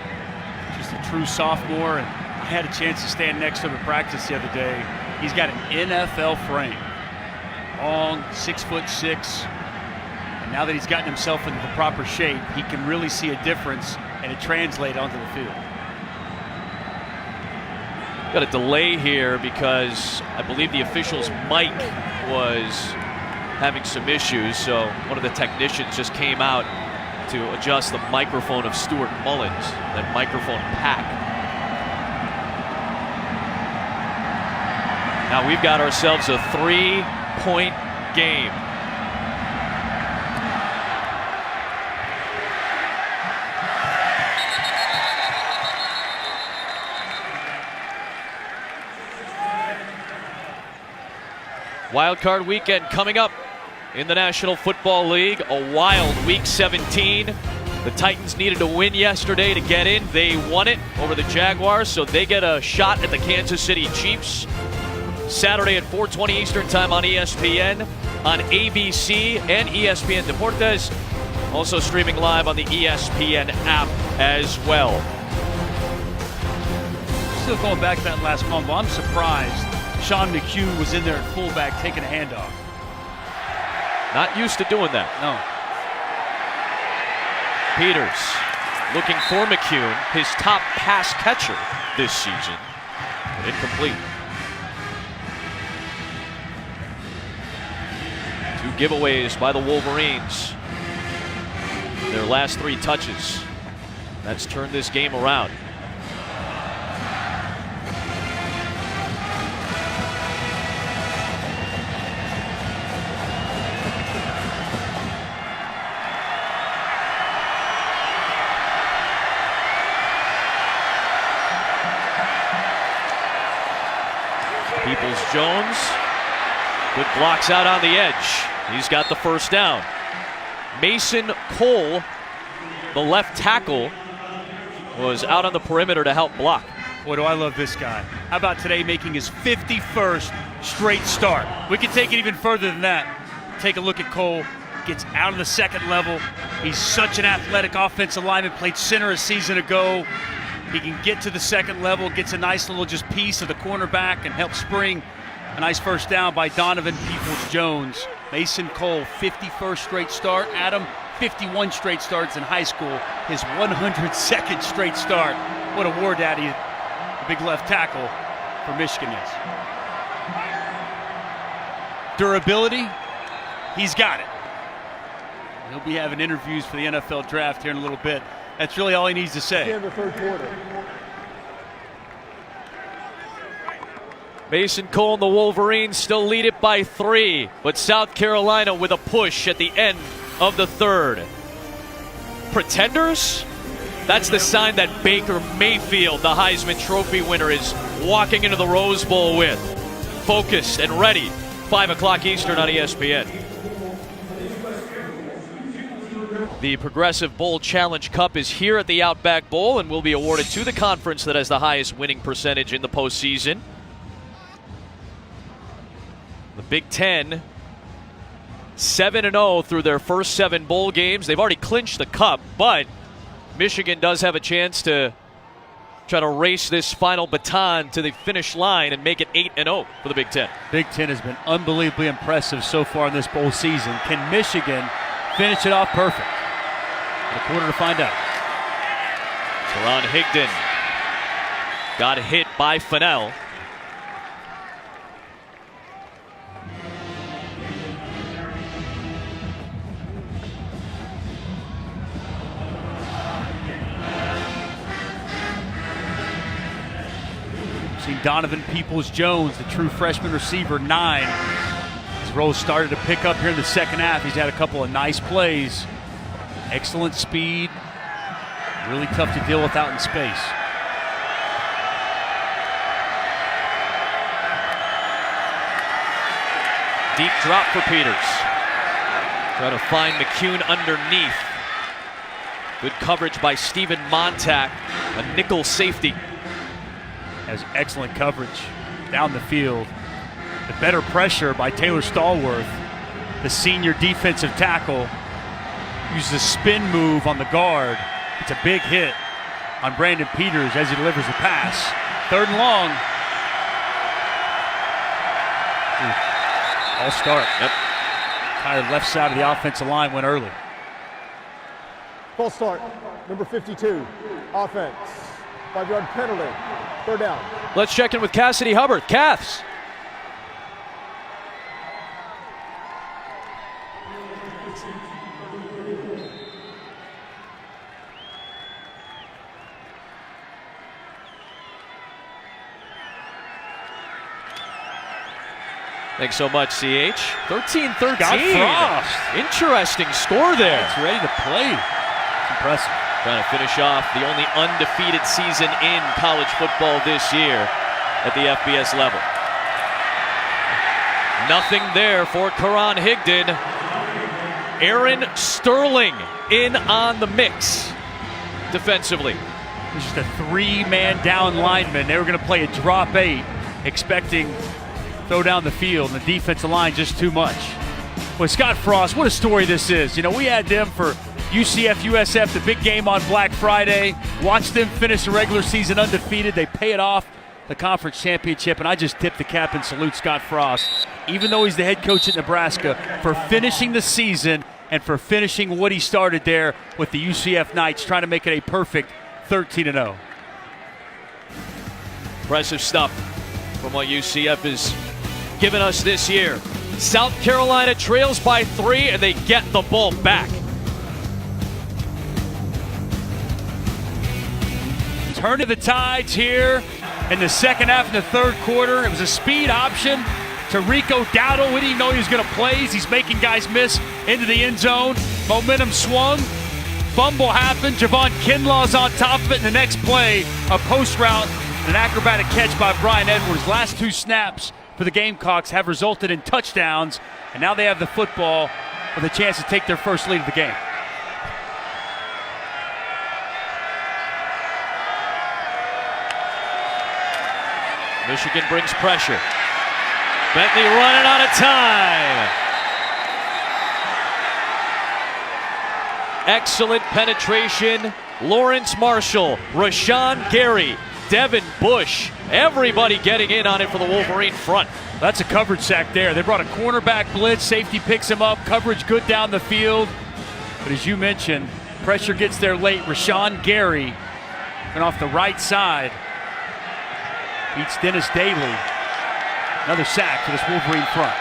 just a true sophomore. And I had a chance to stand next to him at practice the other day. He's got an NFL frame. Long, 6'6". And now that he's gotten himself into the proper shape, he can really see a difference, and it translates onto the field. Got a delay here because I believe the official's mic was having some issues, so one of the technicians just came out to adjust the microphone of Stuart Mullins, that microphone pack. Now we've got ourselves a 3-point game. Wild card weekend coming up in the National Football League. A wild Week 17. The Titans needed to win yesterday to get in. They won it over the Jaguars, so they get a shot at the Kansas City Chiefs. Saturday at 4:20 Eastern Time on ESPN, on ABC and ESPN Deportes. Also streaming live on the ESPN app as well. Still going back to that last combo, I'm surprised Sean McHugh was in there at fullback taking a handoff. Not used to doing that. No. Peters looking for McCune, his top pass catcher this season. Incomplete. 2 giveaways by the Wolverines. Their last 3 touches. That's turned this game around. Jones, good blocks out on the edge. He's got the first down. Mason Cole, the left tackle, was out on the perimeter to help block. Boy, do I love this guy. How about today making his 51st straight start? We can take it even further than that. Take a look at Cole. Gets out of the second level. He's such an athletic offensive lineman, played center a season ago. He can get to the second level, gets a nice little just piece of the cornerback and helps spring a nice first down by Donovan Peoples-Jones. Mason Cole, 51st straight start. Adam, 51 straight starts in high school. His 102nd straight start. What a war daddy, the big left tackle for Michigan is. Durability, he's got it. He'll be having interviews for the NFL draft here in a little bit. That's really all he needs to say. In the third quarter. Mason Cole and the Wolverines still lead it by 3, but South Carolina with a push at the end of the third. Pretenders? That's the sign that Baker Mayfield, the Heisman Trophy winner, is walking into the Rose Bowl with. Focused and ready. 5 o'clock Eastern on ESPN. The Progressive Bowl Challenge Cup is here at the Outback Bowl and will be awarded to the conference that has the highest winning percentage in the postseason. The Big Ten, 7-0 through their first 7 bowl games. They've already clinched the cup, but Michigan does have a chance to try to race this final baton to the finish line and make it 8-0 for the Big Ten. Big Ten has been unbelievably impressive so far in this bowl season. Can Michigan finish it off perfect? A quarter to find out. Teron Higdon got hit by Fennell. Seen Donovan Peoples-Jones, the true freshman receiver, 9. His role started to pick up here in the second half. He's had a couple of nice plays. Excellent speed. Really tough to deal with out in space. Deep drop for Peters. Trying to find McCune underneath. Good coverage by Steven Montag, a nickel safety. Has excellent coverage down the field. The better pressure by Taylor Stallworth, the senior defensive tackle. Uses a spin move on the guard. It's a big hit on Brandon Peters as he delivers the pass. 3rd and long. All start. Yep. Entire left side of the offensive line went early. False start, number 52, offense. 5-yard penalty, 3rd down. Let's check in with Cassidy Hubbard. Caths. Thanks so much, CH. 13-13. Scott Frost. Interesting score there. It's ready to play. It's impressive. Trying to finish off the only undefeated season in college football this year at the FBS level. Nothing there for Teron Higdon. Aaron Sterling in on the mix defensively. It's just a 3-man down lineman. They were going to play a drop 8, expecting throw down the field, and the defensive line just too much. Well, Scott Frost, what a story this is. You know, we had them for UCF, USF, the big game on Black Friday. Watched them finish the regular season undefeated. They pay it off, the conference championship, and I just tip the cap and salute Scott Frost, even though he's the head coach at Nebraska, for finishing the season and for finishing what he started there with the UCF Knights, trying to make it a perfect 13-0. Impressive stuff from what UCF is given us this year. South Carolina trails by 3 and they get the ball back. Turn of the tides here in the second half and the third quarter. It was a speed option to Rico Dowdle. We didn't know he was going to play. He's making guys miss into the end zone. Momentum swung. Fumble happened. Javon Kinlaw's on top of it. In the next play, a post route, an acrobatic catch by Brian Edwards. Last 2 snaps for the Gamecocks have resulted in touchdowns, and now they have the football with a chance to take their first lead of the game. Michigan brings pressure. Bentley running out of time. Excellent penetration. Lawrence Marshall, Rashawn Gary, Devin Bush, everybody getting in on it for the Wolverine front. That's a coverage sack there. They brought a cornerback blitz. Safety picks him up. Coverage good down the field. But as you mentioned, pressure gets there late. Rashawn Gary went off the right side. Beats Dennis Daly. Another sack for this Wolverine front.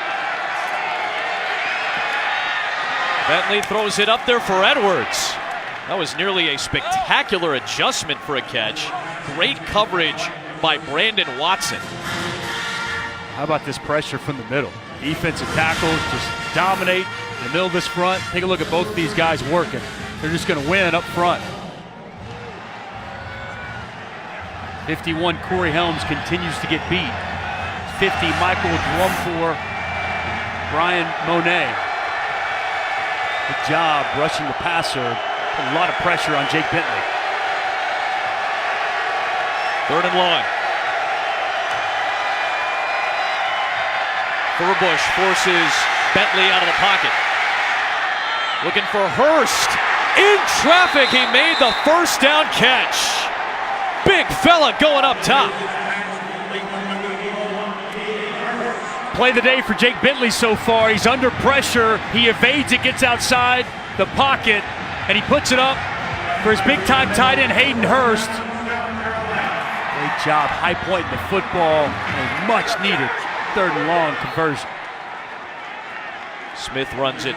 Bentley throws it up there for Edwards. That was nearly a spectacular adjustment for a catch. Great coverage by Brandon Watson. How about this pressure from the middle? Defensive tackles just dominate in the middle of this front. Take a look at both of these guys working. They're just going to win up front. 51, Corey Helms continues to get beat. 50, Michael Dwumfor, Brian Monet. Good job rushing the passer. A lot of pressure on Jake Bentley. 3rd and long. Furbush forces Bentley out of the pocket. Looking for Hurst. In traffic, he made the first down catch. Big fella going up top. Play the day for Jake Bentley so far. He's under pressure. He evades it, gets outside the pocket, and he puts it up for his big-time tight end, Hayden Hurst. Great job high pointing the football, and much needed 3rd and long conversion. Smith runs it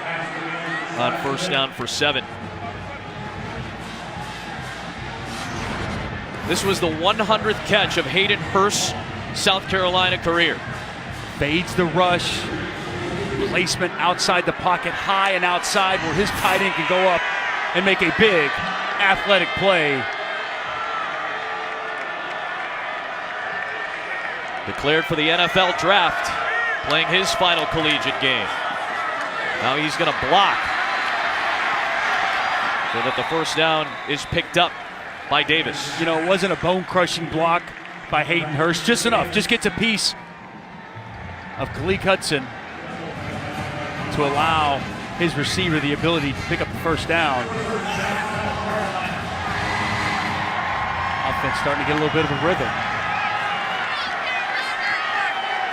on 1st down for 7. This was the 100th catch of Hayden Hurst's South Carolina career. Fades the rush, placement outside the pocket, high and outside where his tight end can go up and make a big athletic play. Declared for the NFL draft, playing his final collegiate game. Now he's going to block so that the 1st down is picked up by Davis. You know, it wasn't a bone-crushing block by Hayden Hurst, just enough. Just gets a piece of Khaleke Hudson to allow his receiver the ability to pick up the 1st down. Offense starting to get a little bit of a rhythm.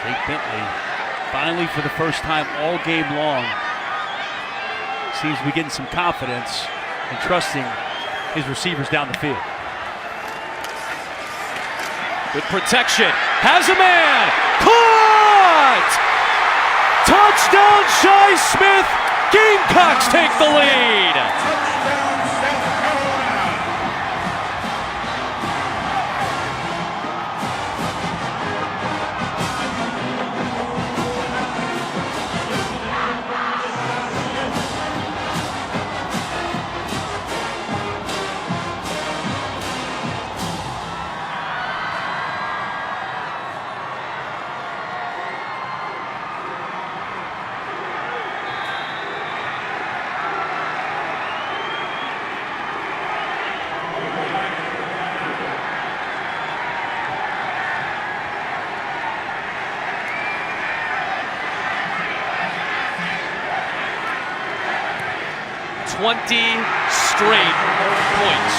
Jake Bentley, finally for the first time all game long, seems to be getting some confidence and trusting his receivers down the field. Good protection, has a man, caught! Touchdown, Shi Smith, Gamecocks take the lead. Straight points.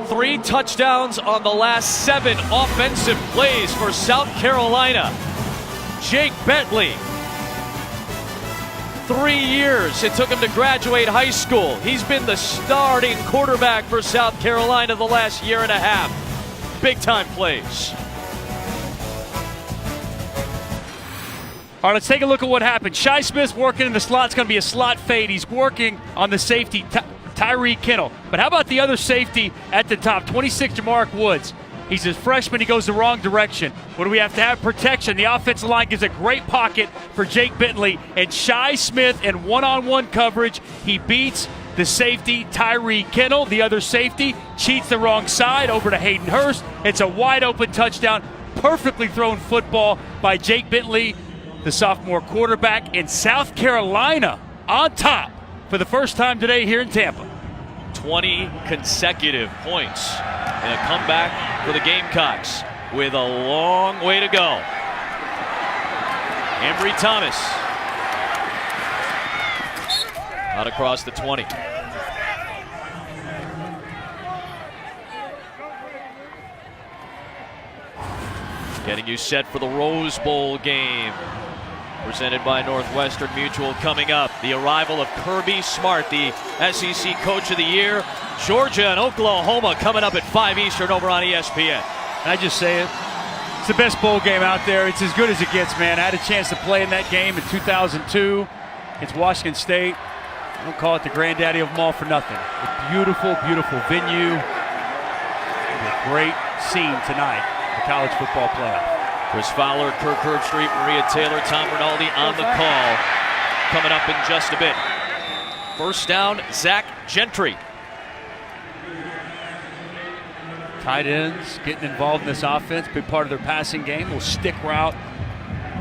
3 touchdowns on the last 7 offensive plays for South Carolina. Jake Bentley, 3 years it took him to graduate high school. He's been the starting quarterback for South Carolina the last year and a half. Big time plays. All right, let's take a look at what happened. Shi Smith's working in the slot. It's going to be a slot fade. He's working on the safety, Tyree Kennel. But how about the other safety at the top, 26, Jamark Woods? He's a freshman. He goes the wrong direction. What do we have to have? Protection. The offensive line gives a great pocket for Jake Bentley. And Shi Smith in one-on-one coverage, he beats the safety, Tyree Kennel. The other safety cheats the wrong side over to Hayden Hurst. It's a wide-open touchdown. Perfectly thrown football by Jake Bentley, the sophomore quarterback, in South Carolina on top for the first time today here in Tampa. 20 consecutive points and a comeback for the Gamecocks with a long way to go. Embry Thomas out across the 20. Getting you set for the Rose Bowl game presented by Northwestern Mutual coming up. The arrival of Kirby Smart, the SEC Coach of the Year. Georgia and Oklahoma coming up at 5 Eastern over on ESPN. I just say it. It's the best bowl game out there. It's as good as it gets, man. I had a chance to play in that game in 2002 against Washington State. I don't call it the granddaddy of them all for nothing. A beautiful, beautiful venue. A great scene tonight the college football playoff. Chris Fowler, Kirk Herbstreit, Maria Taylor, Tom Rinaldi on the call. Coming up in just a bit. First down, Zach Gentry. Tight ends getting involved in this offense, big part of their passing game. Will stick route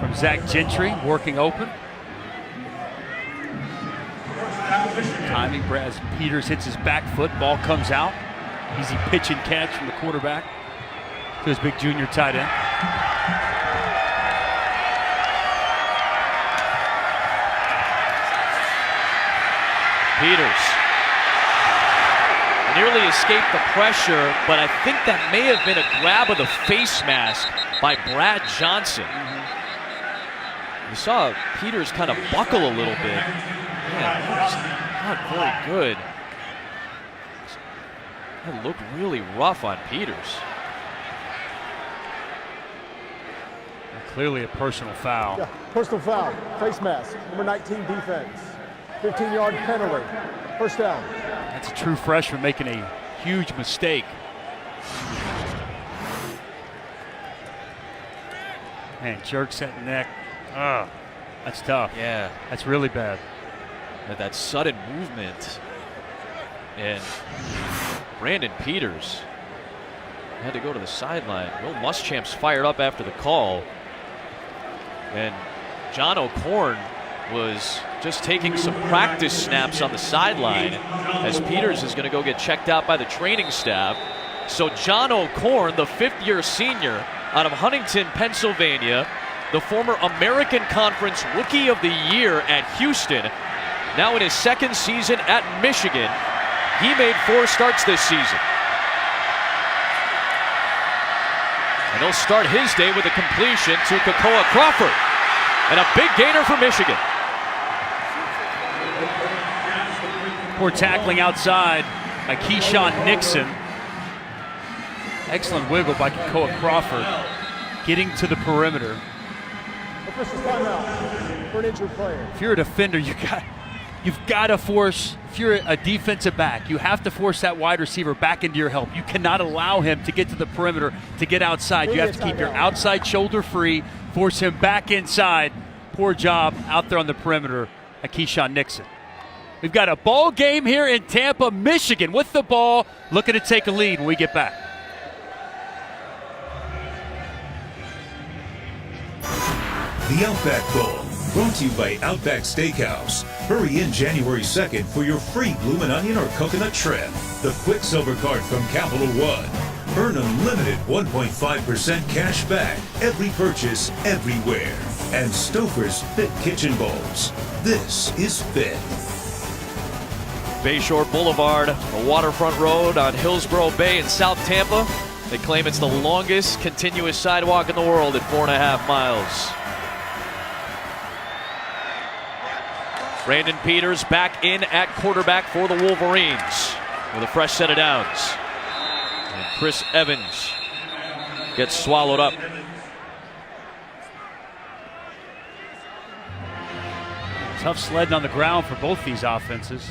from Zach Gentry, working open. Timing as Peters hits his back foot, ball comes out. Easy pitch and catch from the quarterback to his big junior tight end. Peters nearly escaped the pressure, but I think that may have been a grab of the face mask by Brad Johnson. You saw Peters kind of buckle a little bit. Man, not very good. That looked really rough on Peters. Clearly a personal foul. Yeah, personal foul, face mask, number 19 defense. 15-yard penalty, first down. That's a true freshman making a huge mistake. Man, jerks that neck. Ugh, that's tough. Yeah. That's really bad. That sudden movement. And Brandon Peters had to go to the sideline. Will Muschamp's fired up after the call. And John O'Korn was just taking some practice snaps on the sideline as Peters is going to go get checked out by the training staff. So John O'Korn, the fifth-year senior out of Huntington, Pennsylvania, the former American Conference Rookie of the Year at Houston, now in his second season at Michigan. He made 4 starts this season. And he'll start his day with a completion to Kakoa Crawford. And a big gainer for Michigan. Poor tackling outside by Keyshawn Nixon. Excellent wiggle by Kakoa Crawford. Getting to the perimeter. Official timeout for an injured player. If you're a defender, you've got to force, if you're a defensive back, you have to force that wide receiver back into your help. You cannot allow him to get to the perimeter, to get outside. You have to keep your outside shoulder free, force him back inside. Poor job out there on the perimeter at Keyshawn Nixon. We've got a ball game here in Tampa, Michigan with the ball, looking to take a lead when we get back. The Outback Bowl, brought to you by Outback Steakhouse. Hurry in January 2nd for your free bloomin' onion or coconut trim. The Quicksilver card from Capital One. Earn unlimited 1.5% cash back every purchase, everywhere. And Stouffer's Fit Kitchen Bowls. This is fit. Bayshore Boulevard, a waterfront road on Hillsborough Bay in South Tampa. They claim it's the longest continuous sidewalk in the world at 4.5 miles. Brandon Peters back in at quarterback for the Wolverines with a fresh set of downs. And Chris Evans gets swallowed up. Tough sledding on the ground for both these offenses.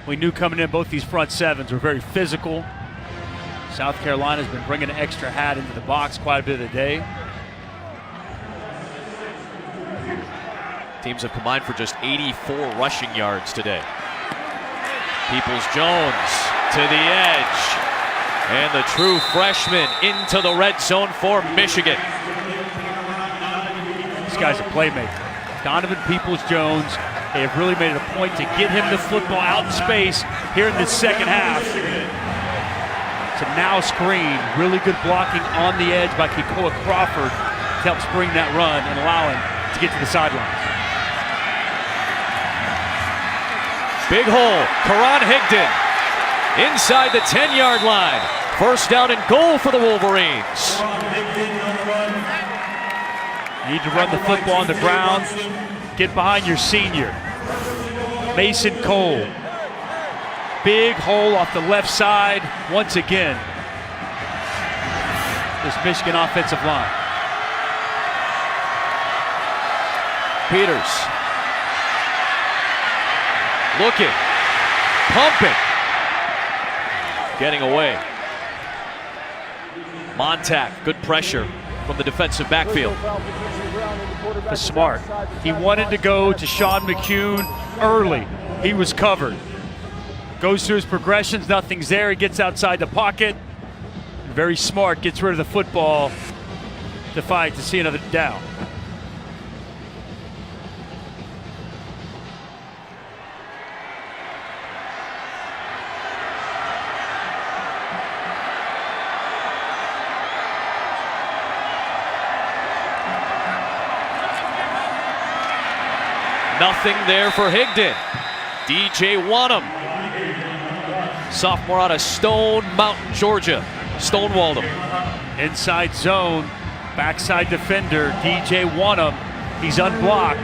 We knew coming in both these front sevens were very physical. South Carolina's been bringing an extra hat into the box quite a bit of the day. Teams have combined for just 84 rushing yards today. Peoples-Jones to the edge. And the true freshman into the red zone for Michigan. This guy's a playmaker. Donovan Peoples-Jones, they have really made it a point to get him the football out in space here in the second half. It's a now screen, really good blocking on the edge by Kakoa Crawford to help spring that run and allow him to get to the sidelines. Big hole, Karan Higdon inside the 10-yard line. First down and goal for the Wolverines. You need to run the football on the ground. Get behind your senior. Mason Cole. Big hole off the left side once again. This Michigan offensive line. Peters. Looking. Pumping. Getting away. Montauk, good pressure from the defensive backfield. Smart. He wanted to go to Sean McCune early. He was covered. Goes through his progressions, nothing's there. He gets outside the pocket. Very smart, gets rid of the football to fight to see another down. Nothing there for Higdon. DJ Wanham, sophomore out of Stone Mountain, Georgia. Stonewalled him. Inside zone, backside defender, DJ Wanham. He's unblocked.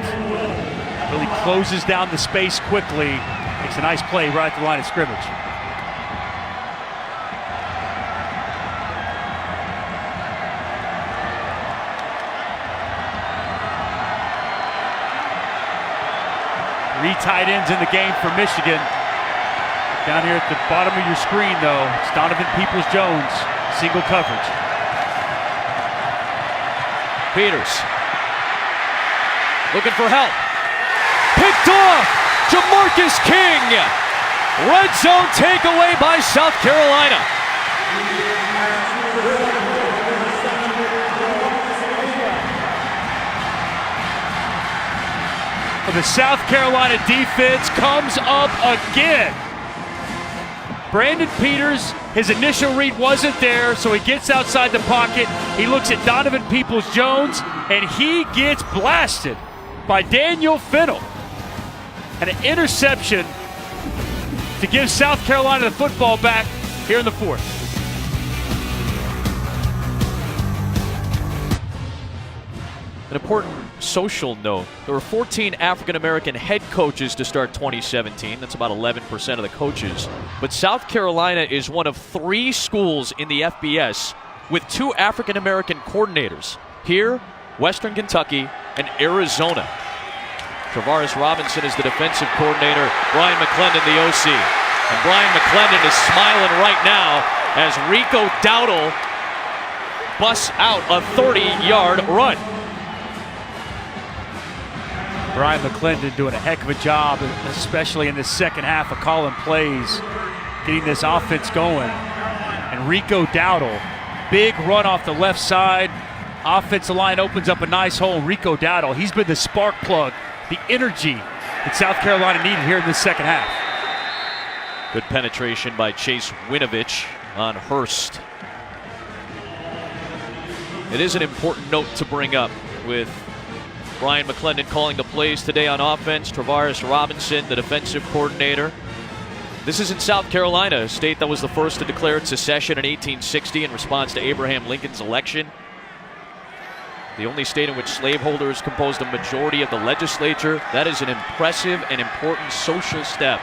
Really closes down the space quickly. Makes a nice play right at the line of scrimmage. Three tight ends in the game for Michigan. Down here at the bottom of your screen, though, it's Donovan Peoples-Jones, single coverage. Peters looking for help. Picked off. Jamarcus King. Red zone takeaway by South Carolina. The South Carolina defense comes up again. Brandon Peters, his initial read wasn't there, so he gets outside the pocket. He looks at Donovan Peoples-Jones, and he gets blasted by Daniel Fennell. And an interception to give South Carolina the football back here in the fourth. An important social note. There were 14 African-American head coaches to start 2017. That's about 11% of the coaches. But South Carolina is one of 3 schools in the FBS with 2 African-American coordinators. Here, Western Kentucky and Arizona. Travaris Robinson is the defensive coordinator. Brian McClendon, the OC. And Brian McClendon is smiling right now as Rico Dowdle busts out a 30-yard run. Brian McClendon doing a heck of a job, especially in the second half of calling plays, getting this offense going. And Rico Dowdle, big run off the left side. Offensive line opens up a nice hole. Rico Dowdle, he's been the spark plug, the energy that South Carolina needed here in the second half. Good penetration by Chase Winovich on Hurst. It is an important note to bring up with Brian McClendon calling the plays today on offense. Travaris Robinson, the defensive coordinator. This is in South Carolina, a state that was the first to declare its secession in 1860 in response to Abraham Lincoln's election. The only state in which slaveholders composed a majority of the legislature. That is an impressive and important social step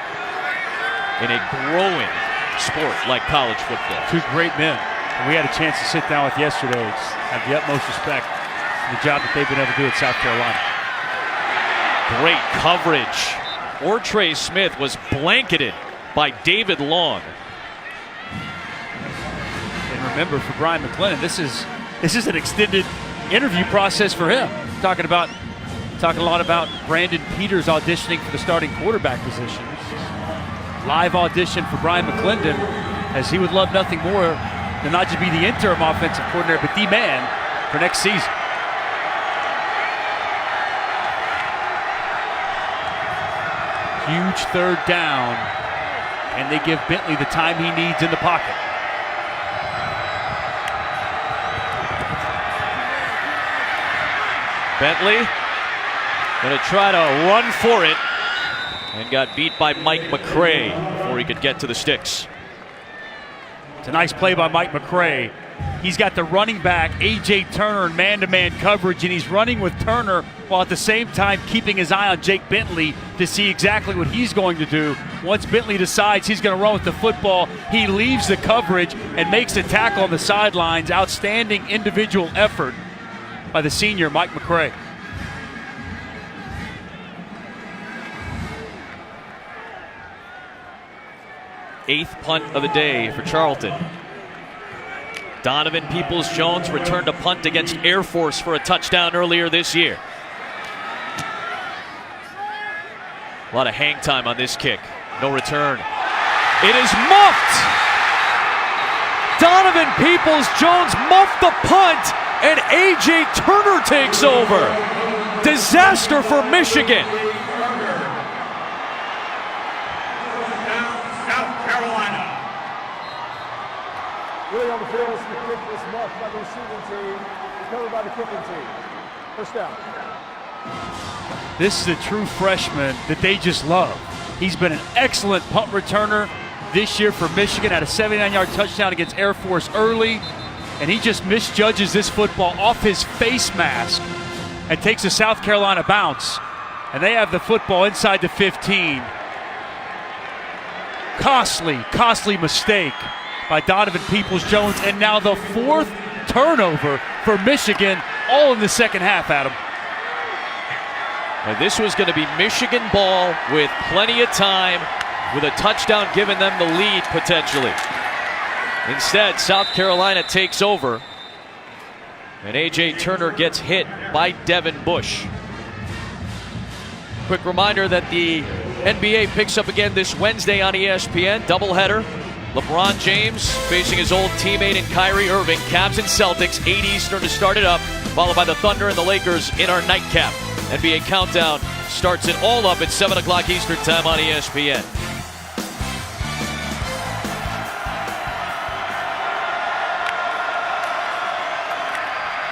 in a growing sport like college football. 2 great men. And we had a chance to sit down with yesterday. Have the utmost respect for the job that they've been able to do at South Carolina. Great coverage. Ortre Smith was blanketed by David Long. And remember, for Brian McClendon, this is an extended interview process for him. Talking a lot about Brandon Peters auditioning for the starting quarterback position. Live audition for Brian McClendon, as he would love nothing more than not just be the interim offensive coordinator, but the man for next season. Huge third down, and they give Bentley the time he needs in the pocket. Bentley going to try to run for it and got beat by Mike McCray before he could get to the sticks. It's a nice play by Mike McCray. He's got the running back, A.J. Turner, in man-to-man coverage, and he's running with Turner while at the same time keeping his eye on Jake Bentley to see exactly what he's going to do. Once Bentley decides he's going to run with the football, he leaves the coverage and makes the tackle on the sidelines. Outstanding individual effort by the senior, Mike McCray. Eighth punt of the day for Charlton. Donovan Peoples-Jones returned a punt against Air Force for a touchdown earlier this year. A lot of hang time on this kick. No return. It is muffed! Donovan Peoples-Jones muffed the punt, and A.J. Turner takes over. Disaster for Michigan. South Carolina. Really on the field is the kick was muffed by the receiving team, recovered by the kicking team. First down. This is a true freshman that they just love. He's been an excellent punt returner this year for Michigan. Had a 79-yard touchdown against Air Force early, and he just misjudges this football off his face mask and takes a South Carolina bounce. And they have the football inside the 15. Costly mistake by Donovan Peoples-Jones, and now the 4th turnover for Michigan, all in the second half, Adam. And this was going to be Michigan ball with plenty of time, with a touchdown giving them the lead potentially. Instead, South Carolina takes over, and A.J. Turner gets hit by Devin Bush. Quick reminder that the NBA picks up again this Wednesday on ESPN, doubleheader. LeBron James facing his old teammate in Kyrie Irving. Cavs and Celtics, 8 Eastern to start it up, followed by the Thunder and the Lakers in our nightcap. NBA Countdown starts it all up at 7 o'clock Eastern time on ESPN.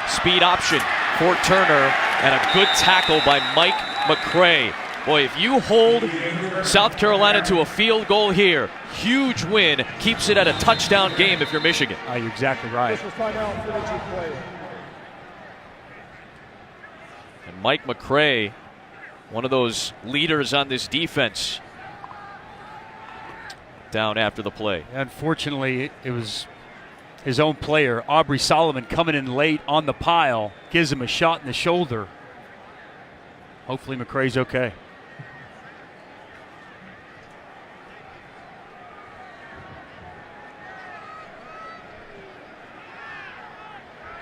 Speed option for Turner, and a good tackle by Mike McCray. Boy, if you hold South Carolina to a field goal here, huge win, keeps it at a touchdown game if you're Michigan. You're exactly right. This was timeout for the Chief player. And Mike McCray, one of those leaders on this defense, down after the play. Unfortunately, it was his own player, Aubrey Solomon, coming in late on the pile, gives him a shot in the shoulder. Hopefully McCray's okay.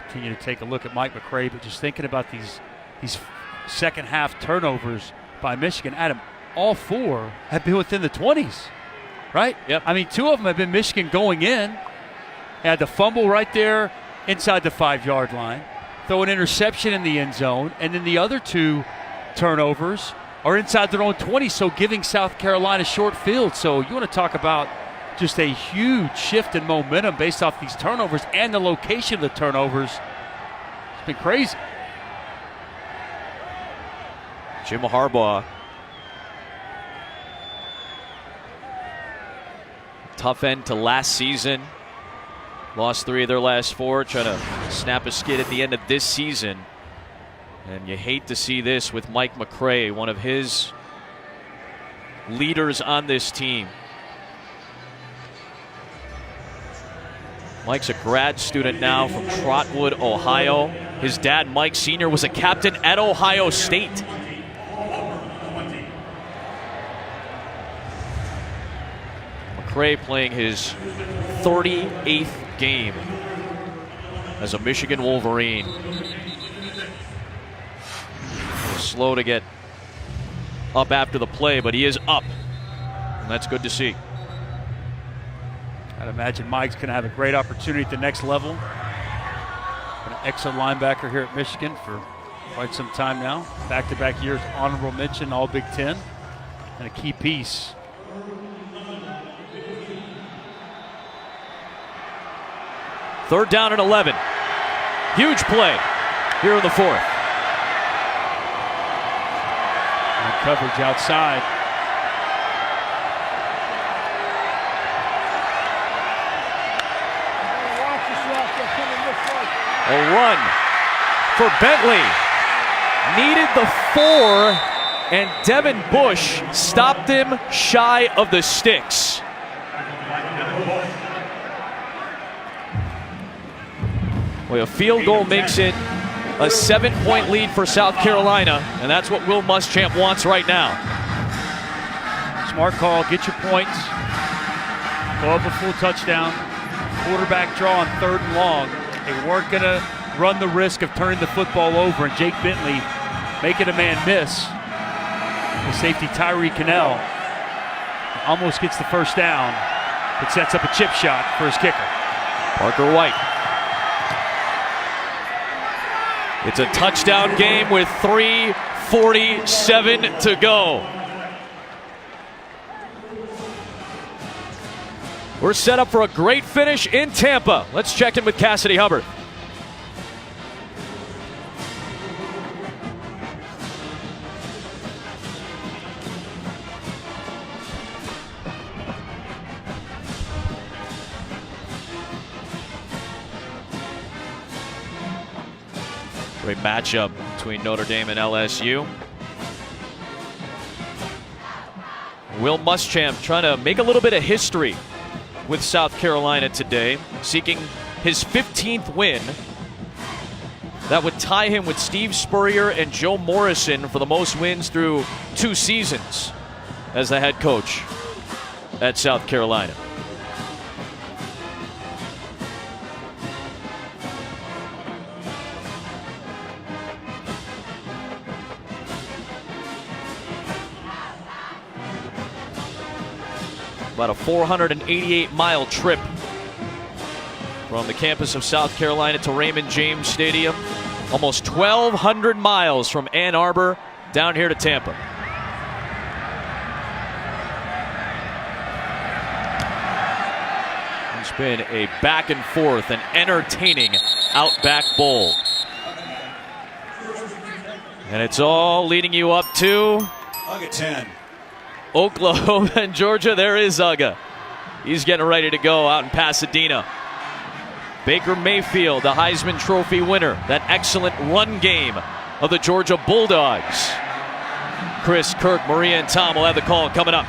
Continue to take a look at Mike McCray, but just thinking about these second half turnovers by Michigan. Adam, all 4 have been within the 20s, right? Yep. I mean, 2 of them have been Michigan going in. Had the fumble right there inside the 5-yard line, throw an interception in the end zone, and then the other 2 turnovers are inside their own 20, so giving South Carolina short field. So you want to talk about just a huge shift in momentum based off these turnovers and the location of the turnovers. It's been crazy. Jim Harbaugh, tough end to last season. Lost 3 of their last 4, trying to snap a skid at the end of this season. And you hate to see this with Mike McCray, one of his leaders on this team. Mike's a grad student now from Trotwood, Ohio. His dad, Mike Sr., was a captain at Ohio State. McCray playing his 38th game as a Michigan Wolverine. Slow to get up after the play, but he is up, and that's good to see. I'd imagine Mike's going to have a great opportunity at the next level. Been an excellent linebacker here at Michigan for quite some time now. Back-to-back years, honorable mention, all Big Ten, and a key piece. Third down and 11. Huge play here in the 4th. And coverage outside. A run for Bentley. Needed the 4, and Devin Bush stopped him shy of the sticks. Well, a field goal makes it a 7-point lead for South Carolina, and that's what Will Muschamp wants right now. Smart call, get your points, go up a full touchdown. quarterback draw on 3rd and long. They weren't going to run the risk of turning the football over, and Jake Bentley making a man miss. The safety Tyree Cannell almost gets the first down, but sets up a chip shot for his kicker. Parker White. It's a touchdown game with 3:47 to go. We're set up for a great finish in Tampa. Let's check in with Cassidy Hubbard. Great matchup between Notre Dame and LSU. Will Muschamp trying to make a little bit of history with South Carolina today, seeking his 15th win. That would tie him with Steve Spurrier and Joe Morrison for the most wins through 2 seasons as the head coach at South Carolina. About a 488-mile trip from the campus of South Carolina to Raymond James Stadium. Almost 1,200 miles from Ann Arbor down here to Tampa. It's been a back and forth and entertaining Outback Bowl. And it's all leading you up to Uga 10. Oklahoma and Georgia. There is Uga. He's getting ready to go out in Pasadena. Baker Mayfield, the Heisman Trophy winner. That excellent run game of the Georgia Bulldogs. Chris, Kirk, Maria, and Tom will have the call coming up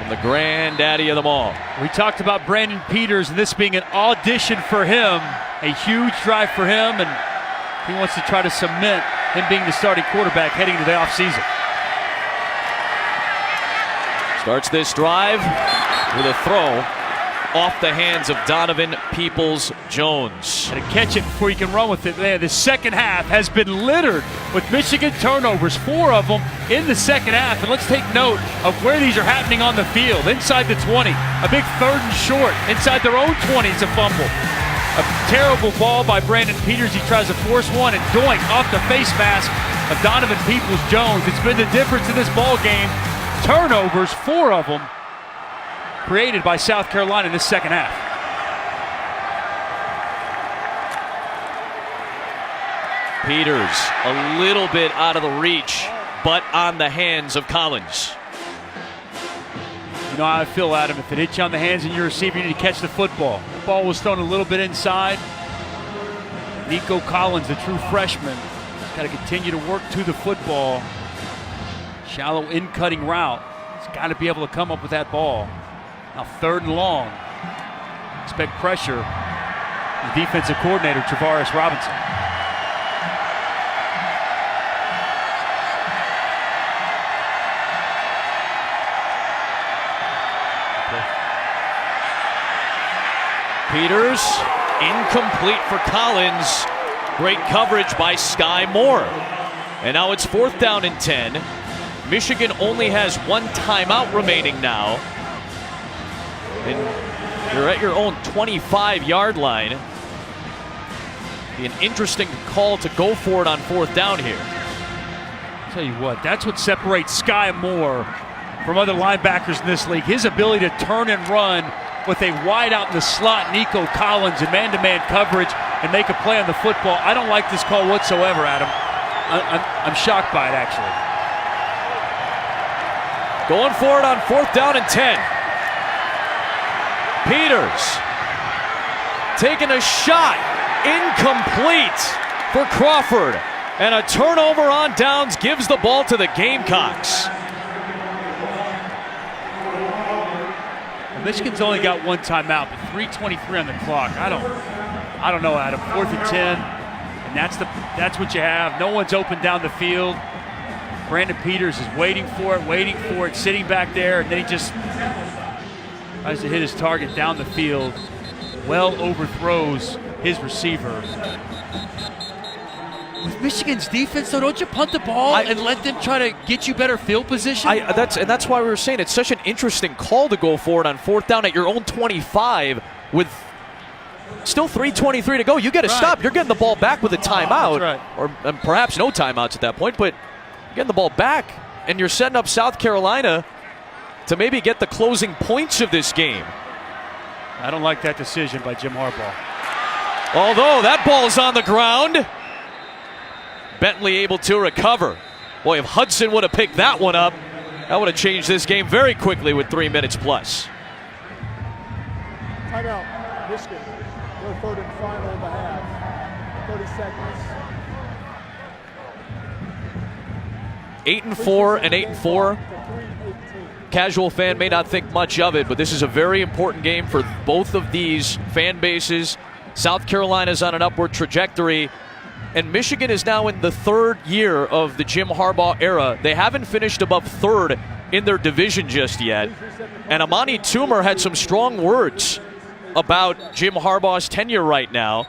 from the granddaddy of them all. We talked about Brandon Peters and this being an audition for him. A huge drive for him, and he wants to try to cement him being the starting quarterback heading into the offseason. Starts this drive with a throw off the hands of Donovan Peoples-Jones. And to catch it before you can run with it, man, the second half has been littered with Michigan turnovers, 4 of them in the second half. And let's take note of where these are happening on the field. Inside the 20, a big 3rd and short. Inside their own 20, it's a fumble. A terrible ball by Brandon Peters. He tries to force one, and doink off the face mask of Donovan Peoples-Jones. It's been the difference in this ball game. Turnovers, 4 of them, created by South Carolina in this second half. Peters a little bit out of the reach, but on the hands of Collins. You know how I feel, Adam. If it hits you on the hands and you're a receiver, you need to catch the football. The ball was thrown a little bit inside. Nico Collins, the true freshman, got to continue to work to the football. Shallow in-cutting route. He's got to be able to come up with that ball. Now 3rd and long. Expect pressure. The defensive coordinator, Travaris Robinson. Peters, incomplete for Collins. Great coverage by Sky Moore. And now it's 4th down and 10. Michigan only has 1 timeout remaining now. And you're at your own 25-yard line. Be an interesting call to go for it on 4th down here. I'll tell you what, that's what separates Sky Moore from other linebackers in this league. His ability to turn and run with a wide out in the slot, Nico Collins, in man-to-man coverage and make a play on the football. I don't like this call whatsoever, Adam. I'm shocked by it, actually. Going for it on 4th down and 10. Peters taking a shot, incomplete for Crawford. And a turnover on downs gives the ball to the Gamecocks. Michigan's only got 1 timeout, but 3:23 on the clock. I don't know, Adam. 4th and 10, and that's what you have. No one's open down the field. Brandon Peters is waiting for it, sitting back there, and then he just tries to hit his target down the field. well overthrows his receiver. With Michigan's defense, though, don't you punt the ball and let them try to get you better field position? That's why we were saying it's such an interesting call to go for it on 4th down at your own 25 with still 3:23 to go. You get a stop. You're getting the ball back with a timeout, or perhaps no timeouts at that point, but you're getting the ball back, and you're setting up South Carolina to maybe get the closing points of this game. I don't like that decision by Jim Harbaugh. Although that ball's on the ground. Bentley able to recover. Boy, if Hudson would have picked that one up, that would have changed this game very quickly with 3 minutes plus. Timeout, Michigan. Their 3rd and final of the half. 30 seconds. 8-4 and 8-4. Casual fan may not think much of it, but this is a very important game for both of these fan bases. South Carolina's on an upward trajectory, and Michigan is now in the 3rd year of the Jim Harbaugh era. They haven't finished above 3rd in their division just yet. And Amani Toomer had some strong words about Jim Harbaugh's tenure right now.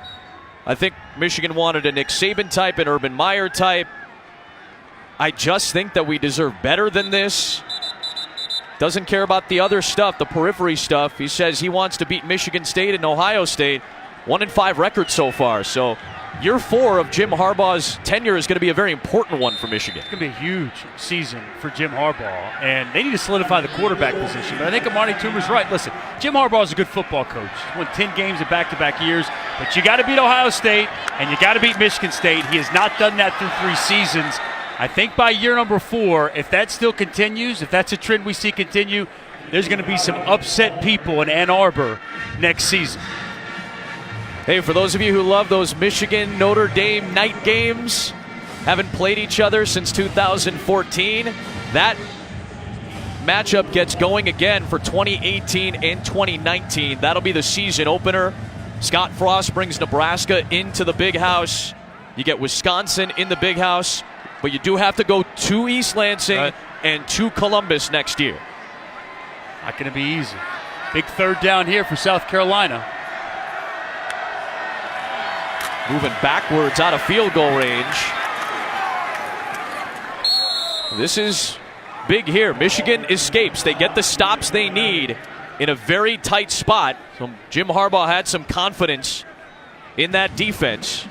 I think Michigan wanted a Nick Saban type, an Urban Meyer type. I just think that we deserve better than this. Doesn't care about the other stuff, the periphery stuff. He says he wants to beat Michigan State and Ohio State. 1-5 record so far. So year 4 of Jim Harbaugh's tenure is going to be a very important one for Michigan. It's going to be a huge season for Jim Harbaugh, and they need to solidify the quarterback position. But I think Amani Toomer's right. Listen, Jim Harbaugh is a good football coach. He's won 10 games in back-to-back years, but you got to beat Ohio State, and you got to beat Michigan State. He has not done that through 3 seasons. I think by year number 4, if that still continues, if that's a trend we see continue, there's going to be some upset people in Ann Arbor next season. Hey, for those of you who love those Michigan-Notre Dame night games, haven't played each other since 2014, that matchup gets going again for 2018 and 2019. That'll be the season opener. Scott Frost brings Nebraska into the Big House. You get Wisconsin in the Big House, but you do have to go to East Lansing and to Columbus next year. Not going to be easy. Big 3rd down here for South Carolina. Moving backwards out of field goal range. This is big here. Michigan escapes. They get the stops they need in a very tight spot. So Jim Harbaugh had some confidence in that defense.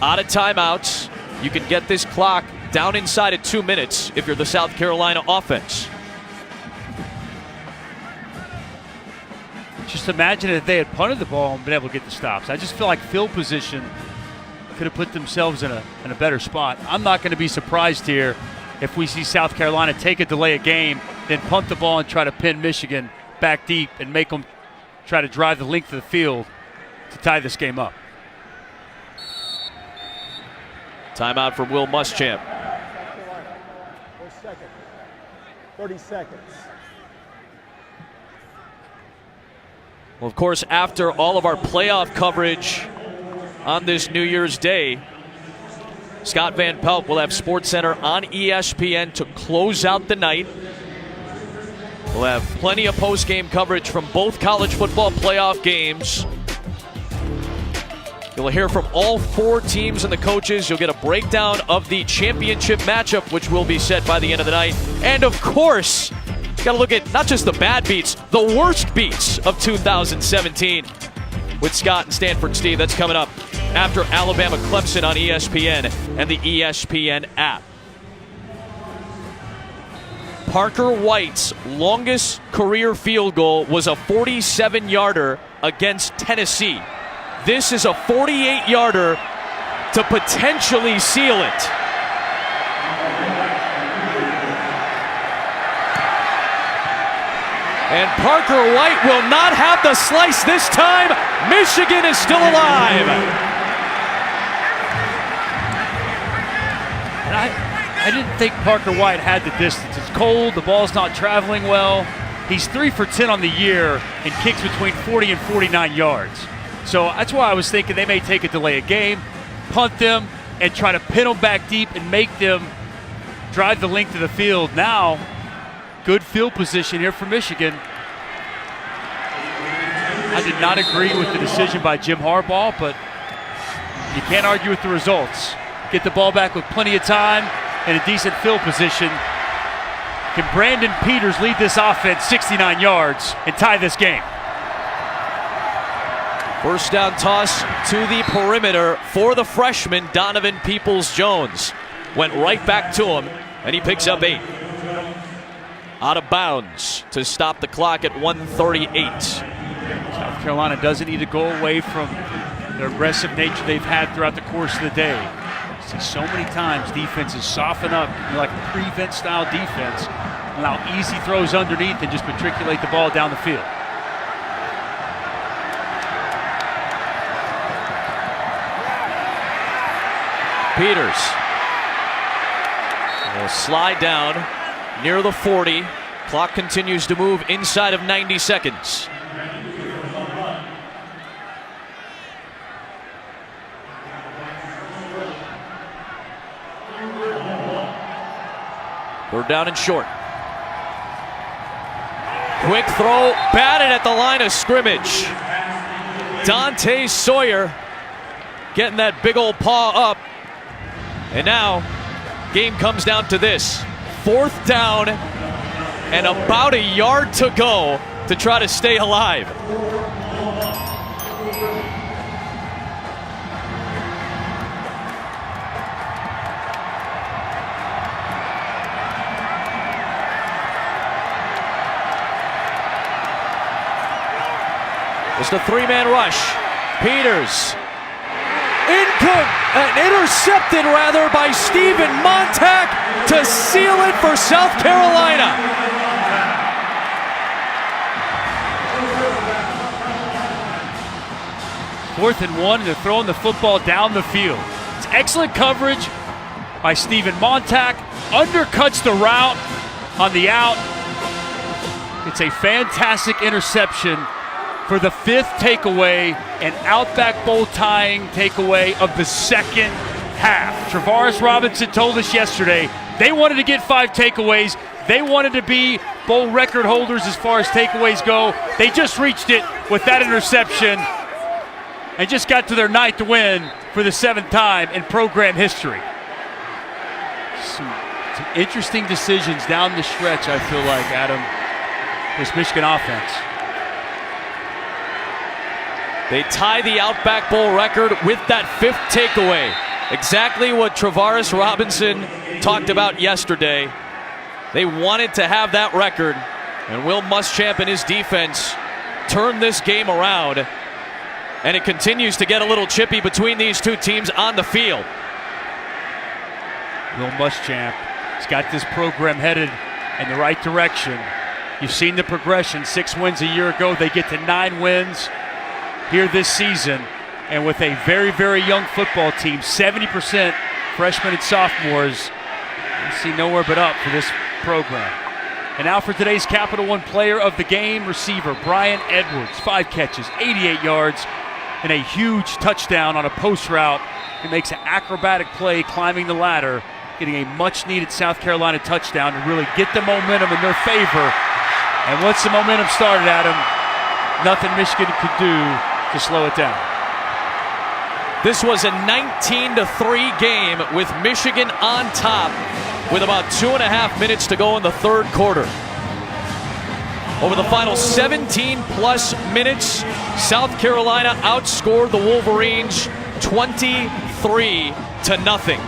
Out of timeouts. You can get this clock down inside of 2 minutes if you're the South Carolina offense. Just imagine if they had punted the ball and been able to get the stops. I just feel like field position could have put themselves in a better spot. I'm not going to be surprised here if we see South Carolina take a delay of game, then punt the ball and try to pin Michigan back deep and make them try to drive the length of the field to tie this game up. Timeout from Will Muschamp. 30 seconds. Well, of course, after all of our playoff coverage on this New Year's Day, Scott Van Pelt will have SportsCenter on ESPN to close out the night. We'll have plenty of post-game coverage from both college football playoff games. You'll hear from all 4 teams and the coaches. You'll get a breakdown of the championship matchup, which will be set by the end of the night. And of course, got to look at not just the bad beats, the worst beats of 2017 with Scott and Stanford Steve. That's coming up after Alabama Clemson on ESPN and the ESPN app. Parker White's longest career field goal was a 47-yarder against Tennessee. This is a 48-yarder to potentially seal it. And Parker White will not have the slice this time. Michigan is still alive. And I didn't think Parker White had the distance. It's cold. The ball's not traveling well. He's 3 for 10 on the year and kicks between 40 and 49 yards. So that's why I was thinking they may take a delay of game, punt them, and try to pin them back deep and make them drive the length of the field. Now, good field position here for Michigan. I did not agree with the decision by Jim Harbaugh, but you can't argue with the results. Get the ball back with plenty of time and a decent field position. Can Brandon Peters lead this offense 69 yards and tie this game? First down toss to the perimeter for the freshman, Donovan Peoples-Jones. Went right back to him, and he picks up 8. Out of bounds to stop the clock at 1:38. South Carolina doesn't need to go away from the aggressive nature they've had throughout the course of the day. You see so many times defenses soften up like a prevent style defense, allow easy throws underneath and just matriculate the ball down the field. Peters will slide down near the 40. Clock continues to move inside of 90 seconds. Third down and short. Quick throw, batted at the line of scrimmage. Dante Sawyer getting that big old paw up. And now, game comes down to this. 4th down and about a yard to go to try to stay alive. It's the 3-man rush. Peters. Intercepted rather by Steven Montag to seal it for South Carolina. Fourth and 1, and they're throwing the football down the field. It's excellent coverage by Steven Montag. Undercuts the route on the out. It's a fantastic interception for the 5th takeaway, an Outback Bowl tying takeaway of the second half. Travaris Robinson told us yesterday they wanted to get 5 takeaways. They wanted to be bowl record holders as far as takeaways go. They just reached it with that interception and just got to their 9th win for the 7th time in program history. Some interesting decisions down the stretch, I feel like, Adam, this Michigan offense. They tie the Outback Bowl record with that 5th takeaway. Exactly what Travaris Robinson talked about yesterday. They wanted to have that record, and Will Muschamp and his defense turned this game around, and it continues to get a little chippy between these two teams on the field. Will Muschamp has got this program headed in the right direction. You've seen the progression. 6 wins a year ago. They get to 9 wins here this season, and with a very, very young football team, 70% freshmen and sophomores, you see nowhere but up for this program. And now for today's Capital One Player of the Game, receiver Brian Edwards. 5 catches, 88 yards, and a huge touchdown on a post route. He makes an acrobatic play climbing the ladder, getting a much-needed South Carolina touchdown to really get the momentum in their favor. And once the momentum started, Adam, nothing Michigan could do to slow it down. This was a 19-3 game with Michigan on top with about 2.5 minutes to go in the 3rd quarter. Over the final 17-plus minutes, South Carolina outscored the Wolverines 23-0.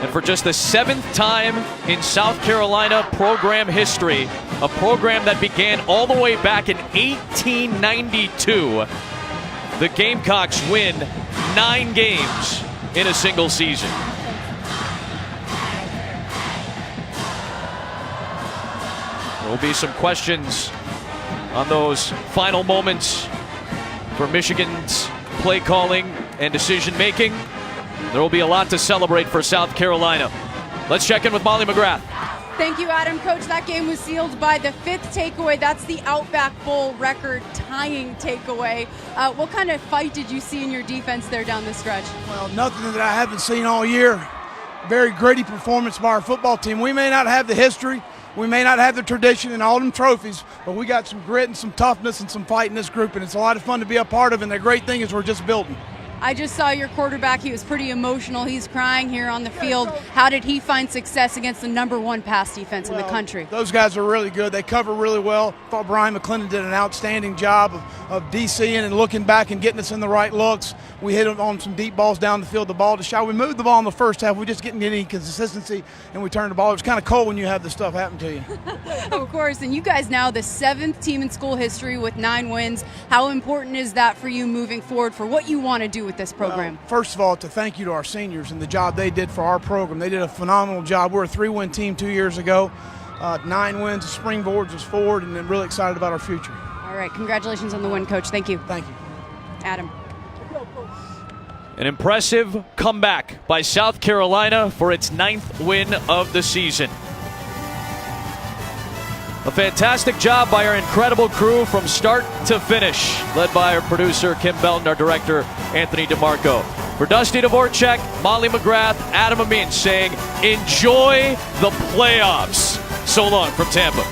And for just the 7th time in South Carolina program history, a program that began all the way back in 1892, the Gamecocks win 9 games in a single season. There will be some questions on those final moments for Michigan's play calling and decision making. There will be a lot to celebrate for South Carolina. Let's check in with Molly McGrath. Thank you, Adam. Coach, that game was sealed by the 5th takeaway. That's the Outback Bowl record tying takeaway. What kind of fight did you see in your defense there down the stretch? Well, nothing that I haven't seen all year. Very gritty performance by our football team. We may not have the history, we may not have the tradition and all them trophies, but we got some grit and some toughness and some fight in this group, and it's a lot of fun to be a part of, and the great thing is we're just building. I just saw your quarterback. He was pretty emotional. He's crying here on the field. How did he find success against the #1 pass defense in the country? Those guys are really good. They cover really well. I thought Brian McClendon did an outstanding job of DCing and looking back and getting us in the right looks. We hit him on some deep balls down the field. The ball to shy. We moved the ball in the first half. We just didn't get any consistency, and we turned the ball. It was kind of cold when you have this stuff happen to you. Of course, and you guys now the 7th team in school history with 9 wins. How important is that for you moving forward for what you want to do with this program? Well, first of all, to thank you to our seniors and the job they did for our program. They did a phenomenal job. We're a 3-win team 2 years ago. 9 wins, springboards us forward, and I'm really excited about our future. All right, congratulations on the win, Coach. Thank you. Thank you. Adam. An impressive comeback by South Carolina for its 9th win of the season. A fantastic job by our incredible crew from start to finish, led by our producer Kim Belton, our director Anthony DeMarco. For Dusty Dvorak, Molly McGrath, Adam Amin saying, enjoy the playoffs. So long from Tampa.